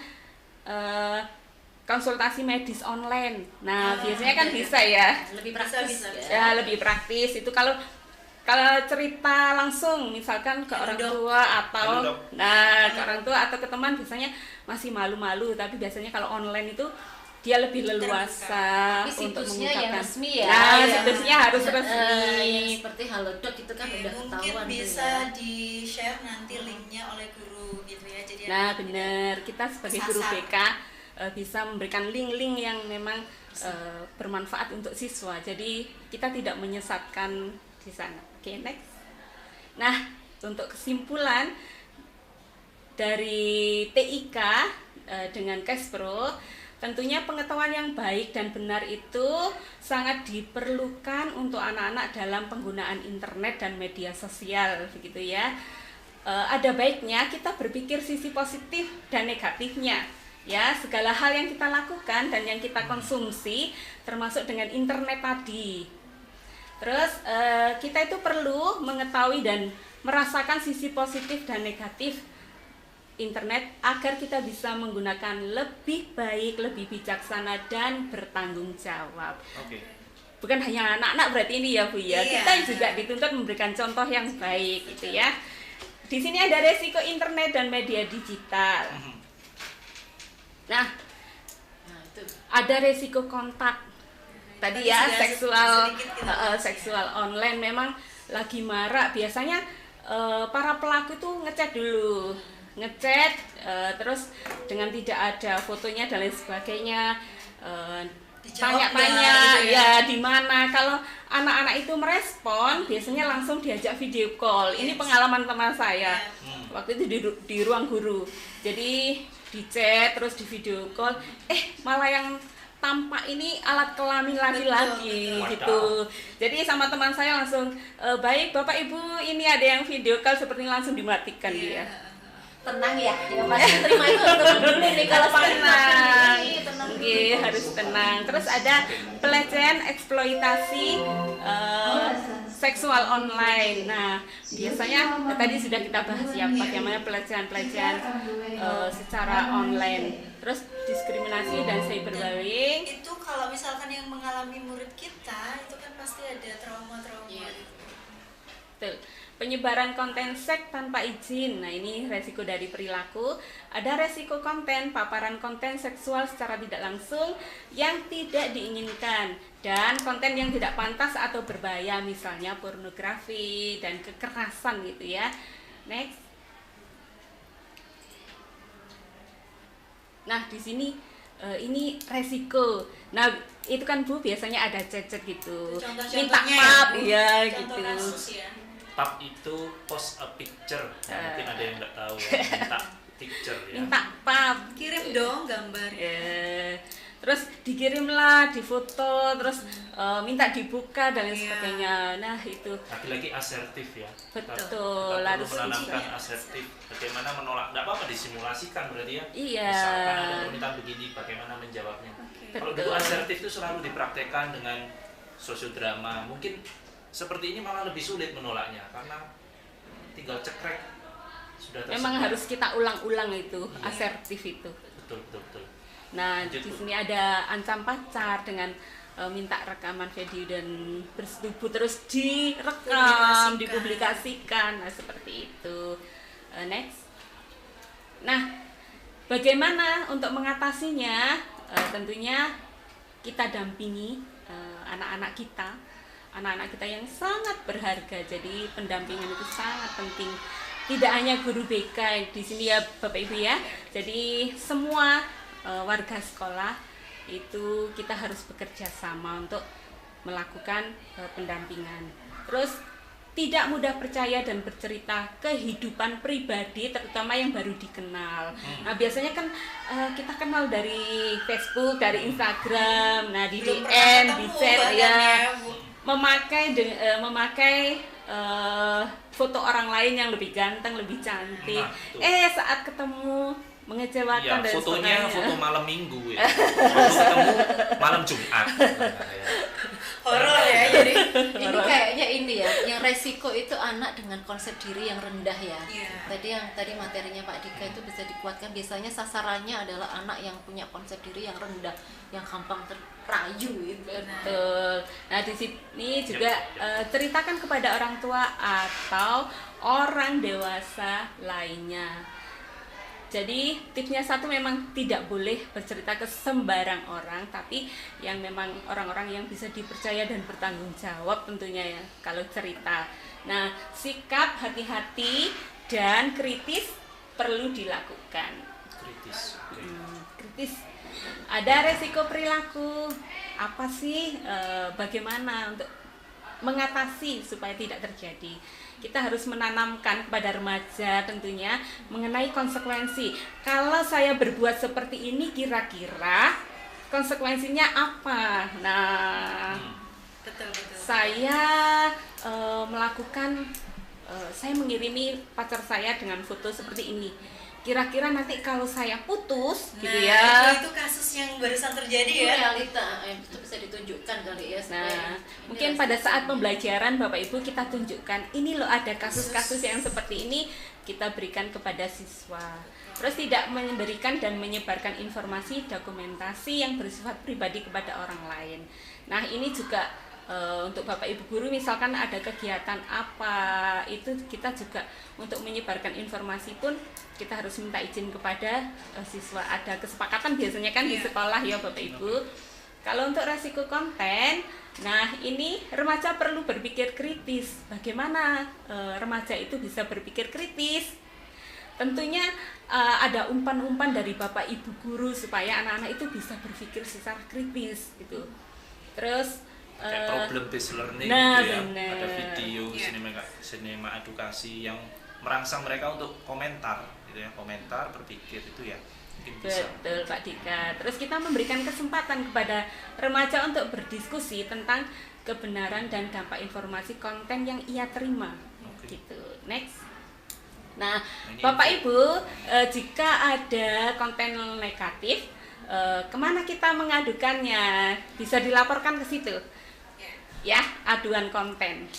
konsultasi medis online. Nah, biasanya kan bisa ya. Lebih praktis. Bisa. Ya, lebih praktis. Itu kalau cerita langsung misalkan ke orang tua atau ke orang tua atau ke teman biasanya masih malu-malu, tapi biasanya kalau online itu dia lebih leluasa untuk mengungkapkan. Resmi ya. Nah, situsnya harus resmi. Yang seperti Halodoc itu kan udah Mungkin ketahuan bisa ya. di-share nanti linknya oleh guru gitu ya. Jadi Nah, benar. Kita sebagai guru BK bisa memberikan link-link yang memang bermanfaat untuk siswa. Jadi kita tidak menyesatkan di sana. Oke, next. Nah, untuk kesimpulan dari TIK dengan KESPRO, tentunya pengetahuan yang baik dan benar itu sangat diperlukan untuk anak-anak dalam penggunaan internet dan media sosial, begitu ya. Ada baiknya kita berpikir sisi positif dan negatifnya. Ya, segala hal yang kita lakukan dan yang kita konsumsi termasuk dengan internet tadi. Terus kita itu perlu mengetahui dan merasakan sisi positif dan negatif internet agar kita bisa menggunakan lebih baik, lebih bijaksana dan bertanggung jawab. Oke. Bukan hanya anak-anak berarti ini ya Bu ya. Iya. Kita juga dituntut memberikan contoh yang baik gitu ya. Di sini ada resiko internet dan media digital. Nah, itu. ada resiko kontak. Tadi Tadi ya sudah seksual sedikit kita bahas, seksual online memang lagi marak. Biasanya para pelaku itu ngechat dulu, terus dengan tidak ada fotonya dan lain sebagainya, Dijawab tanya-tanya gitu ya di mana. Kalau anak-anak itu merespon biasanya langsung diajak video call. Ini pengalaman teman saya waktu itu di ruang guru. Jadi di chat terus di video call, malah yang tampak ini alat kelamin laki-laki Betul. gitu. Jadi sama teman saya langsung baik Bapak Ibu, ini ada yang video call, seperti langsung dimatikan dia. Tenang ya, yang pasti terima itu tenang dulu nih kalau Tenang. tenang Oke, harus tenang. Terus ada pelecehan, eksploitasi seksual online. Nah, biasanya tadi sudah kita bahas ya bagaimana pelecehan secara online. Terus diskriminasi dan cyberbullying. Itu kalau misalkan yang mengalami murid kita itu kan pasti ada trauma-trauma gitu. Betul. Penyebaran konten seks tanpa izin. Nah, ini resiko dari perilaku. Ada resiko konten, paparan konten seksual secara tidak langsung yang tidak diinginkan, dan konten yang tidak pantas atau berbahaya, misalnya pornografi dan kekerasan gitu ya. Next. Nah, di sini ini resiko. Nah, itu kan Bu biasanya ada chat-chat gitu. Minta maaf ya gitu. Kasus ya. Pap itu post a picture. Nah, mungkin ada yang nggak tahu ya. Minta picture ya. Minta pap. Kirim dong gambar. terus dikirimlah, difoto, terus minta dibuka dan lain sebagainya. Nah itu lagi-lagi asertif ya. betul, kita harus perlu menanamkan asertif. Bagaimana menolak? Tidak apa-apa disimulasikan berarti ya. Iya. Misalkan ada permintaan begini, bagaimana menjawabnya. Kalau dulu asertif itu selalu dipraktekkan dengan sosiodrama. Mungkin seperti ini malah lebih sulit menolaknya karena tinggal cekrek sudah tersebar. memang harus kita ulang-ulang itu asertif itu. Betul. Nah, Lanjut, di Bu. sini ada ancam pacar dengan minta rekaman video dan bersetubuh terus direkam, dipublikasikan. Nah, seperti itu. Next. Nah, bagaimana untuk mengatasinya? Tentunya kita dampingi anak-anak kita yang sangat berharga. Jadi pendampingan itu sangat penting. Tidak hanya guru BK di sini ya Bapak Ibu ya. Jadi semua warga sekolah itu kita harus bekerja sama untuk melakukan pendampingan. Terus tidak mudah percaya dan bercerita kehidupan pribadi terutama yang baru dikenal. Nah, biasanya kan kita kenal dari Facebook, dari Instagram, nah di DM, di chat ya. Memakai foto orang lain yang lebih ganteng, lebih cantik. Nah, Saat ketemu mengecewakan ya, dan fotonya sebagainya. foto malam minggu ya. Waktu ketemu malam Jumat. Horor ya jadi. Ini kayaknya ini ya, yang resiko itu anak dengan konsep diri yang rendah ya. Tadi materinya Pak Dika itu bisa dikuatkan. Biasanya sasarannya adalah anak yang punya konsep diri yang rendah, yang gampang terayu gitu. Betul. Nah, di sini juga ceritakan kepada orang tua atau orang dewasa lainnya. Jadi tipsnya satu, memang tidak boleh bercerita ke sembarang orang, tapi yang memang orang-orang yang bisa dipercaya dan bertanggung jawab tentunya ya kalau cerita. Nah, sikap hati-hati dan kritis perlu dilakukan. Kritis. Kritis. Ada resiko perilaku. Apa sih? Bagaimana untuk mengatasi supaya tidak terjadi? Kita harus menanamkan kepada remaja tentunya mengenai konsekuensi. Kalau saya berbuat seperti ini, kira-kira konsekuensinya apa? Nah, Betul. saya saya mengirimi pacar saya dengan foto seperti ini. Kira-kira nanti kalau saya putus, gitu ya. Itu kasus yang barusan terjadi Itu ya. realita, itu bisa ditunjukkan kali ya. Nah, mungkin pada saat pembelajaran Bapak Ibu kita tunjukkan, ini loh ada kasus-kasus yang seperti ini, kita berikan kepada siswa. Terus tidak memberikan dan menyebarkan informasi dokumentasi yang bersifat pribadi kepada orang lain. Nah, ini juga untuk Bapak Ibu guru, misalkan ada kegiatan apa, itu kita juga untuk menyebarkan informasi pun kita harus minta izin kepada siswa. Ada kesepakatan biasanya kan di sekolah ya Bapak Ibu. Kalau untuk resiko konten, nah ini remaja perlu berpikir kritis. Bagaimana remaja itu bisa berpikir kritis? Tentunya ada umpan-umpan dari Bapak Ibu guru supaya anak-anak itu bisa berpikir secara kritis gitu. Terus kayak problem based learning nah, gitu ya. bener. Ada video sinema edukasi yang merangsang mereka untuk komentar gitu ya, komentar, berpikir itu ya mungkin bisa. Betul Pak Dika. Terus kita memberikan kesempatan kepada remaja untuk berdiskusi tentang kebenaran dan dampak informasi konten yang ia terima. Gitu. Next. Nah, Ini Bapak Ibu, jika ada konten negatif, kemana kita mengadukannya? Bisa dilaporkan ke situ. Ya, aduan konten.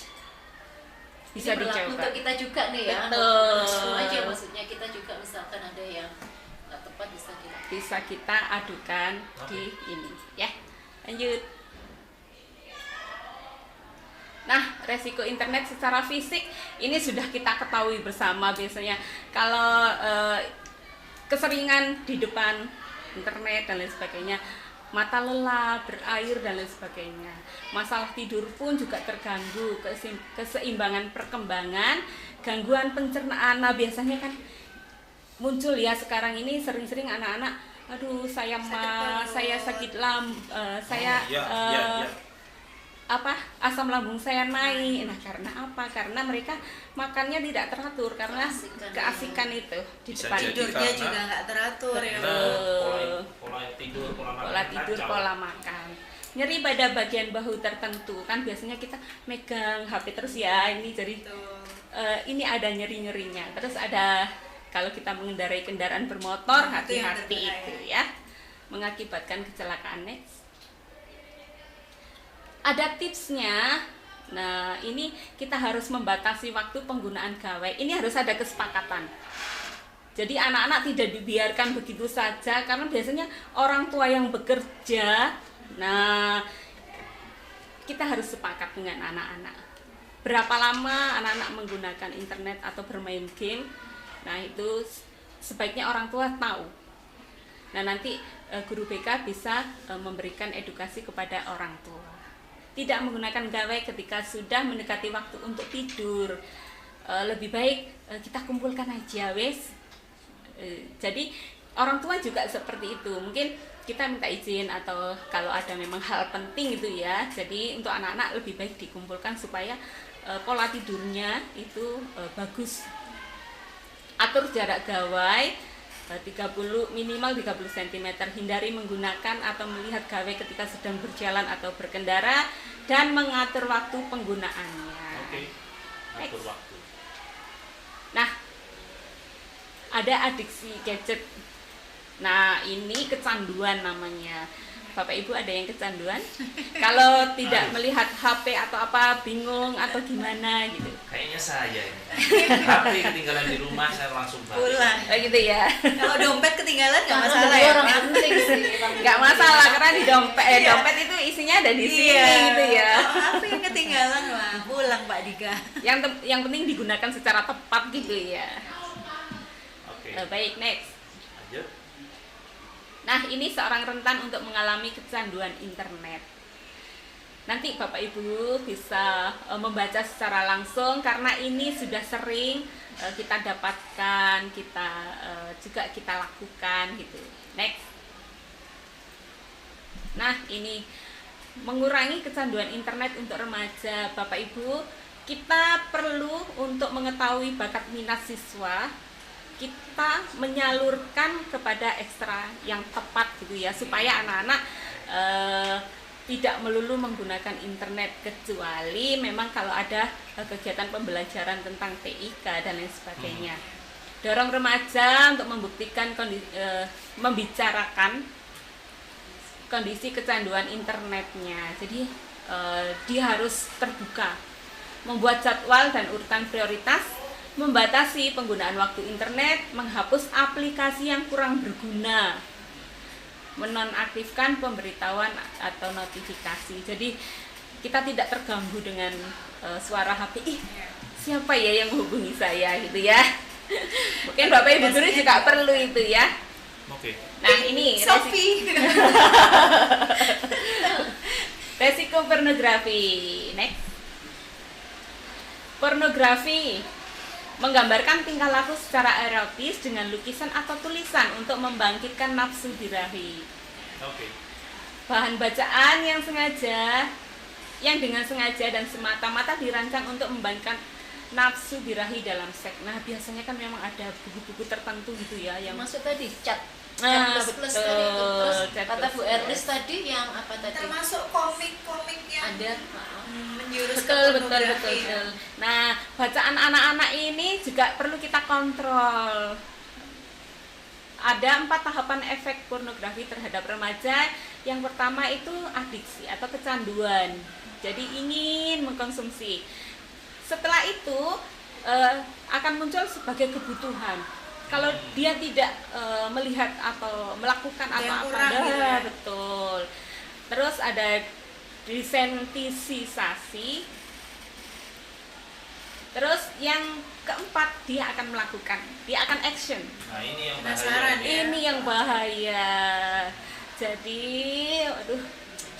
Bisa ini berlaku dicoba. untuk kita juga nih ya. Betul. Langsung aja, maksudnya kita juga misalkan ada yang nggak tepat bisa kita adukan di ini ya. Lanjut. Nah, resiko internet secara fisik ini sudah kita ketahui bersama. Biasanya kalau keseringan di depan internet dan lain sebagainya, mata lelah, berair dan lain sebagainya. Masalah tidur pun juga terganggu, keseimbangan perkembangan, gangguan pencernaan. Nah, biasanya kan muncul ya sekarang ini sering-sering anak-anak, aduh saya sakit asam lambung saya naik. Nah, karena apa? Karena mereka makannya tidak teratur karena keasikan itu di Bisa depan. jadi Tidurnya karena- juga nggak teratur ya. pola tidur, pola makan Pola tidur, kacau. pola makan. Nyeri pada bagian bahu tertentu kan biasanya kita megang HP terus ya, ini jadi Betul. ini ada nyeri-nyerinya. Terus ada kalau kita mengendarai kendaraan bermotor, Itu yang hati-hati berbahaya. itu ya, mengakibatkan kecelakaan. Next. Ada tipsnya. Nah, ini kita harus membatasi waktu penggunaan gawai. Ini harus ada kesepakatan. Jadi anak-anak tidak dibiarkan begitu saja karena biasanya orang tua yang bekerja. Nah, kita harus sepakat dengan anak-anak. Berapa lama anak-anak menggunakan internet atau bermain game? Nah, itu sebaiknya orang tua tahu. Nah, nanti guru BK bisa memberikan edukasi kepada orang tua. Tidak menggunakan gawai ketika sudah mendekati waktu untuk tidur. Lebih baik kita kumpulkan aja wes. Jadi orang tua juga seperti itu. Mungkin kita minta izin atau kalau ada memang hal penting itu ya. Jadi untuk anak-anak lebih baik dikumpulkan supaya pola tidurnya itu bagus. Atur jarak gawai 30 minimal 30 cm. Hindari menggunakan atau melihat gawai ketika sedang berjalan atau berkendara dan mengatur waktu penggunaannya. Oke. Atur waktu. Nah, ada adiksi gadget. Nah, ini kecanduan namanya. Bapak Ibu ada yang kecanduan? Kalau tidak melihat HP atau apa bingung atau gimana gitu. Kayaknya saya ini. HP ketinggalan di rumah saya langsung balik. Pulang. Oh gitu ya. Kalau dompet ketinggalan nggak Harus masalah jadi ya, orang Pak? penting sih. Nggak masalah karena di dompet Iya. dompet itu isinya ada di sini Iya. gitu ya. Kalau HP yang ketinggalan mah pulang Pak Dika. Yang penting digunakan secara tepat gitu ya. Oke. Baik, next. Lanjut. Nah, ini seorang rentan untuk mengalami kecanduan internet. Nanti Bapak Ibu bisa membaca secara langsung karena ini sudah sering kita dapatkan, juga kita lakukan gitu. Next. Nah, ini mengurangi kecanduan internet untuk remaja. Bapak Ibu, kita perlu untuk mengetahui bakat minat siswa, kita menyalurkan kepada ekstra yang tepat gitu ya, supaya anak-anak tidak melulu menggunakan internet, kecuali memang kalau ada kegiatan pembelajaran tentang TIK dan lain sebagainya. Dorong remaja untuk membicarakan kondisi kecanduan internetnya. Jadi dia harus terbuka, membuat jadwal dan urutan prioritas, membatasi penggunaan waktu internet, menghapus aplikasi yang kurang berguna, menonaktifkan pemberitahuan atau notifikasi. Jadi kita tidak terganggu dengan suara HP. Ih, siapa ya yang menghubungi saya gitu ya. Mungkin Bapak Ibu guru juga perlu itu ya. Oke. Nah, ini Sophie. resiko pornografi. Next. Pornografi menggambarkan tingkah laku secara erotis dengan lukisan atau tulisan untuk membangkitkan nafsu birahi. Oke. Bahan bacaan yang dengan sengaja dan semata-mata dirancang untuk membangkitkan nafsu birahi dalam seks. Nah, biasanya kan memang ada buku-buku tertentu gitu ya yang Masuk tadi chat. Nah, Chat plus tadi itu. Terus chat kata plus Bu Erlis tadi yang apa tadi? Termasuk komik-komik yang Ada. menjurus ke betul. pornografi. Nah, bacaan anak-anak ini juga perlu kita kontrol. Ada 4 tahapan efek pornografi terhadap remaja. Yang pertama itu adiksi atau kecanduan. Jadi ingin mengkonsumsi. Setelah itu akan muncul sebagai kebutuhan. Kalau dia tidak melihat atau melakukan Ada yang apa-apa, kurang gitu ya. betul. Terus ada desensitisasi. Terus yang keempat, dia akan melakukan, dia akan action. Nah, ini yang Penasaran bahaya. ya. Ini yang bahaya. Jadi, aduh,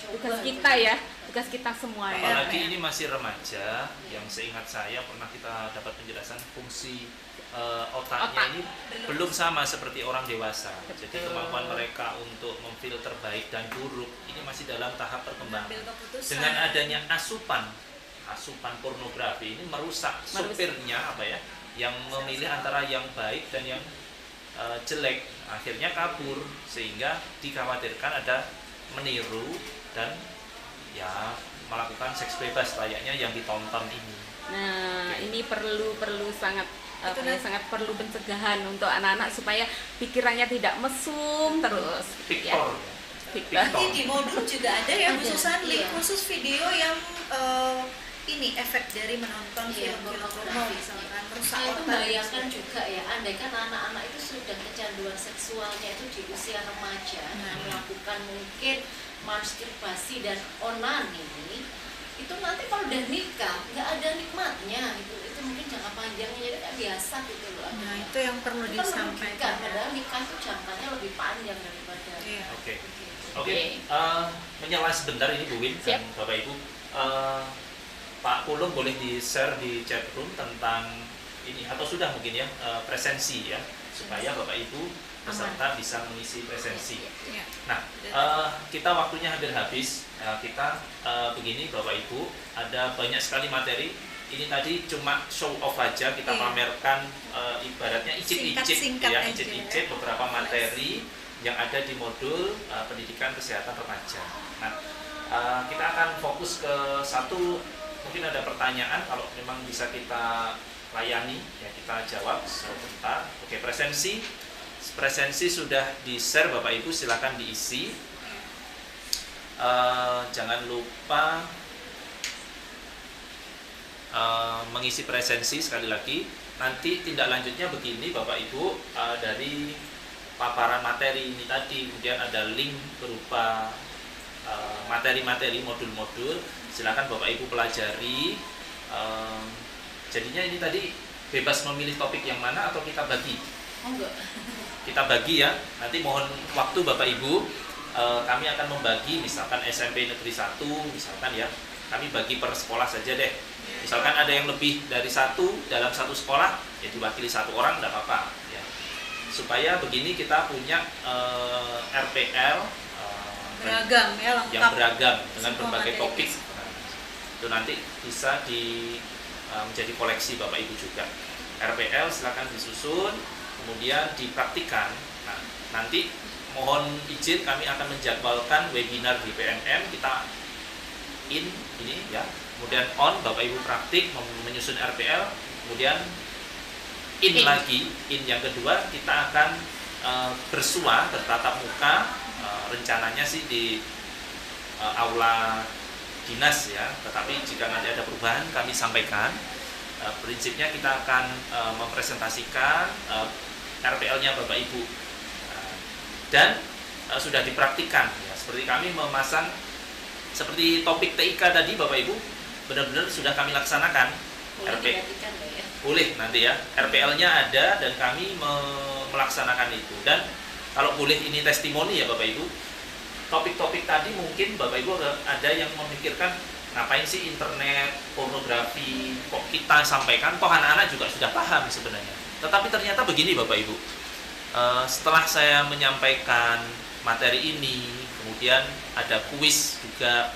tugas kita ya, tugas kita semua ya. Apalagi ini masih remaja, yang seingat saya pernah kita dapat penjelasan fungsi otaknya Otak. ini belum sama seperti orang dewasa. Jadi Betul. kemampuan mereka untuk memfilter baik dan buruk ini masih dalam tahap perkembangan. Ambil keputusan. Dengan adanya asupan pornografi ini merusak supirnya apa ya, yang memilih antara yang baik dan yang jelek, akhirnya kabur, sehingga dikhawatirkan ada meniru dan ya melakukan seks bebas layaknya yang ditonton ini. Nah, ini perlu sangat Itu sangat perlu pencegahan untuk anak-anak supaya pikirannya tidak mesum terus. Victor. Victor. Nanti di modul juga ada ya Ada, khususan link iya. khusus video yang ini efek dari menonton Iya, film-film porno pornografi. misalkan merusak Saya itu otak. bayangkan juga ya, andaikan anak-anak itu sudah kecanduan seksualnya itu di usia remaja, melakukan mungkin masturbasi dan onani, itu nanti kalau udah nikah nggak ada nikmatnya gitu. Itu mungkin jangka panjangnya jadi kayak biasa gitu loh. Nah, itu yang perlu Itu kan merugikan, disampaikan. padahal nikah itu jangkanya lebih panjang daripada Iya. Oke. Oke. Oke, menyela sebentar ini Bu Win dan Siap. Bapak Ibu. Pak Pulung boleh di-share di chat room tentang ini atau sudah mungkin ya presensi ya, supaya Bapak Ibu peserta bisa mengisi presensi. Iya. Nah, kita waktunya hampir habis. Kita begini Bapak Ibu, ada banyak sekali materi. Ini tadi cuma show off aja, kita Iya. pamerkan ibaratnya icip-icip Singkat-singkat ya, aja. icip-icip beberapa materi yang ada di modul pendidikan kesehatan remaja. Nah, kita akan fokus ke satu, mungkin ada pertanyaan, kalau memang bisa kita layani ya kita jawab sebentar. Oke, presensi sudah di-share Bapak Ibu, silakan diisi. Jangan lupa mengisi presensi sekali lagi. Nanti tindak lanjutnya begini Bapak Ibu, dari paparan materi ini tadi kemudian ada link berupa materi-materi modul-modul, silakan Bapak Ibu pelajari. Jadinya ini tadi bebas memilih topik yang mana atau kita bagi? oh enggak. Kita bagi ya, nanti mohon waktu Bapak Ibu. Kami akan membagi misalkan SMP Negeri 1 misalkan ya, kami bagi per sekolah saja deh. Misalkan ada yang lebih dari satu dalam satu sekolah, ya diwakili satu orang tidak apa-apa ya. Supaya begini kita punya RPL Beragam ya, lengkap. yang beragam dengan Semua berbagai materi. topik. Nah, itu nanti bisa menjadi koleksi Bapak Ibu juga. RPL silakan disusun, kemudian dipraktikkan. Nah, nanti mohon izin kami akan menjadwalkan webinar di PNM, kita in ini ya, kemudian on Bapak Ibu praktik menyusun RPL, kemudian in lagi, in yang kedua kita akan bersua bertatap muka, rencananya sih di aula dinas ya, tetapi jika nanti ada perubahan kami sampaikan. Prinsipnya kita akan mempresentasikan RPL-nya Bapak Ibu, dan sudah dipraktikkan ya, seperti kami memasang seperti topik TIK tadi Bapak Ibu, benar-benar sudah kami laksanakan. Boleh RP digantikan nggak ya? boleh nanti ya, RPL-nya ada dan kami melaksanakan itu. Dan kalau boleh ini testimoni ya Bapak Ibu, topik-topik tadi mungkin Bapak Ibu ada yang memikirkan ngapain sih internet, pornografi, kok kita sampaikan, kok anak-anak juga sudah paham sebenarnya. Tetapi ternyata begini Bapak Ibu, setelah saya menyampaikan materi ini, kemudian ada kuis juga,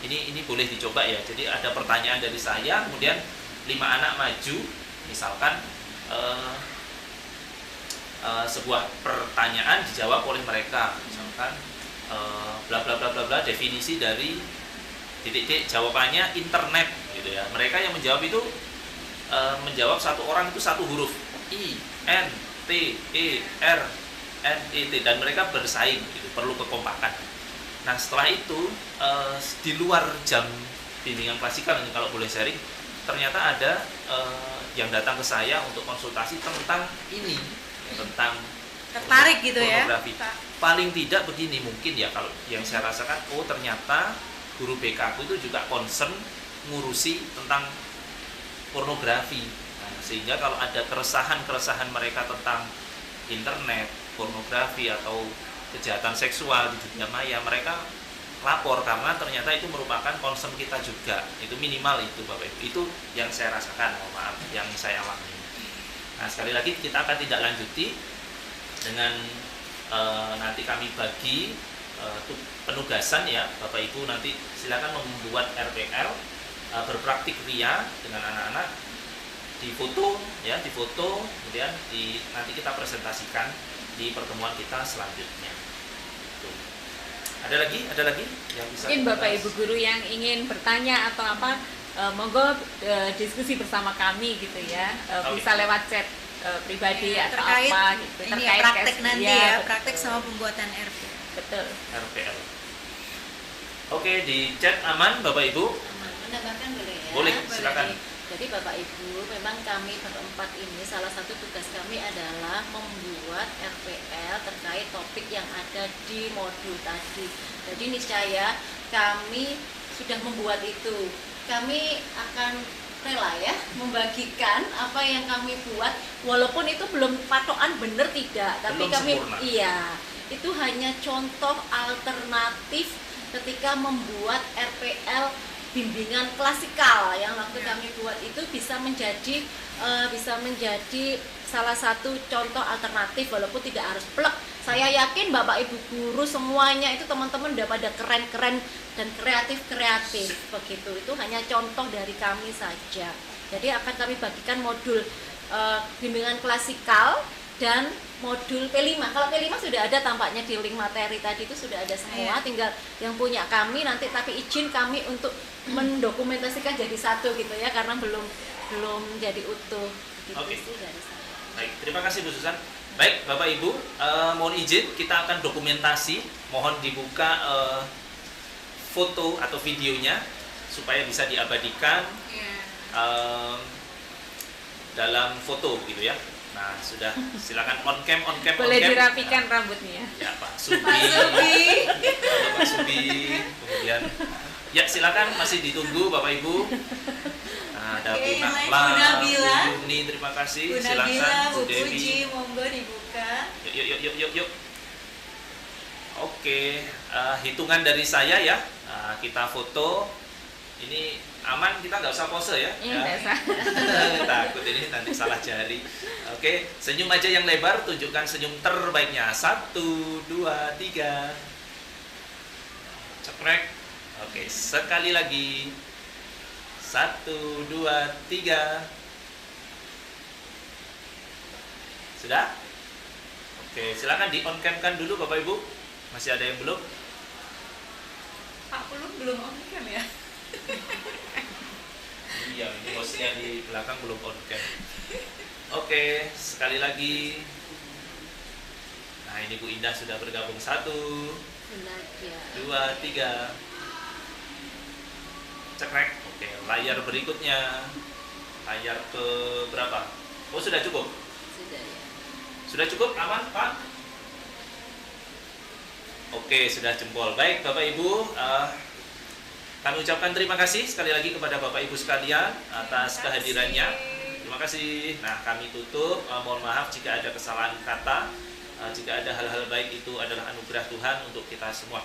ini boleh dicoba ya. Jadi ada pertanyaan dari saya, kemudian 5 anak maju, misalkan sebuah pertanyaan dijawab oleh mereka, misalkan bla bla bla bla bla, definisi dari titik-titik, jawabannya internet gitu ya. Mereka yang menjawab itu menjawab satu orang itu satu huruf, I N T E R N E T, dan mereka bersaing gitu, perlu kekompakan. Nah setelah itu di luar jam bimbingan klasikal ini kalau boleh sharing, ternyata ada yang datang ke saya untuk konsultasi tentang ini, tentang Tertarik gitu ya. pornografi. Paling tidak begini mungkin ya, kalau yang saya rasakan, oh ternyata guru BK aku itu juga concern ngurusi tentang pornografi. Nah, sehingga kalau ada keresahan-keresahan mereka tentang internet, pornografi atau kejahatan seksual di dunia maya, mereka lapor karena ternyata itu merupakan concern kita juga. Itu minimal itu Bapak Ibu. Itu yang saya rasakan, mohon maaf, yang saya alami. Nah, sekali lagi kita akan tidak lanjuti dengan nanti kami bagi penugasan ya, Bapak Ibu nanti silakan membuat RPL berpraktik ria dengan anak-anak, difoto ya, difoto, kemudian nanti kita presentasikan di pertemuan kita selanjutnya. Tuh. Ada lagi yang bisa Mungkin Bapak Ibu guru yang ingin bertanya atau apa, monggo diskusi bersama kami gitu ya. Bisa lewat chat pribadi atau terkait apa gitu. ini ya, praktek nanti ya, betul. praktek sama pembuatan RPL. Betul. RPL. Oke, di chat aman Bapak Ibu? Aman. Menambahkan boleh ya? Boleh, silakan. Jadi Bapak Ibu, memang kami berempat ini salah satu tugas kami adalah membuat RPL terkait topik yang ada di modul tadi. Jadi niscaya kami sudah membuat itu. Kami akan rela ya membagikan apa yang kami buat, walaupun itu belum patokan benar tidak, tapi Belum kami sempurna. iya, itu hanya contoh alternatif ketika membuat RPL bimbingan klasikal yang waktu kami buat itu bisa menjadi salah satu contoh alternatif walaupun tidak harus plek. Saya yakin Bapak Ibu guru semuanya itu teman-teman udah pada keren-keren dan kreatif-kreatif begitu. Itu hanya contoh dari kami saja. Jadi akan kami bagikan modul bimbingan klasikal dan modul P5. Kalau P5 sudah ada tampaknya di link materi tadi itu sudah ada semua, tinggal yang punya kami nanti, tapi izin kami untuk mendokumentasikan jadi satu gitu ya, karena belum jadi utuh gitu. Oke. Sih dari saya. Baik, terima kasih Bu Susan. Baik, Bapak Ibu, mohon izin kita akan dokumentasi, mohon dibuka foto atau videonya supaya bisa diabadikan dalam foto gitu ya. Nah, sudah, silakan on cam. Boleh dirapikan rambutnya. Ya, Pak Subi. Pak Subi. Kemudian ya silakan, masih ditunggu Bapak Ibu. Nah, ada Bu Nahla, Bu Nabila. Bu Yuni, terima kasih. Bu Nabila, Silakan Bu Bu Dewi. Puji, monggo dibuka. Yuk. Oke, hitungan dari saya ya. Kita foto. Ini aman, kita nggak usah pose ya. Iya, nggak usah. Takut ini nanti salah jari. Oke, senyum aja yang lebar, tunjukkan senyum terbaiknya. 1, 2, 3. Cekrek. Oke, sekali lagi. 1, 2, 3. Sudah? Oke, silakan di on cam kan dulu Bapak Ibu. Masih ada yang belum? Pak Pulung belum on cam ya? Iya, ini hostnya di belakang belum on cam. Oke, sekali lagi. Nah, ini Bu Indah sudah bergabung. 1, Benar ya. 2, 3. Cekrek. Oke, layar berikutnya. Layar ke berapa? Oh, sudah cukup. Sudah ya. Sudah cukup? Aman, Pak? Oke, sudah jempol. Baik, Bapak Ibu, kami ucapkan terima kasih sekali lagi kepada Bapak Ibu sekalian atas kehadirannya. Terima kasih. Nah, kami tutup. Mohon maaf jika ada kesalahan kata. Jika ada hal-hal baik, itu adalah anugerah Tuhan untuk kita semua.